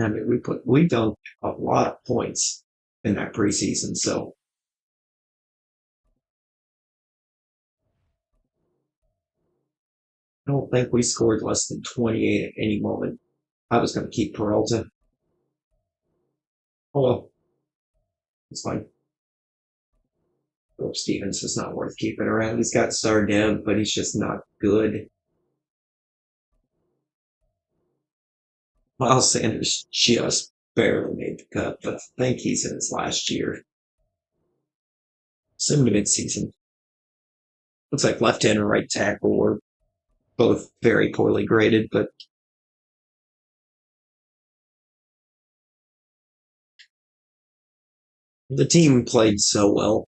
I mean, we dunked a lot of points in that preseason, so I don't think we scored less than 28 at any moment. I was going to keep Peralta. Oh well, it's fine. Philip Stevens is not worth keeping around. He's got star dev, but he's just not good. Miles Sanders just barely made the cut, but I think he's in his last year. Sim to midseason. Looks like left hand and right tackle were both very poorly graded, but the team played so well.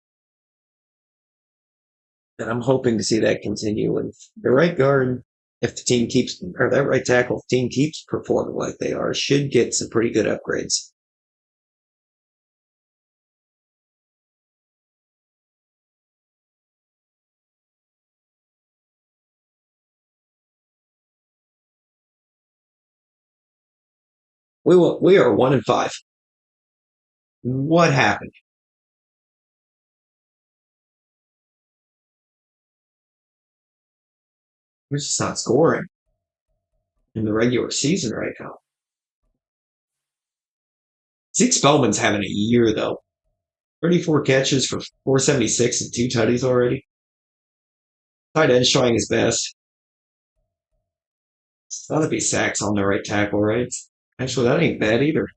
And I'm hoping to see that continue. And the right guard, if the team keeps, or that right tackle, if the team keeps performing like they are, should get some pretty good upgrades. We are 1-5. What happened? We're just not scoring. in the regular season right now. Zeke Spellman's having a year though. 34 catches for 476 and two tutties already. Tight end showing his best. That'll be sacks on the right tackle, right? Actually, that ain't bad either.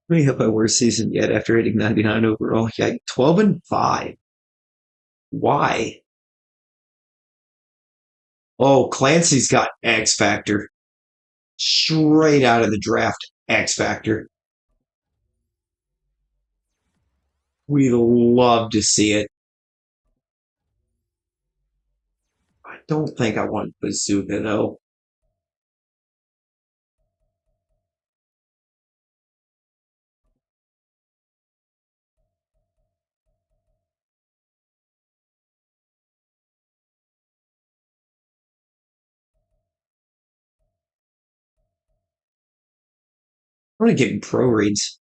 We have my worst season yet after hitting 99 overall. Yeah, 12-5. Why? Oh, Clancy's got X Factor. Straight out of the draft, X Factor. We love to see it. I don't think I want Bazooka though. I'm gonna get him pro reads.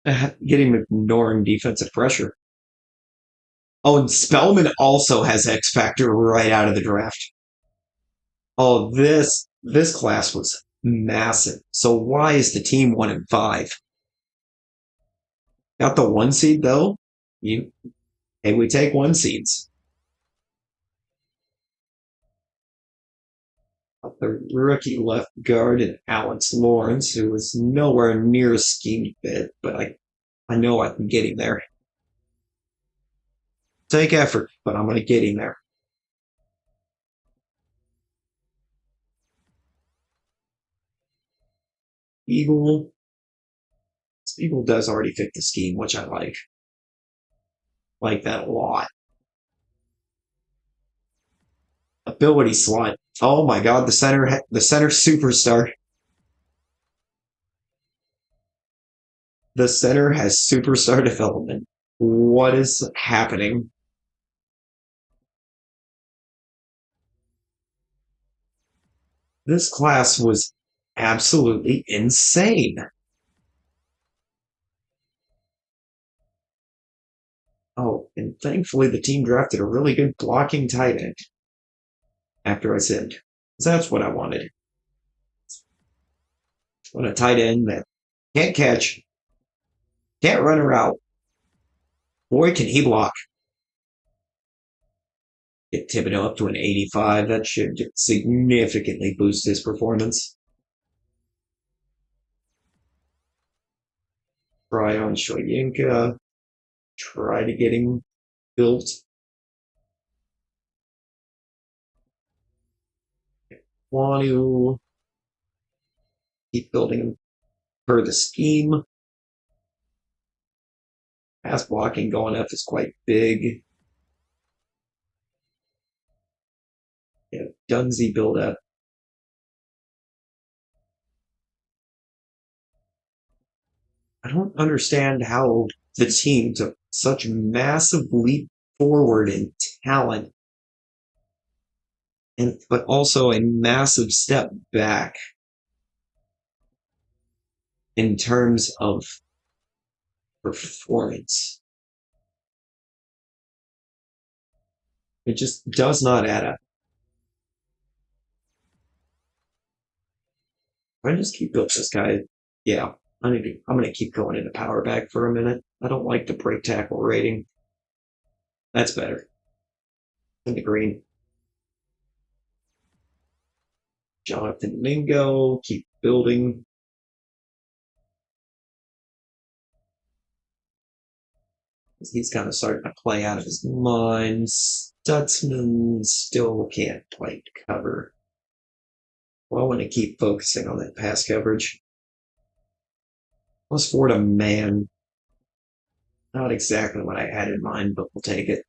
Get him ignoring defensive pressure. Oh, and Spellman also has X Factor right out of the draft. Oh, this class was massive. So why is the team 1-5? Got the one seed though. You Hey, we take one seeds. The rookie left guard and Alex Lawrence, who was nowhere near a scheme fit, but I know I can get him there. Take effort, but I'm going to get him there. Eagle. Eagle does already fit the scheme, which I like. Like that a lot. Ability slot. Oh my god, the center superstar. The center has superstar development. What is happening? This class was absolutely insane. Oh, and thankfully the team drafted a really good blocking tight end after I said, that's what I wanted. I want a tight end that can't catch, can't run a route. Boy, can he block. Get Thibodeau up to an 85. That should significantly boost his performance. Try on Shoyinka. Try to get him built. Want to keep building him per the scheme. Pass blocking going up is quite big. Yeah, Dunsey build up. I don't understand how the team took such a massive leap forward in talent, and but also a massive step back in terms of performance. It just does not add up. If I just keep building this guy, yeah, I'm gonna keep going into power back for a minute. I don't like the break tackle rating. That's better. In the green. Jonathan Mingo, keep building. He's kind of starting to play out of his mind. Stutzman still can't play cover. Well, I want to keep focusing on that pass coverage. Plus 4 to man. Not exactly what I had in mind, but we'll take it.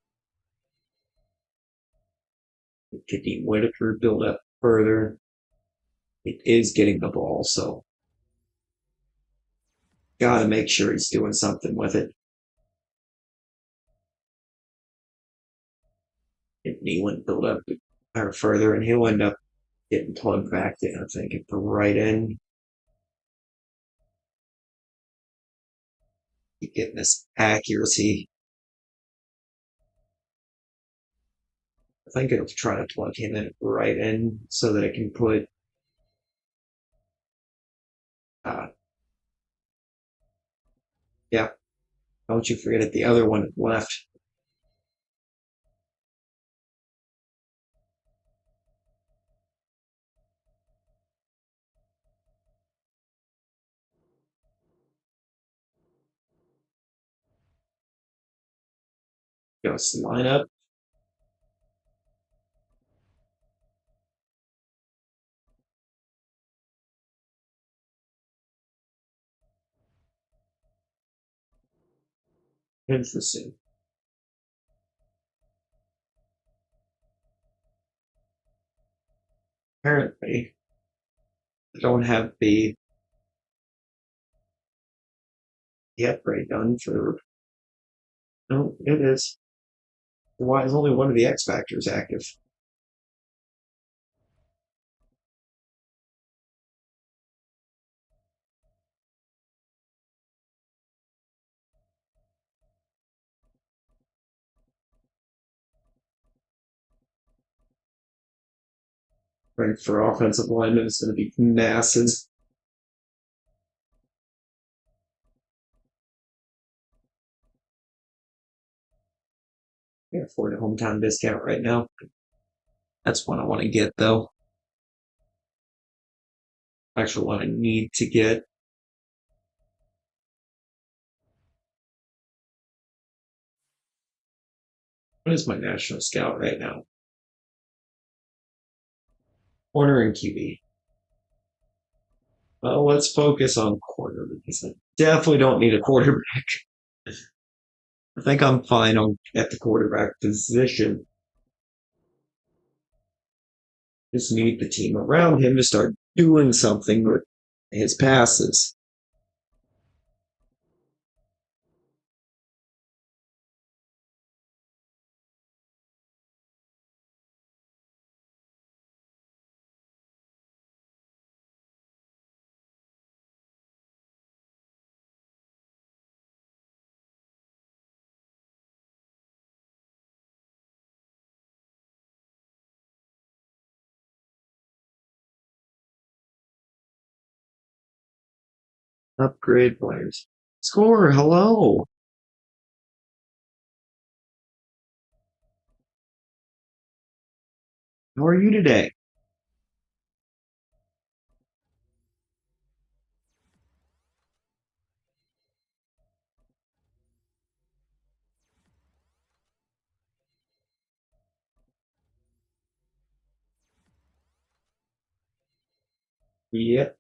Get the Whitaker build up further. It is getting the ball, so gotta make sure he's doing something with it. If Nealon build up or further, and he'll end up getting plugged back in, I think, at the right end. Keep getting this accuracy. I think it'll try to plug him in at the right end so that it can put yeah, don't you forget it, the other one left. Goes to line up. Interesting. Apparently, I don't have the upgrade done for. No, it is. Why is only one of the X Factors active? Right, for offensive linemen, it's going to be massive. Can't afford a hometown discount right now. That's one I want to get, though. Actually, what I need to get. What is my national scout right now? Corner and QB. Well, let's focus on corner because I definitely don't need a quarterback. I think I'm fine at the quarterback position. Just need the team around him to start doing something with his passes. Upgrade players. Score, hello. How are you today? Yep.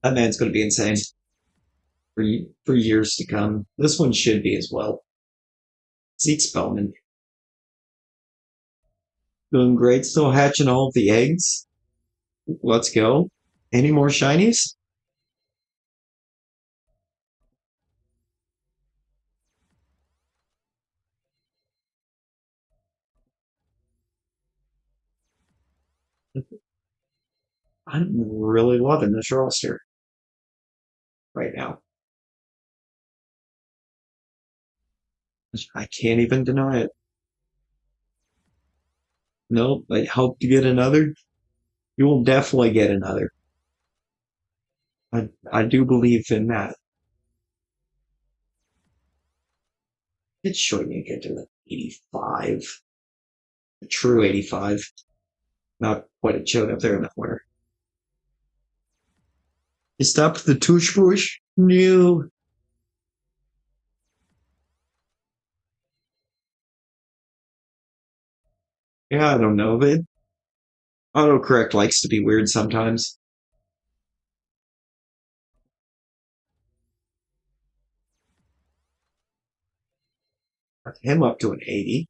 That man's going to be insane for years to come. This one should be as well. Zeke Spellman doing great. Still hatching all of the eggs. Let's go. Any more shinies? I'm really loving this roster right now. I can't even deny it. Nope, I hope to get another. You will definitely get another. I do believe in that. It's showing you get to the 85. A true 85. Not what it showed up there in the corner. You stop the touche push? No. Yeah, I don't know, but autocorrect likes to be weird sometimes. Got him up to an 80.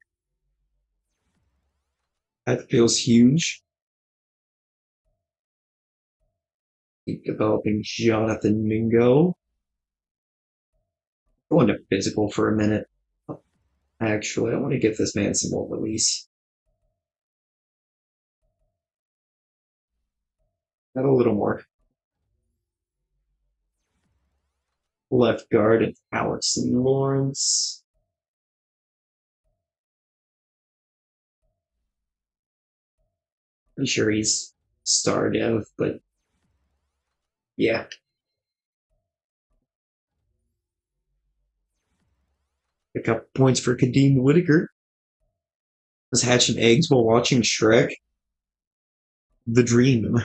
That feels huge. Keep developing Jonathan Mingo. Going to physical for a minute. Actually, I want to give this man some more release. Got a little more. Left guard and Alex Lawrence. Pretty sure he's star dev, but yeah. Pick up points for Kadeem Whitaker. Was hatching eggs while watching Shrek. The dream.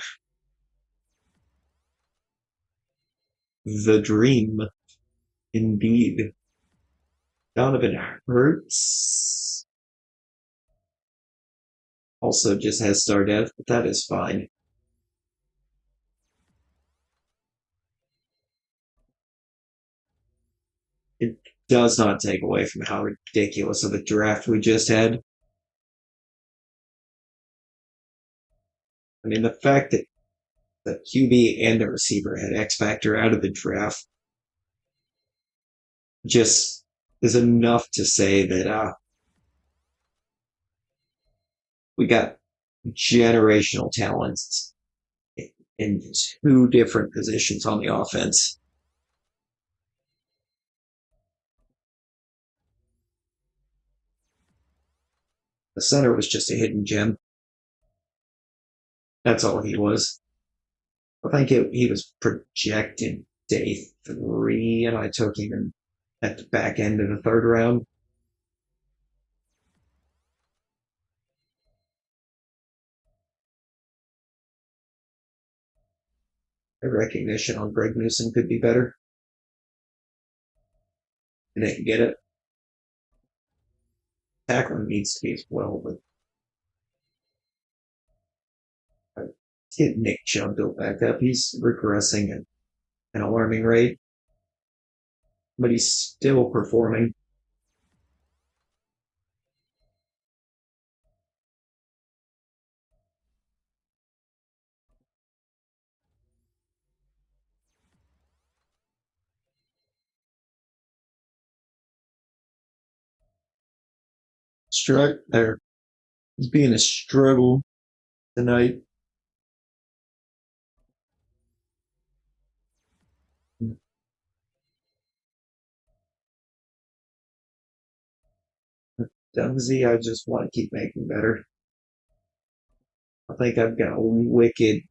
The dream. Indeed. Donovan Hurts also just has star dev, but that is fine. It does not take away from how ridiculous of a draft we just had. I mean, the fact that the QB and the receiver had X Factor out of the draft just is enough to say that we got generational talents in two different positions on the offense. The center was just a hidden gem. That's all he was. I think he was projected day 3, and I took him at the back end of the third round. The recognition on Greg Newsom could be better. And they can get it. Tackling needs to be as well, but get Nick Chubb built back up. He's regressing at an alarming rate, but he's still performing. Struck there. He's being a struggle tonight. Dunsey, I just want to keep making better. I think I've got a wicked,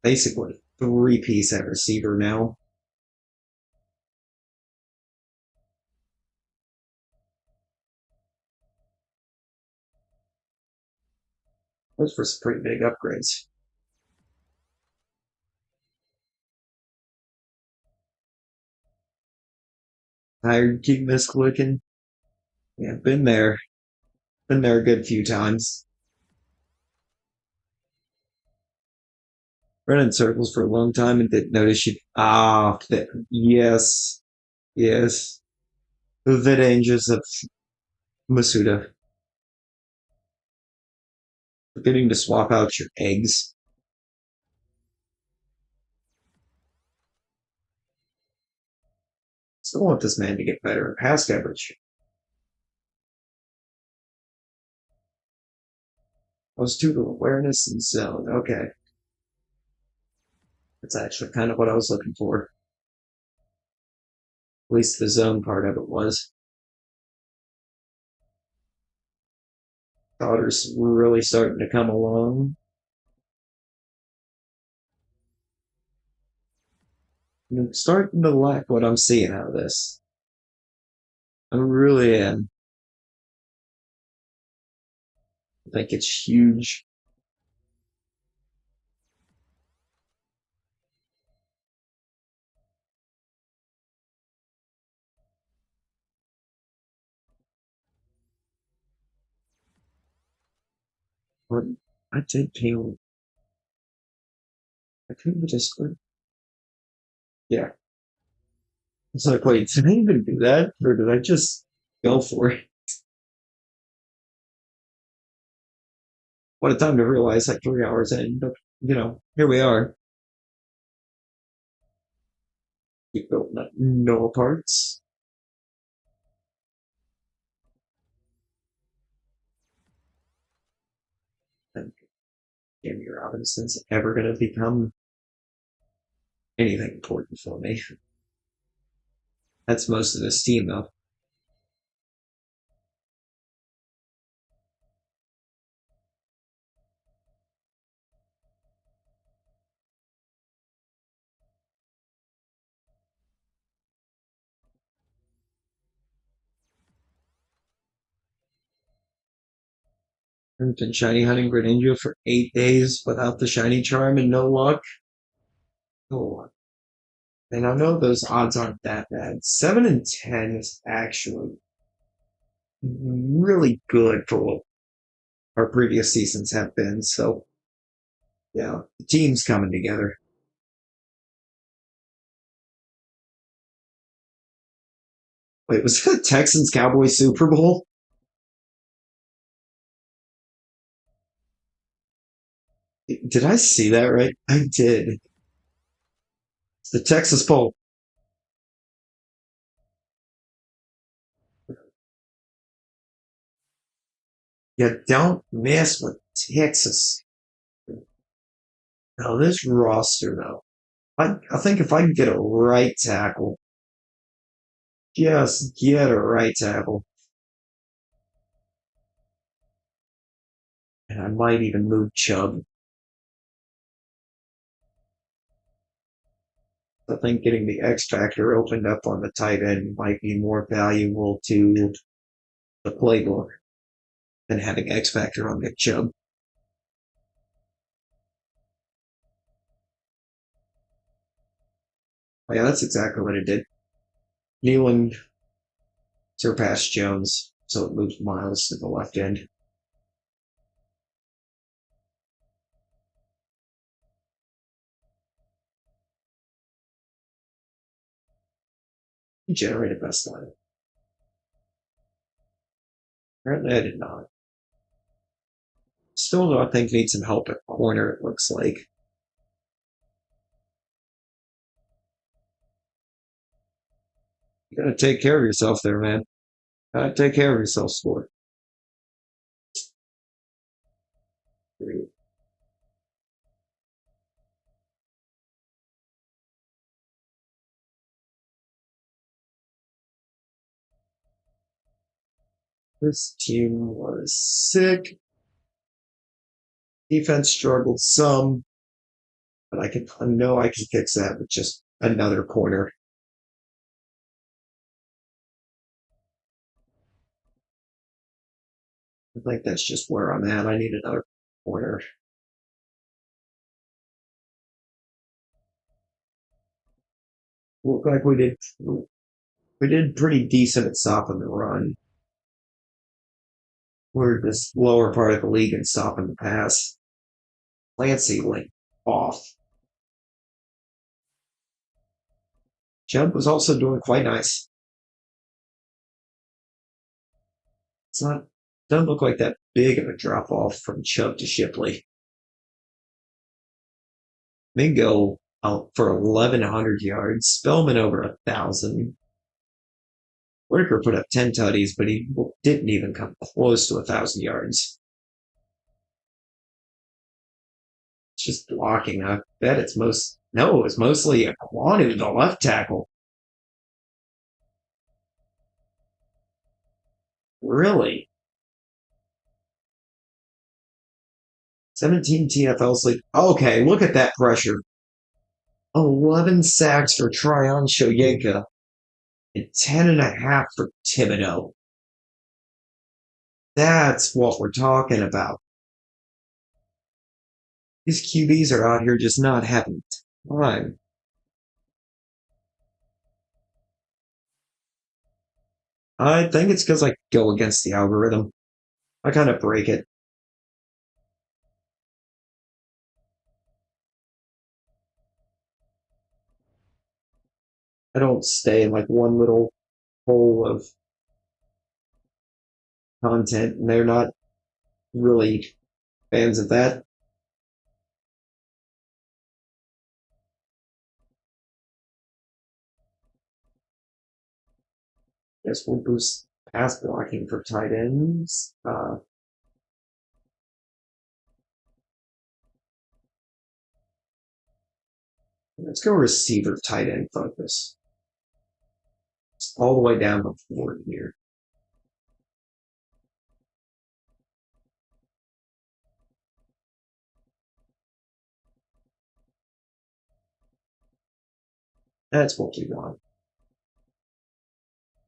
basically three-piece at receiver now. Those were some pretty big upgrades. Tired keep misclicking. Yeah, been there. Been there a good few times. Run in circles for a long time and didn't notice you. Yes, yes. The dangers of Masuda. Forgetting to swap out your eggs. Still want this man to get better at pass coverage. Those two awareness and zone. Okay. That's actually kind of what I was looking for. At least the zone part of it was. Daughters were really starting to come along. I'm starting to like what I'm seeing out of this. I really am. I think it's huge. But I did peel. I couldn't just. Yeah. It's like, wait, did I even do that? Or did I just go for it? What a time to realize like 3 hours in, but here we are. We built no parts. And Jamie Robinson's ever going to become anything important for me. That's most of this team, though. I've been shiny hunting Greninja for 8 days without the shiny charm and no luck. Oh, and I know those odds aren't that bad. 7 and 10 is actually really good for what our previous seasons have been. So yeah, the team's coming together. Wait, was that Texans Cowboys Super Bowl? Did I see that right? I did. It's the Texas Bowl. You don't mess with Texas. Now this roster though. I think if I can get a right tackle, just get a right tackle, and I might even move Chubb. I think getting the X factor opened up on the tight end might be more valuable to the playbook than having X factor on Nick Chubb. Oh, yeah, that's exactly what it did. Nealon surpassed Jones, so it moves Miles to the left end. He generated best line. Apparently, I did not. Still, though, I think need some help at corner. It looks like you gotta take care of yourself there, man. Gotta take care of yourself, sport. This team was sick. Defense struggled some, but I know I can fix that with just another corner. I think that's just where I'm at. I need another corner. Look like we did pretty decent at stopping the run. We're this lower part of the league and stopping the pass. Clancy went off. Chubb was also doing quite nice. It's not doesn't look like that big of a drop off from Chubb to Shipley. Mingo out for 1,100 yards. Spellman over 1,000. Whitaker put up 10 tutties, but he didn't even come close to 1,000 yards. It's just blocking. I bet it's mostly a quantity the left tackle. Really? 17 TFL sleep. Okay, look at that pressure. 11 sacks for Tryon Shoyinka and 10.5 for Thibodeau. That's what we're talking about. These QBs are out here just not having time. I think it's because I go against the algorithm. I kind of break it. I don't stay in like one little hole of content, and they're not really fans of that. Guess we'll boost pass blocking for tight ends. Let's go receiver tight end focus. It's all the way down the board here. That's what we want.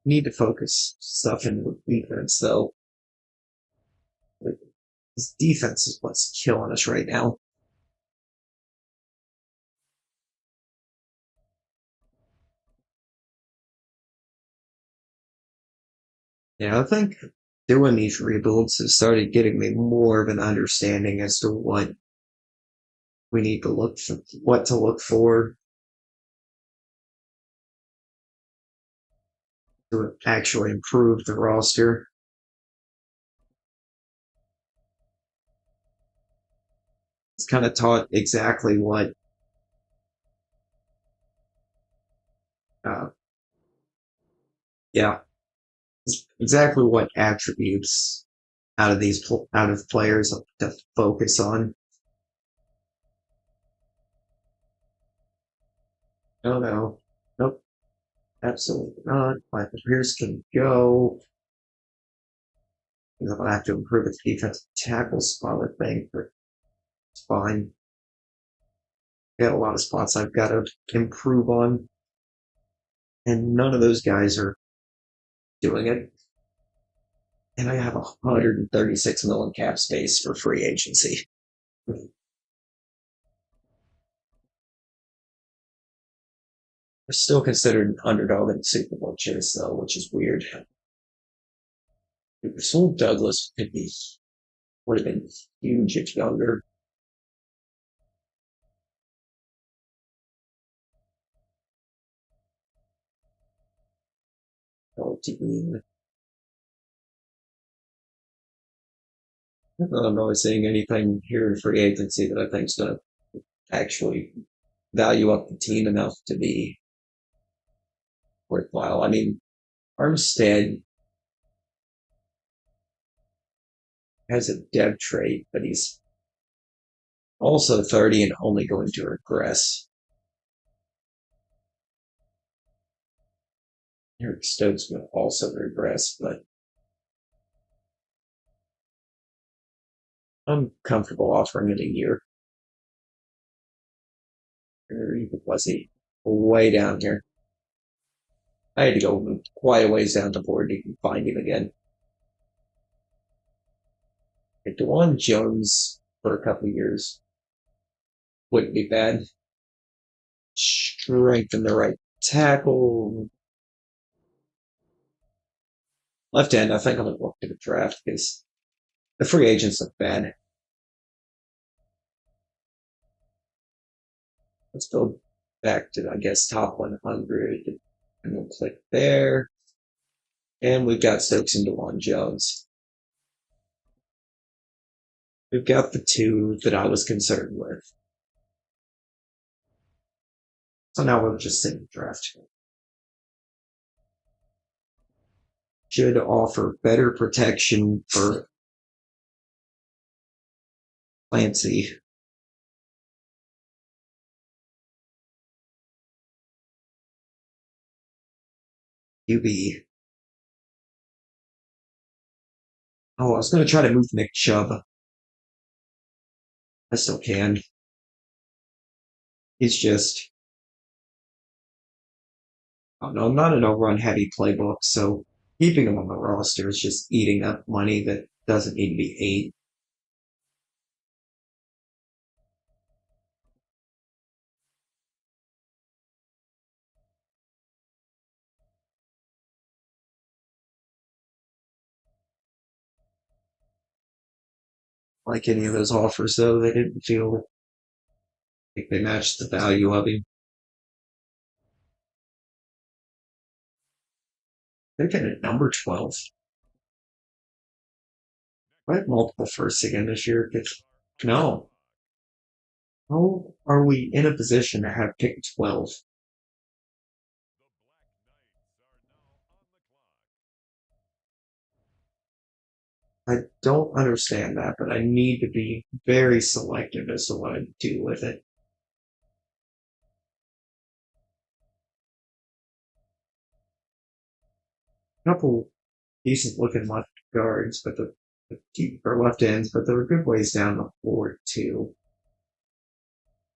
Need to focus stuff in with defense though. This defense is what's killing us right now. Yeah, I think doing these rebuilds has started getting me more of an understanding as to what we need to look for, what to look for to actually improve the roster. It's kind of taught exactly what, uh, yeah, exactly what attributes out of players to focus on. Oh no, nope, absolutely not. Michael Pierce can go. I'm gonna have to improve its defensive tackle spot, I think, but it's fine. Got a lot of spots I've got to improve on, and none of those guys are doing it. And I have 136 million cap space for free agency. We're still considered an underdog in the Super Bowl chase, though, which is weird. Rasul Douglas would have been huge if younger. I'm not really seeing anything here in free agency that I think is going to actually value up the team enough to be worthwhile. I mean, Armstead has a dev trait, but he's also 30 and only going to regress. Eric Stokes will also regress, but I'm comfortable offering it a year. Or even was he way down here? I had to go quite a ways down the board to find him again. Like DeJuan Jones for a couple of years wouldn't be bad. Strengthen the right tackle. Left end, I think I'm going to look to the draft because the free agents look bad. Let's go back to, I guess, top 100 and we'll click there. And we've got Stokes and DeJuan Jones. We've got the two that I was concerned with. So now we'll just send the draft. Should offer better protection for Clancy. QB. Oh, I was going to try to move Nick Chubb. I still can. He's just, I don't know, I'm not in a run heavy playbook, so keeping him on the roster is just eating up money that doesn't need to be ate. Like any of those offers, though, they didn't feel like they matched the value of him. They're getting at number 12. I have multiple firsts again this year. No. How are we in a position to have pick 12? I don't understand that, but I need to be very selective as to what I do with it. A couple decent looking left guards, but or left ends, but there are good ways down the board too.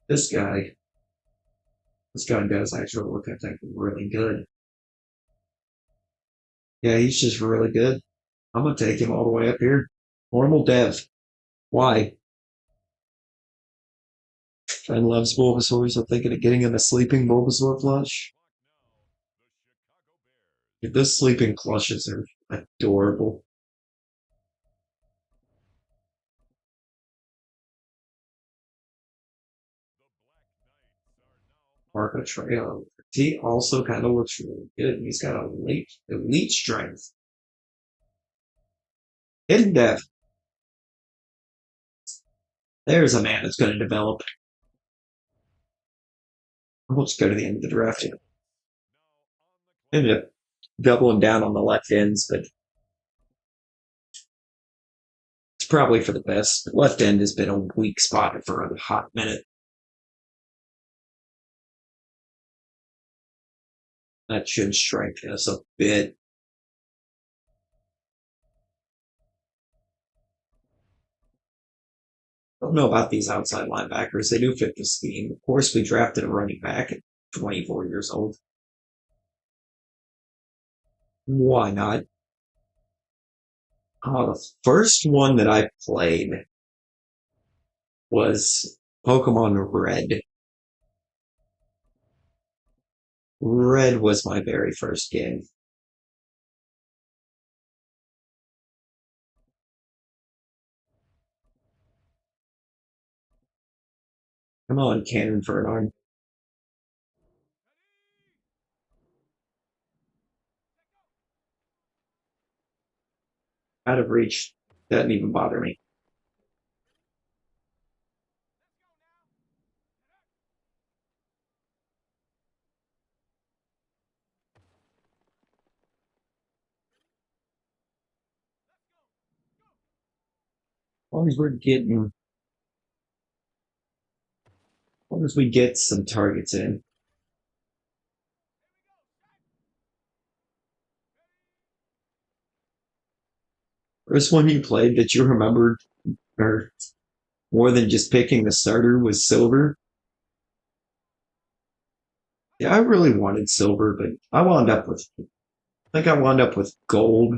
This guy, this guy does actually look, I think, really good. Yeah, he's just really good. I'm gonna take him all the way up here. Normal dev. Why? Fan loves Bulbasaur, so I'm thinking of getting him a sleeping Bulbasaur plush. Those sleeping plushes are adorable. Marco Trail. He also kind of looks really good. He's got a elite strength. Hidden depth. There's a man that's going to develop. Let's go to the end of the draft here. Ended up doubling down on the left ends, but it's probably for the best. The left end has been a weak spot for a hot minute. That should strengthen us a bit. I don't know about these outside linebackers. They do fit the scheme. Of course, we drafted a running back at 24 years old. Why not? The first one that I played was Pokemon Red. Red was my very first game. Come on, Cannon for an arm. Out of reach. Doesn't even bother me. As long as we're getting, as long as we get some targets in. First one you played that you remembered, or more than just picking the starter, was Silver. Yeah, I really wanted Silver, but I think I wound up with Gold.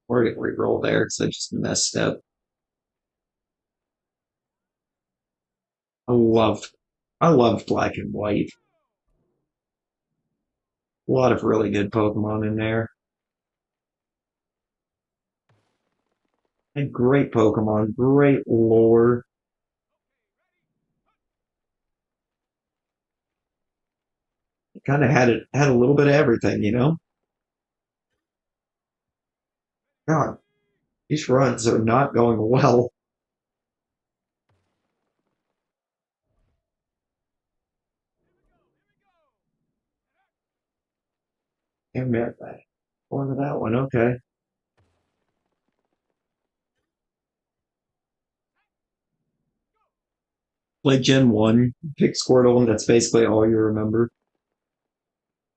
Or get re-roll there because I just messed up. I loved, I loved Black and White. A lot of really good Pokemon in there. And great Pokemon, great lore. It kind of had a little bit of everything, you know. God, these runs are not going well. Damn it, going to that one. Okay, play Gen One, pick Squirtle, and that's basically all you remember.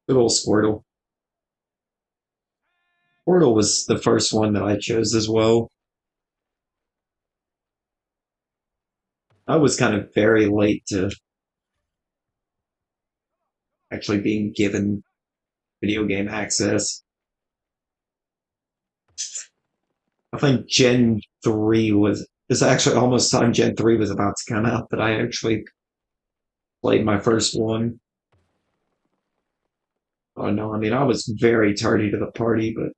Good old Squirtle. Squirtle was the first one that I chose as well. I was kind of very late to actually being given video game access. I think Gen 3 was, it's actually almost time Gen 3 was about to come out that I actually played my first one. Oh no, I mean, I was very tardy to the party, but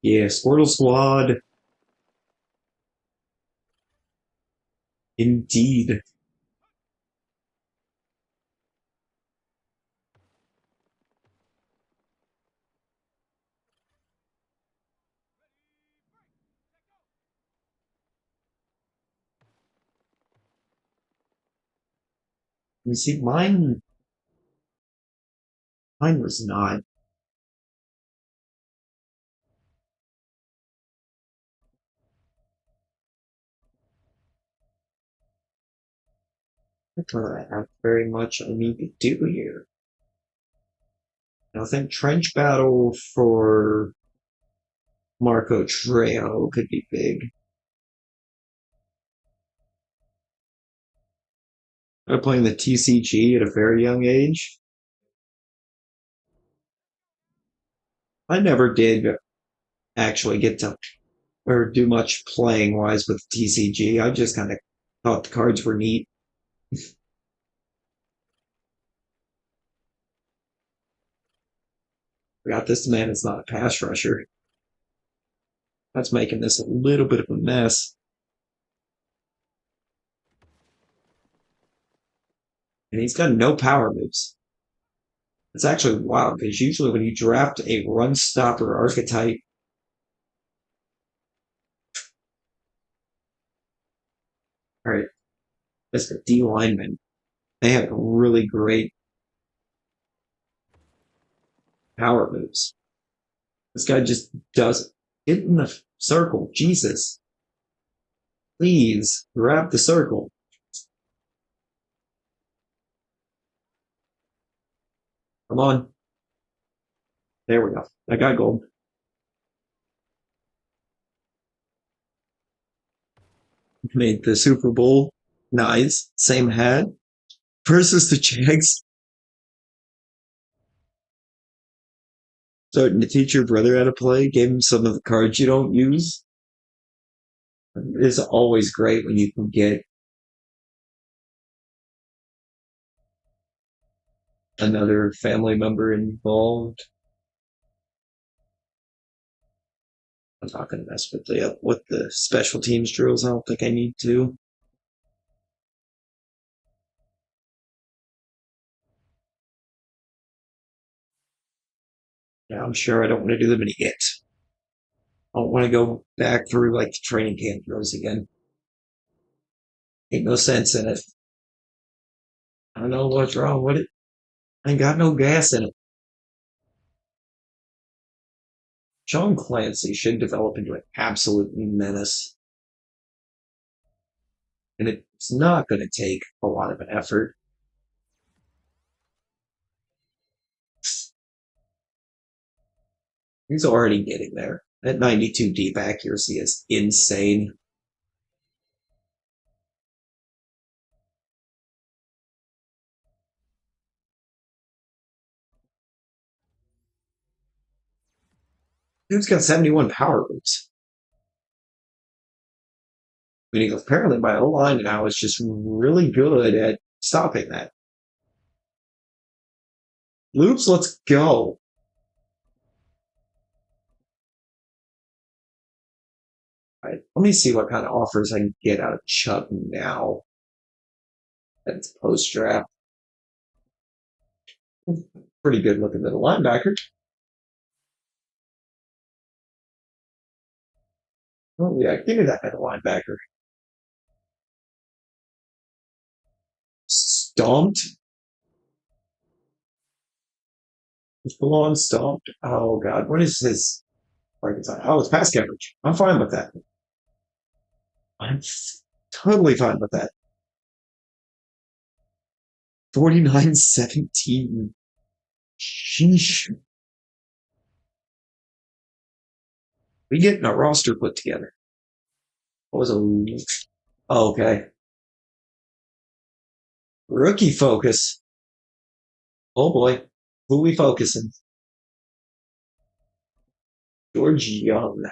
yeah, Squirtle Squad, indeed. You see, mine was not. I don't have very much I need to do here. I think trench battle for Marco Trejo could be big. I'm playing the TCG at a very young age. I never did actually get to or do much playing wise with TCG. I just kind of thought the cards were neat. Forgot this man is not a pass rusher. That's making this a little bit of a mess. And he's got no power moves. It's actually wild because usually when you draft a run stopper archetype, all right, as a D lineman, they have really great power moves. This guy just does it. Get in the circle. Jesus. Please grab the circle. Come on. There we go. I got gold. Made the Super Bowl. Nice. Same hat. Versus the Jags. Starting to teach your brother how to play. Gave him some of the cards you don't use. It's always great when you can get another family member involved. I'm not going to mess with the special teams drills. I don't think I need to. Yeah, I'm sure I don't want to do them again. I don't want to go back through like the training camp drills again. Ain't no sense in it. I don't know what's wrong with it. I ain't got no gas in it. John Clancy should develop into an absolute menace, and it's not going to take a lot of an effort. He's already getting there. That 92 deep accuracy is insane. Dude's got 71 power moves. Meaning apparently my O line now is just really good at stopping that. Loops, let's go. All right, let me see what kind of offers I can get out of Chubb now. That's post draft. Pretty good looking little linebacker. Oh yeah, give me that middle linebacker. Stomped. It's full on stomped. Oh god, what is his Arkansas? Oh, it's pass coverage. I'm fine with that. I'm totally fine with that. 49-17. Sheesh. We getting a roster put together. What was a oh, okay. Rookie focus. Oh boy. Who we focusing? George Young.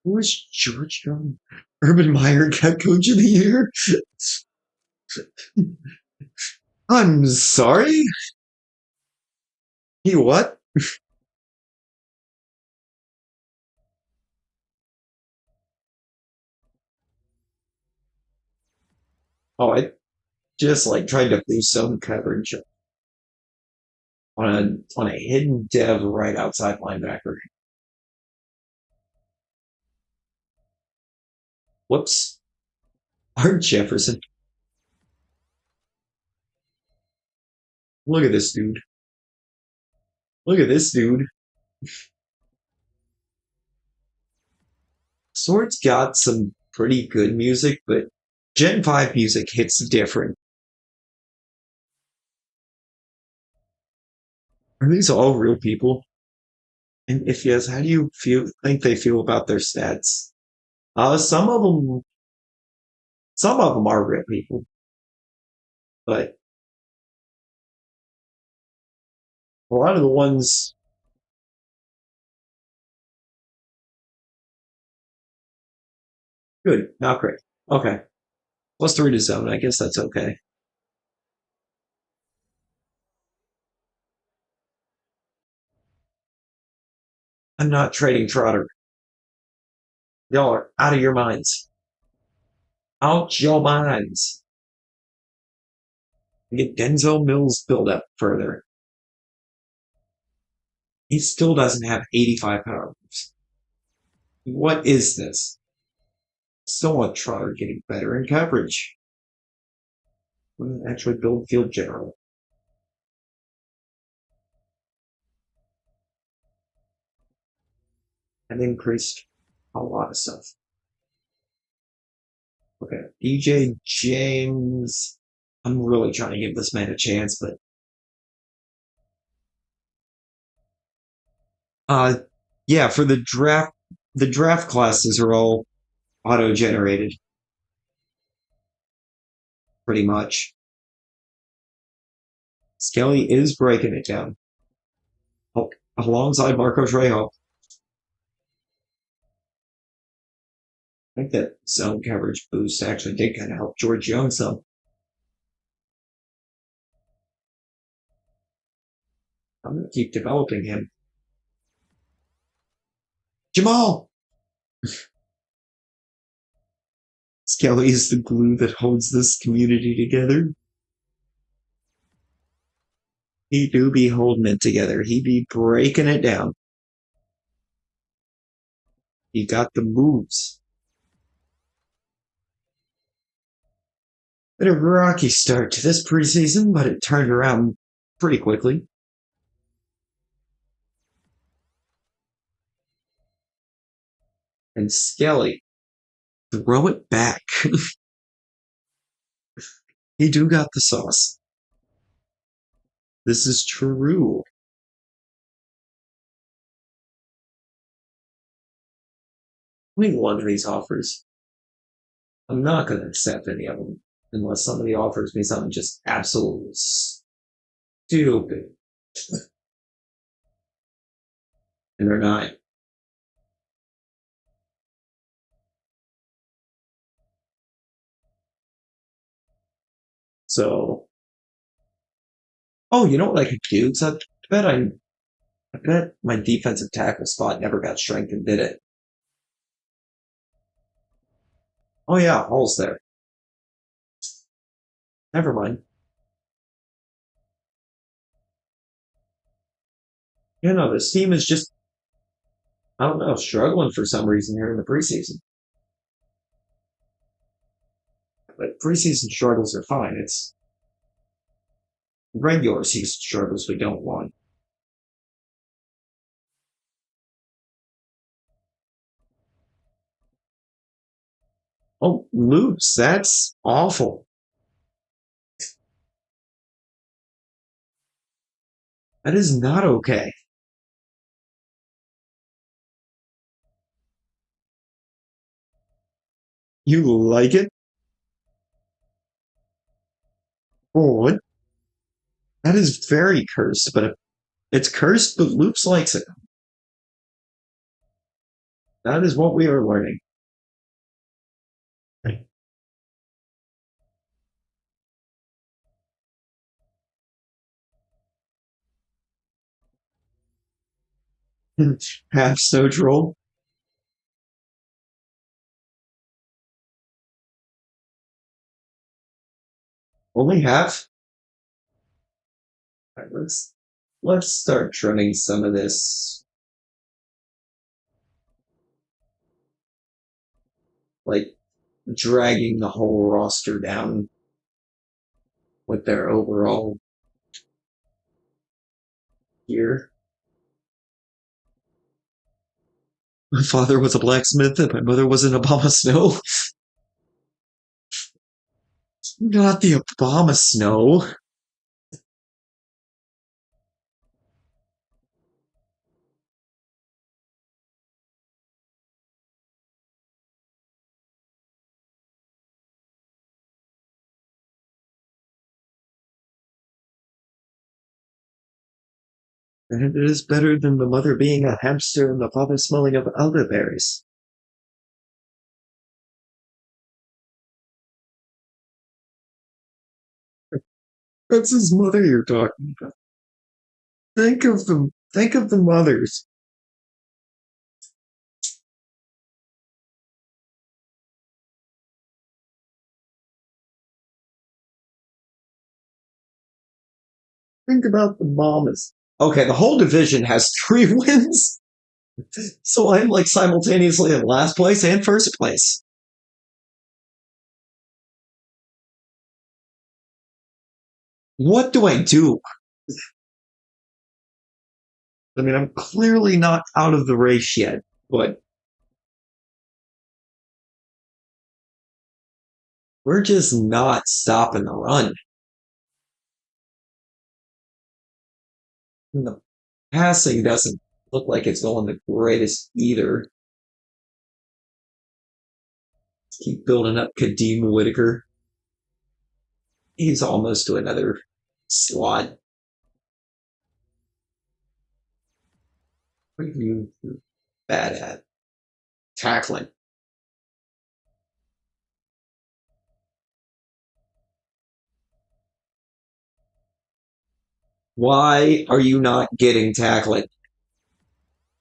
Who is George Young? Urban Meyer got coach of the year? I'm sorry? He what? Oh, I just like tried to boost some coverage. on a hidden dev right outside linebacker. Whoops. Art Jefferson. Look at this dude. Look at this dude. Sword's got some pretty good music, but Gen 5 music hits different. Are these all real people? And if yes, how do you think they feel about their stats? Some of them, some of them are real people, but a lot of the ones, good, not great. Okay, +3 to zone. I guess that's okay. I'm not trading Trotter. Y'all are out of your minds. Out your minds. Get Denzel Mills build up further. He still doesn't have 85 power moves. What is this? Still want Trotter getting better in coverage. Actually build field general. And increased a lot of stuff. Okay, DJ James. I'm really trying to give this man a chance, but uh, yeah, for the draft classes are all auto generated, pretty much. Skelly is breaking it down. Oh, alongside Marco Trejo. I think that zone coverage boost actually did kind of help George Young some. I'm going to keep developing him. Jamal! Skelly is the glue that holds this community together. He do be holding it together. He be breaking it down. He got the moves. Been a rocky start to this preseason, but it turned around pretty quickly. And Skelly, throw it back. He do got the sauce. This is true. I mean, one of these offers. I'm not going to accept any of them unless somebody offers me something just absolutely stupid. And they're not. So, oh, you know what I could do? Bet I bet my defensive tackle spot never got strengthened, did it? Oh yeah, Hall's there. Never mind. You know, this team is just, I don't know, struggling for some reason here in the preseason. But preseason struggles are fine. It's regular season struggles we don't want. Oh, lose. That's awful. That is not okay. You like it? Oh, what? That is very cursed, but it's cursed, but Loops likes it. That is what we are learning. Half so troll. Only half? Let's let's start trimming some of this, like dragging the whole roster down with their overall gear. My father was a blacksmith and my mother was an Obama Snow. Not the Obama Snow. And it is better than the mother being a hamster and the father smelling of elderberries. That's his mother you're talking about. Think of them. Think of the mothers. Think about the mamas. Okay, the whole division has 3 wins. So I'm like simultaneously in last place and first place. What do I do? I mean, I'm clearly not out of the race yet, but we're just not stopping the run. And the passing doesn't look like it's going the greatest either. Keep building up Kadeem Whitaker. He's almost to another slot. What are you bad at? Tackling. Why are you not getting tackling?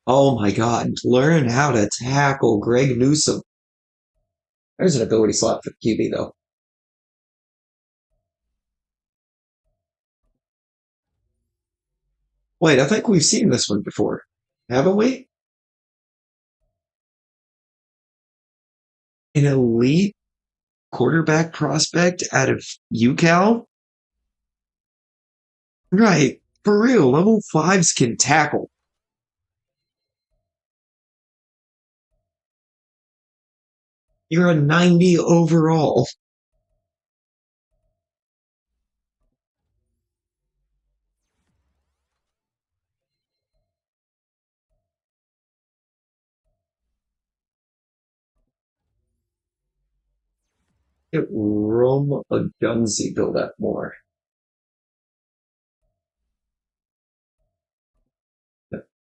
Oh my God. Learn how to tackle Greg Newsome. There's an ability slot for QB though. Wait, I think we've seen this one before. Haven't we? An elite quarterback prospect out of UCal? Right. For real, level fives can tackle. You're a 90 overall. Get Rome Odunsi build up more.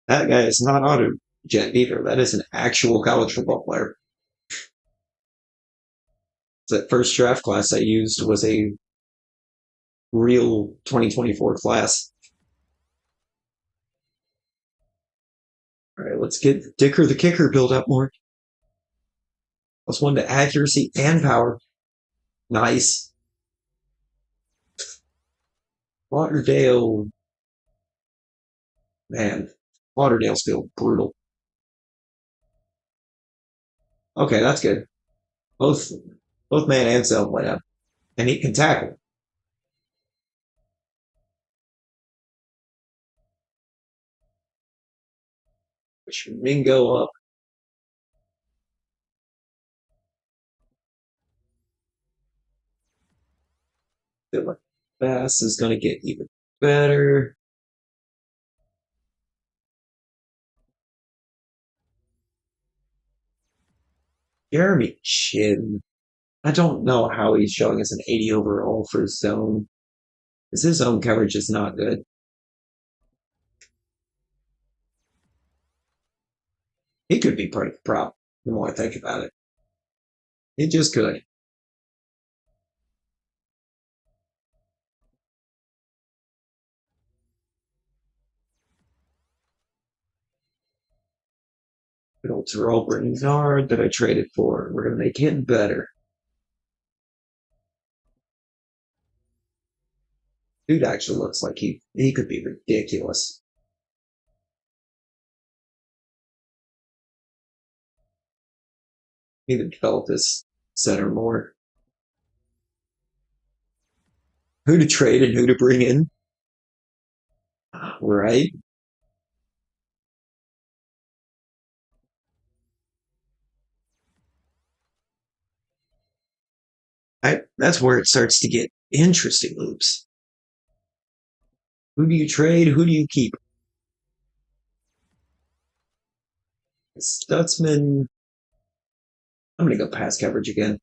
That guy is not auto jet either. That is an actual college football player. That first draft class I used was a real 2024 class. All right, let's get Dicker the kicker build up more. +1 to accuracy and power. Nice. Lauderdale, man, Lauderdale's feel brutal. Okay, that's good. Both both man and self went up, and he can tackle. Which Mingo up. Feel like Bass is going to get even better. Jeremy Chin. I don't know how he's showing us an 80 overall for zone, because his zone coverage is not good. He could be pretty prop, the more I think about it. He just could. Good old Terrell Bernard that I traded for. We're going to make him better. Dude actually looks like he could be ridiculous. Need to develop this center more. Who to trade and who to bring in, right? That's where it starts to get interesting loops. Who do you trade? Who do you keep? Stutzman. I'm going to go pass coverage again.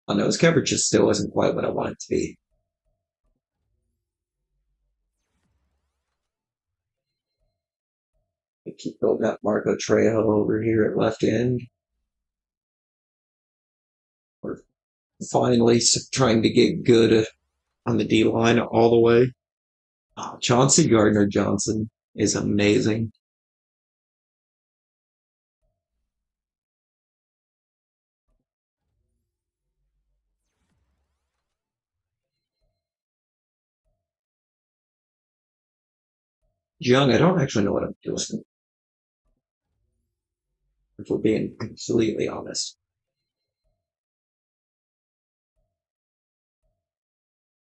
I know his coverage just still isn't quite what I want it to be. I keep building up Marco Trejo over here at left end. We're finally trying to get good on the D line all the way. Oh, Chauncey Gardner Johnson is amazing. Young, I don't actually know what I'm doing, if we're being completely honest.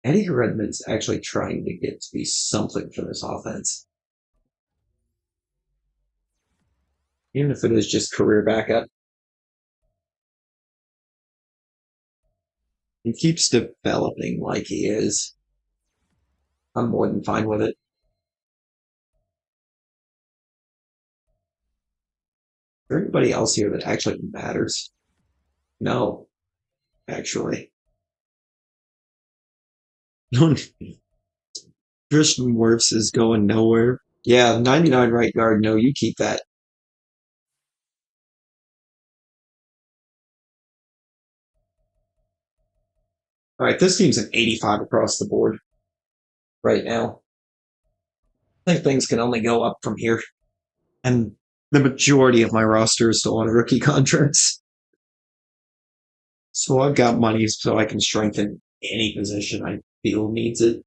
Eddie Redmond's actually trying to get to be something for this offense, even if it is just career backup. He keeps developing like he is. I'm more than fine with it. Is there anybody else here that actually matters? No, actually. Christian Wirfs is going nowhere. Yeah, 99 right guard. No, you keep that. All right, this team's an 85 across the board right now. I think things can only go up from here. And the majority of my roster is still on rookie contracts. So I've got money so I can strengthen any position I feel needs it.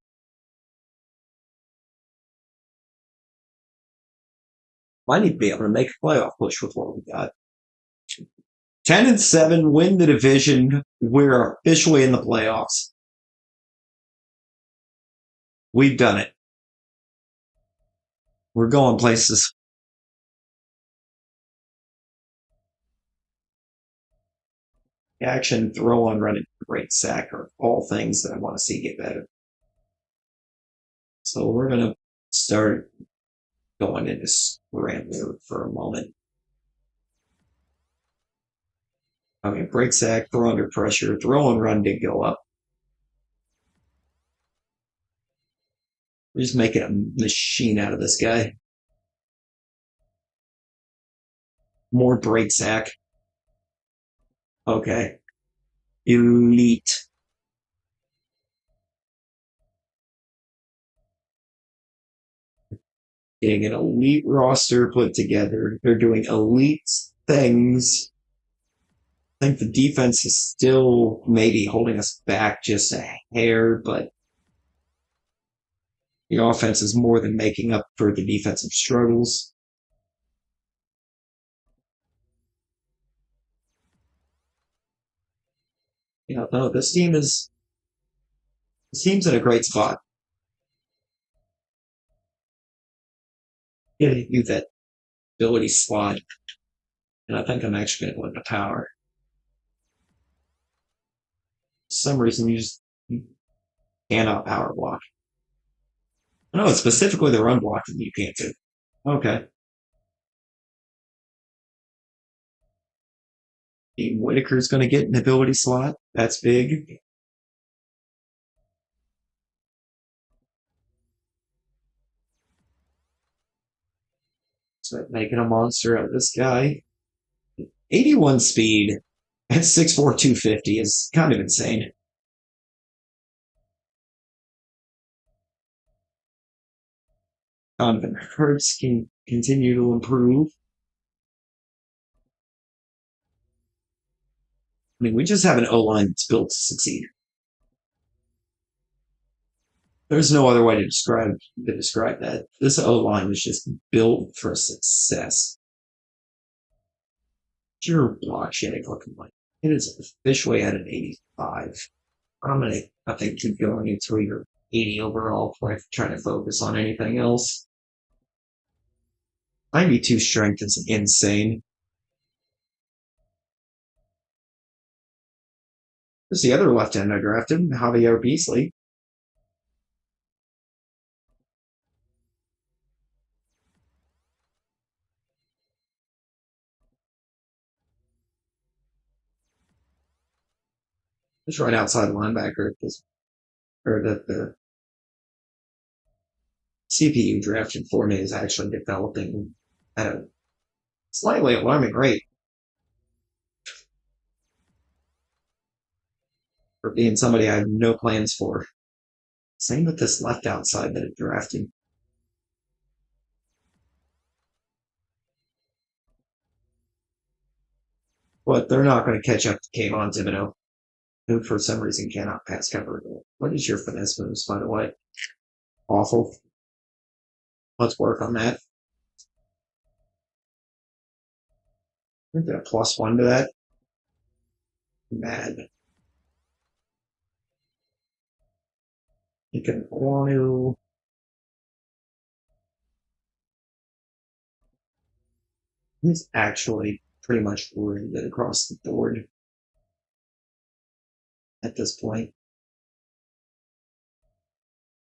I need to be able to make a playoff push with what we got. 10-7, win the division. We're officially in the playoffs. We've done it. We're going places. Action, throw on, running, great sack are all things that I want to see get better. So we're going to start going into scram mode for a moment. Okay, break sack, throw under pressure, throw and run did go up. We're just making a machine out of this guy. More break sack. Okay. Elite. Getting an elite roster put together. They're doing elite things. I think the defense is still maybe holding us back just a hair, but the offense is more than making up for the defensive struggles. No, this team's in a great spot. Yeah, you that ability slot, and I think I'm actually going to go into power. For some reason, you cannot power block. No, it's specifically the run block that you can't do. Okay. Whitaker's going to get an ability slot. That's big. So making a monster out of this guy. 81 speed at 6'4", 250 is kind of insane. Donovan Hurts can continue to improve. I mean, we just have an O line that's built to succeed. There's no other way to describe that. This O line was just built for success. Your block shitting looking like it is officially at an 85. I think keep going until you're 80 overall before I try to focus on anything else. 92 strength is insane. There's the other left end I drafted, Javier Beasley. Just right outside linebacker at this, or the CPU drafted for me is actually developing at a slightly alarming rate for being somebody I have no plans for. Same with this left outside that it drafted. But they're not going to catch up to Kayvon Thibodeau, who for some reason cannot pass cover. What is your finesse moves, by the way? Awful. Let's work on that. We're going to +1 to that. Mad. You can want to. He's actually pretty much ruined it across the board at this point.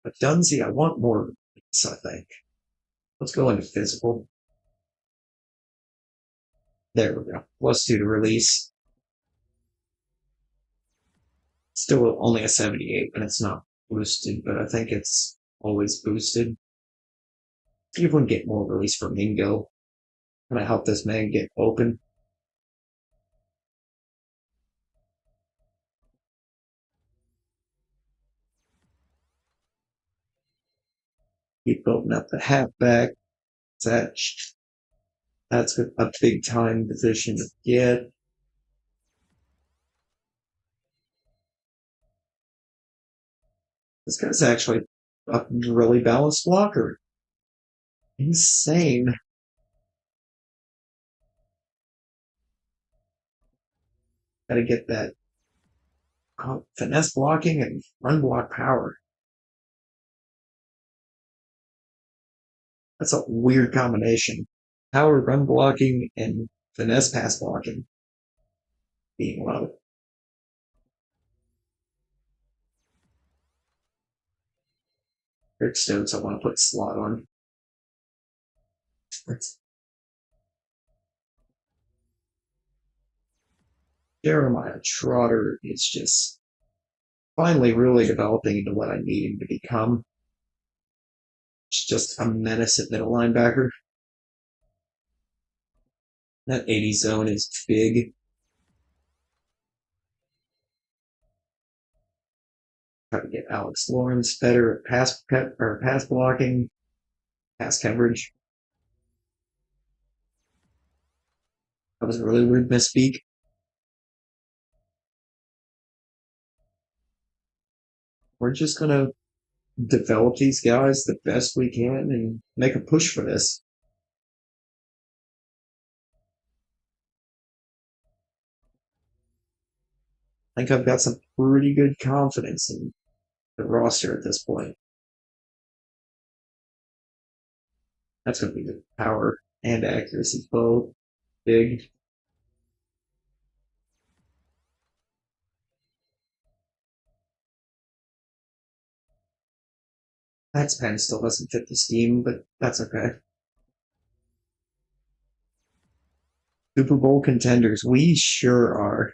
But Dunsey, I want more release, I think. Let's go into physical. There we go. +2 to release. Still only a 78, and it's not boosted, but I think it's always boosted. See if we can get more release for Mingo. Can I help this man get open? Keep building up the halfback. That's a big time position to get. This guy's actually a really balanced blocker. Insane. Gotta get that finesse blocking and run block power. That's a weird combination. Power run blocking and finesse pass blocking being low. Rick Stokes, I want to put slot on. Jeremiah Trotter is just finally really developing into what I need him to become. It's just a menace at middle linebacker. That 80 zone is big. Try to get Alex Lawrence better at pass blocking, pass coverage. That was a really weird misspeak. We're just gonna develop these guys the best we can and make a push for this. I think I've got some pretty good confidence in the roster at this point. That's going to be the power and accuracy both big. That pen still doesn't fit the scheme, but that's okay. Super Bowl contenders, we sure are.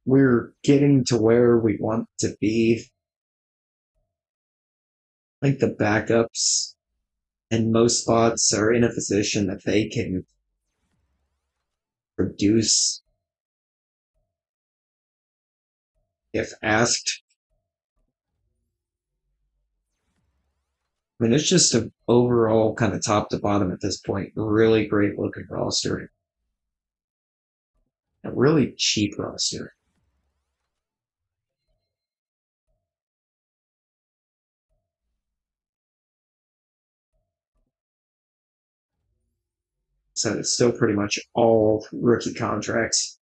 We're getting to where we want to be. I think the backups in most spots are in a position that they can produce if asked. I mean, it's just an overall kind of top to bottom at this point, really great looking roster. A really cheap roster. So it's still pretty much all rookie contracts.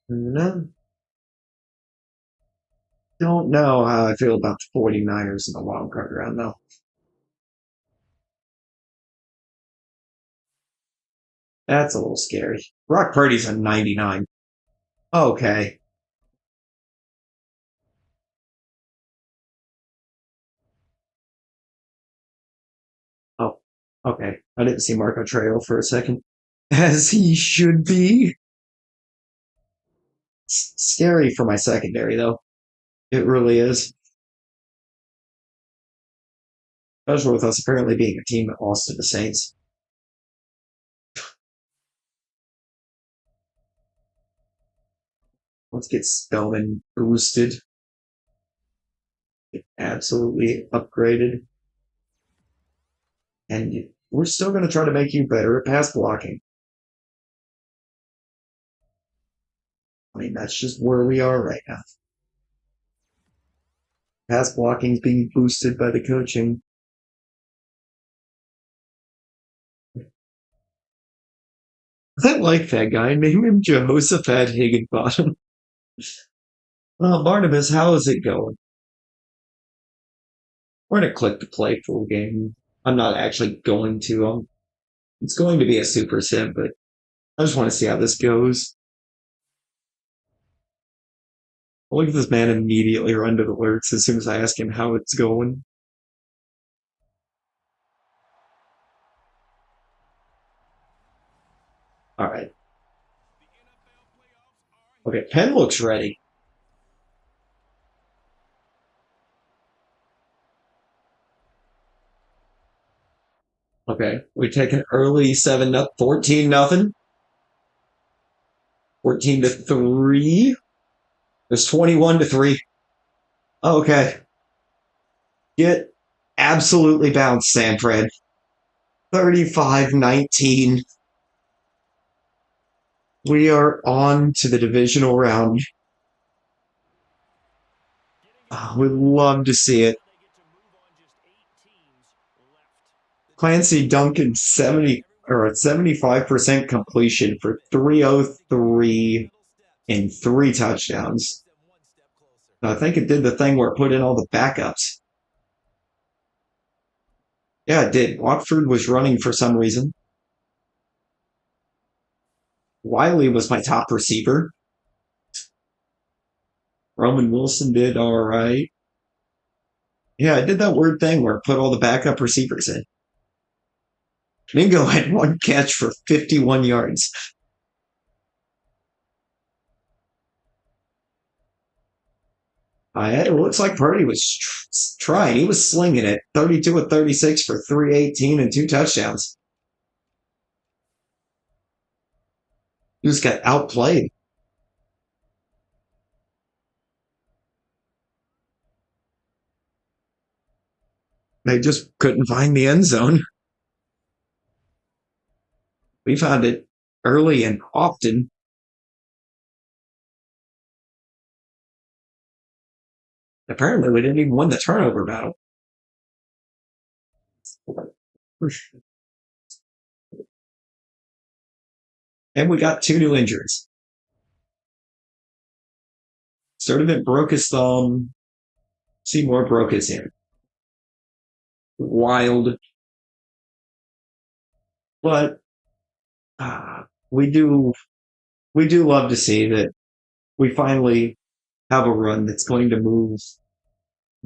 No, don't know how I feel about the 49ers in the wild card round, though. That's a little scary. Brock Purdy's a 99. Okay. Oh, okay. I didn't see Marco Treo for a second. As he should be. It's scary for my secondary, though. It really is. Especially with us apparently being a team that lost to the Saints. Let's get Spellman boosted. Absolutely upgraded. And we're still going to try to make you better at pass blocking. I mean, that's just where we are right now. Pass blocking is being boosted by the coaching. I like that guy. Name him Jehoshaphat Higginbottom. Well, Barnabas, how is it going? We're going to click the play full game. I'm not actually going to. It's going to be a super sim, but I just want to see how this goes. Look at this man immediately run to the alerts as soon as I ask him how it's going. All right. Okay, Penn looks ready. Okay, we take an early 7 up, 14 nothing, 14 to 3. There's 21 to 3. Okay. Get absolutely bounced, Sanfred. 35-19. We are on to the divisional round. Oh, we'd love to see it. Clancy Duncan 70 or at 75% completion for 303 and 3 touchdowns. I think it did the thing where it put in all the backups. Yeah, it did. Watford was running for some reason. Wiley was my top receiver. Roman Wilson did all right. Yeah, I did that weird thing where it put all the backup receivers in. Mingo had one catch for 51 yards. It looks like Purdy was trying. He was slinging it. 32 of 36 for 318 and 2 touchdowns. He just got outplayed. They just couldn't find the end zone. We found it early and often. Apparently, we didn't even win the turnover battle. And we got 2 new injuries. Sturdivant broke his thumb. Seymour broke his hand. Wild. But uh, we do we do love to see that we finally have a run that's going to move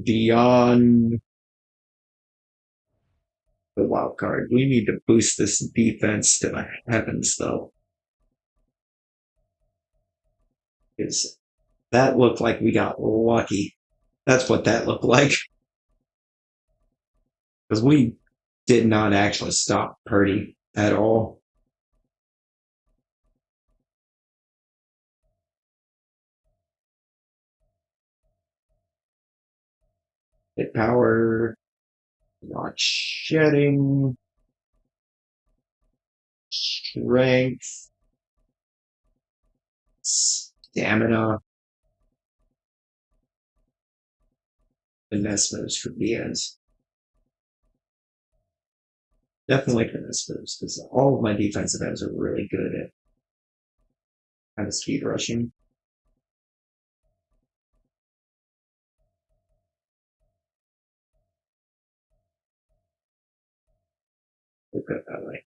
beyond the wild card. We need to boost this defense to the heavens, though. Because that looked like we got lucky. That's what that looked like. Because we did not actually stop Purdy at all. Hit power, not shedding, strength, stamina, finesse moves for the ends. Definitely finesse moves because all of my defensive ends are really good at kind of speed rushing. We'll put it that way.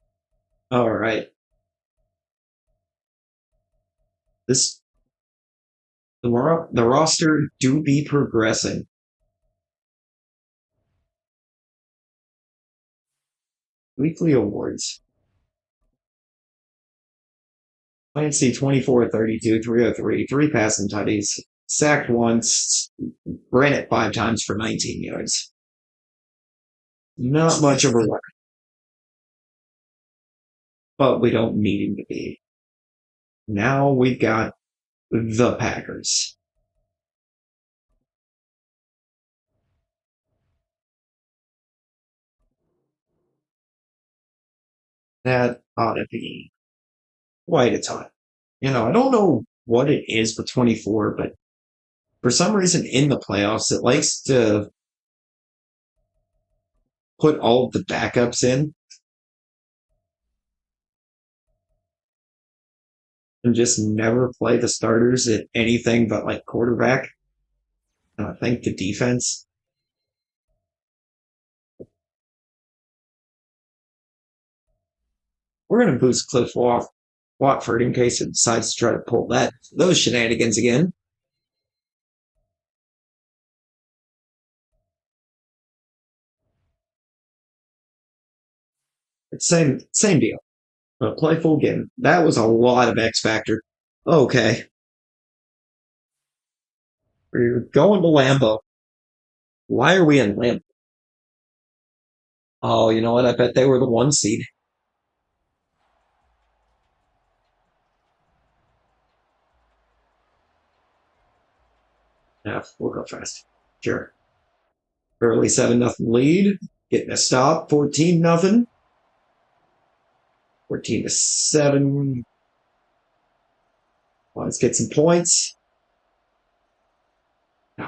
All right. This the roster do be progressing. Weekly awards. Clancy 24-32, 303, 3 passing tutties, sacked once, ran it 5 times for 19 yards. Not much of a record, but we don't need him to be. Now we've got the Packers. That ought to be quite a ton. I don't know what it is with 24, but for some reason in the playoffs, it likes to put all of the backups in and just never play the starters at anything but like quarterback. And I think the defense. We're going to boost Cliff Watford in case it decides to try to pull those shenanigans again. It's same deal. But play full game. That was a lot of X factor. Okay, we're going to Lambeau. Why are we in Lambeau? Oh, you know what? I bet they were the 1 seed. Yeah, we'll go fast. Sure. Early 7-0 lead. Getting a stop. 14-0. 14-7. Well, let's get some points.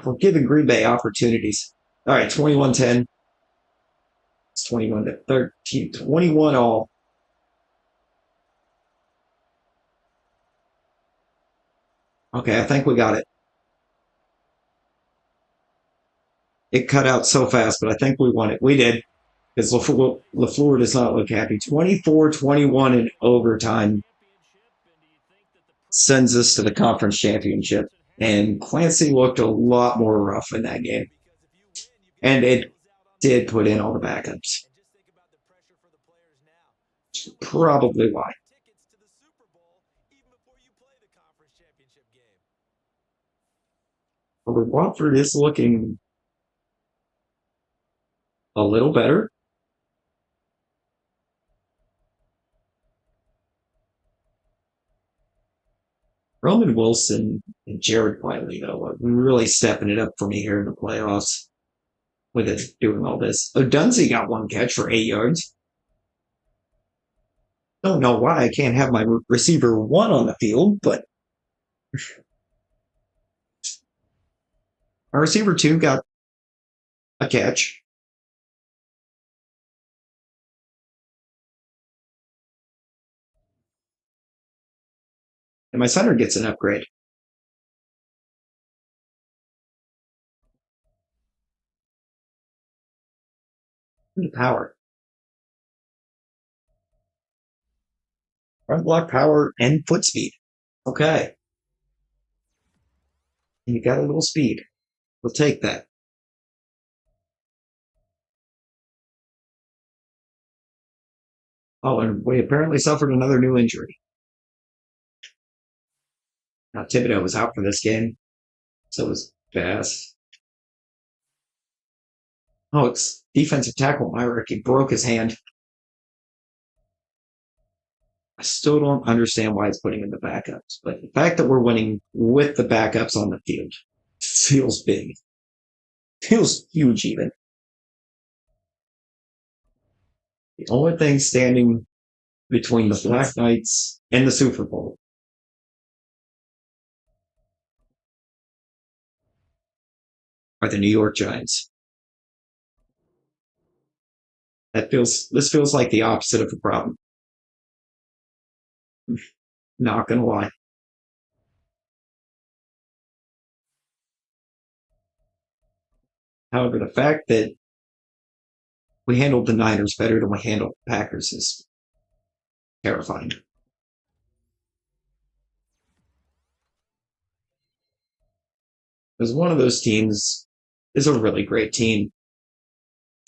We're giving Green Bay opportunities. All right, 21-10. It's 21-13. 21 all. Okay, I think we got it. It cut out so fast, but I think we won it. We did. Because LaFleur does not look happy. 24-21 in overtime sends us to the conference championship. And Clancy looked a lot more rough in that game. And it did put in all the backups. Probably why. Although Watford is looking a little better. Roman Wilson and Jared Wiley, though, are really stepping it up for me here in the playoffs with it doing all this. Odunze got 1 catch for 8 yards. Don't know why I can't have my receiver 1 on the field, but our receiver 2 got a catch. And my center gets an upgrade. Power. Front block power and foot speed. Okay. And you got a little speed. We'll take that. Oh, and we apparently suffered another new injury. Now Thibodeau was out for this game. So was Bass. Oh, it's defensive tackle Myrick. He broke his hand. I still don't understand why it's putting in the backups, but the fact that we're winning with the backups on the field feels big. Feels huge even. The only thing standing between the Black Knights and the Super Bowl are the New York Giants. This feels like the opposite of a problem. Not gonna lie. However, the fact that we handled the Niners better than we handled the Packers is terrifying. Because one of those teams is a really great team.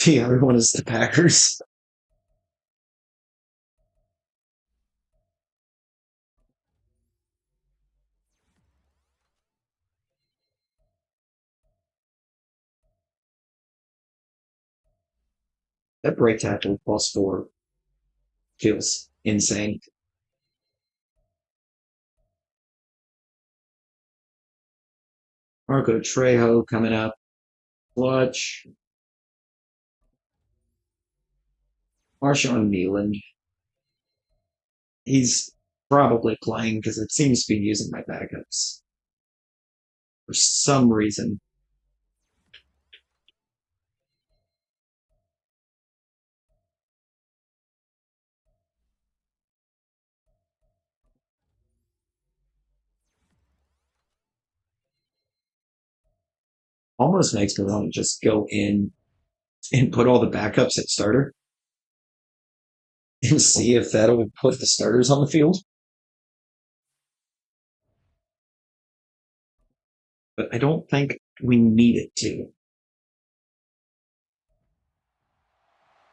The other one is the Packers. That break tackle +4 feels insane. Marco Trejo coming up. Clutch. Marshawn Nealon. He's probably playing because it seems to be using my backups for some reason. Almost makes me want to just go in and put all the backups at starter and see if that'll put the starters on the field. But I don't think we need it to.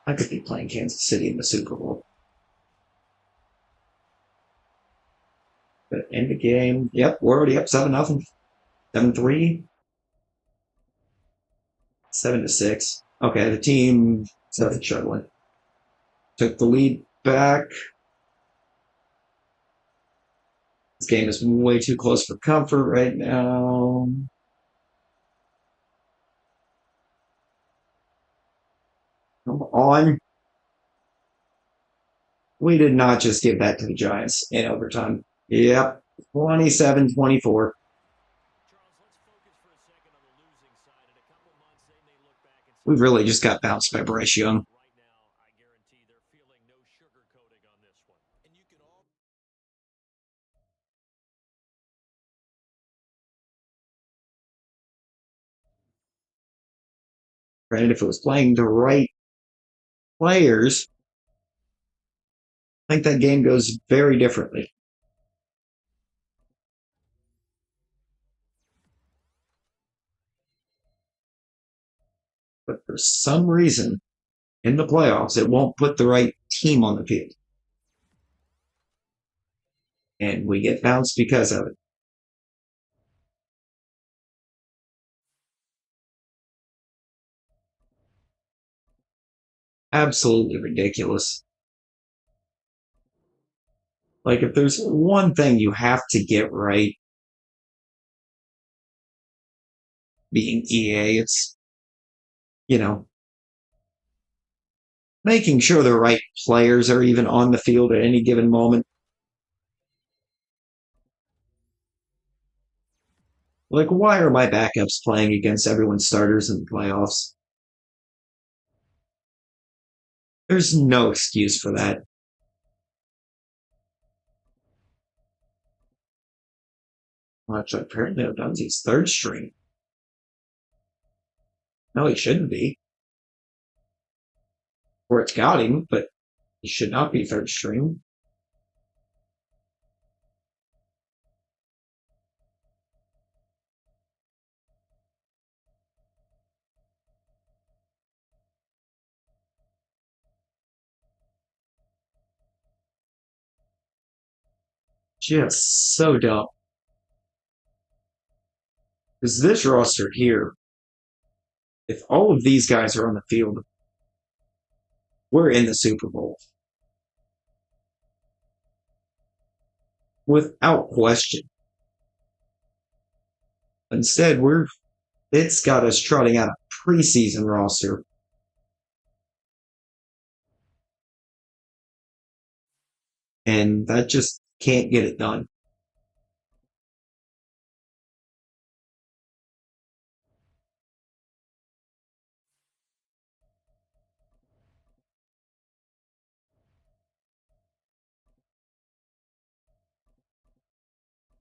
I could be playing Kansas City in the Super Bowl. But end the game. Yep, we're already up 7-0. 7-3. 7-6. Okay, the team started struggling. Took the lead back. This game is way too close for comfort right now. Come on. We did not just give that to the Giants in overtime. Yep. 27-24. We really just got bounced by Bryce Young. Granted, if it was playing the right players, I think that game goes very differently. But for some reason, in the playoffs, it won't put the right team on the field. And we get bounced because of it. Absolutely ridiculous. Like, if there's one thing you have to get right, being EA, it's, you know, making sure the right players are even on the field at any given moment. Like, why are my backups playing against everyone's starters in the playoffs? There's no excuse for that. Which apparently Odunzi's third string. No, he shouldn't be. Or it's got him, but he should not be third string. Just so dumb. Because this roster here, if all of these guys are on the field, we're in the Super Bowl. Without question. Instead, we're It's got us trotting out a preseason roster, and that just can't get it done.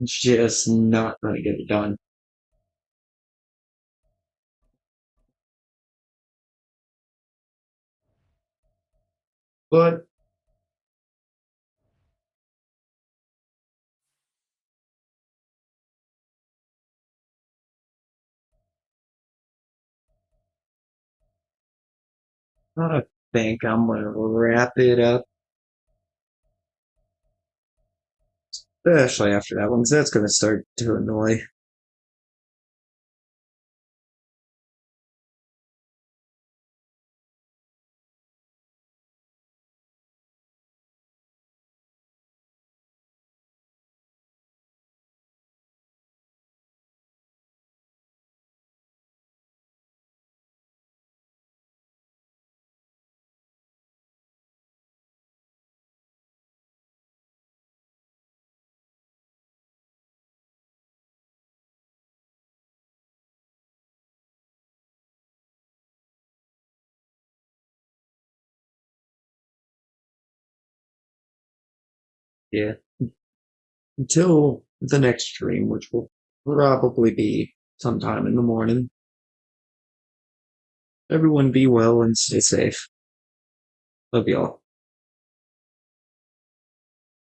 It's just not going to get it done. But I think I'm going to wrap it up, especially after that one, 'cause that's going to start to annoy. Yeah. Until the next stream, which will probably be sometime in the morning. Everyone be well and stay safe. Love y'all.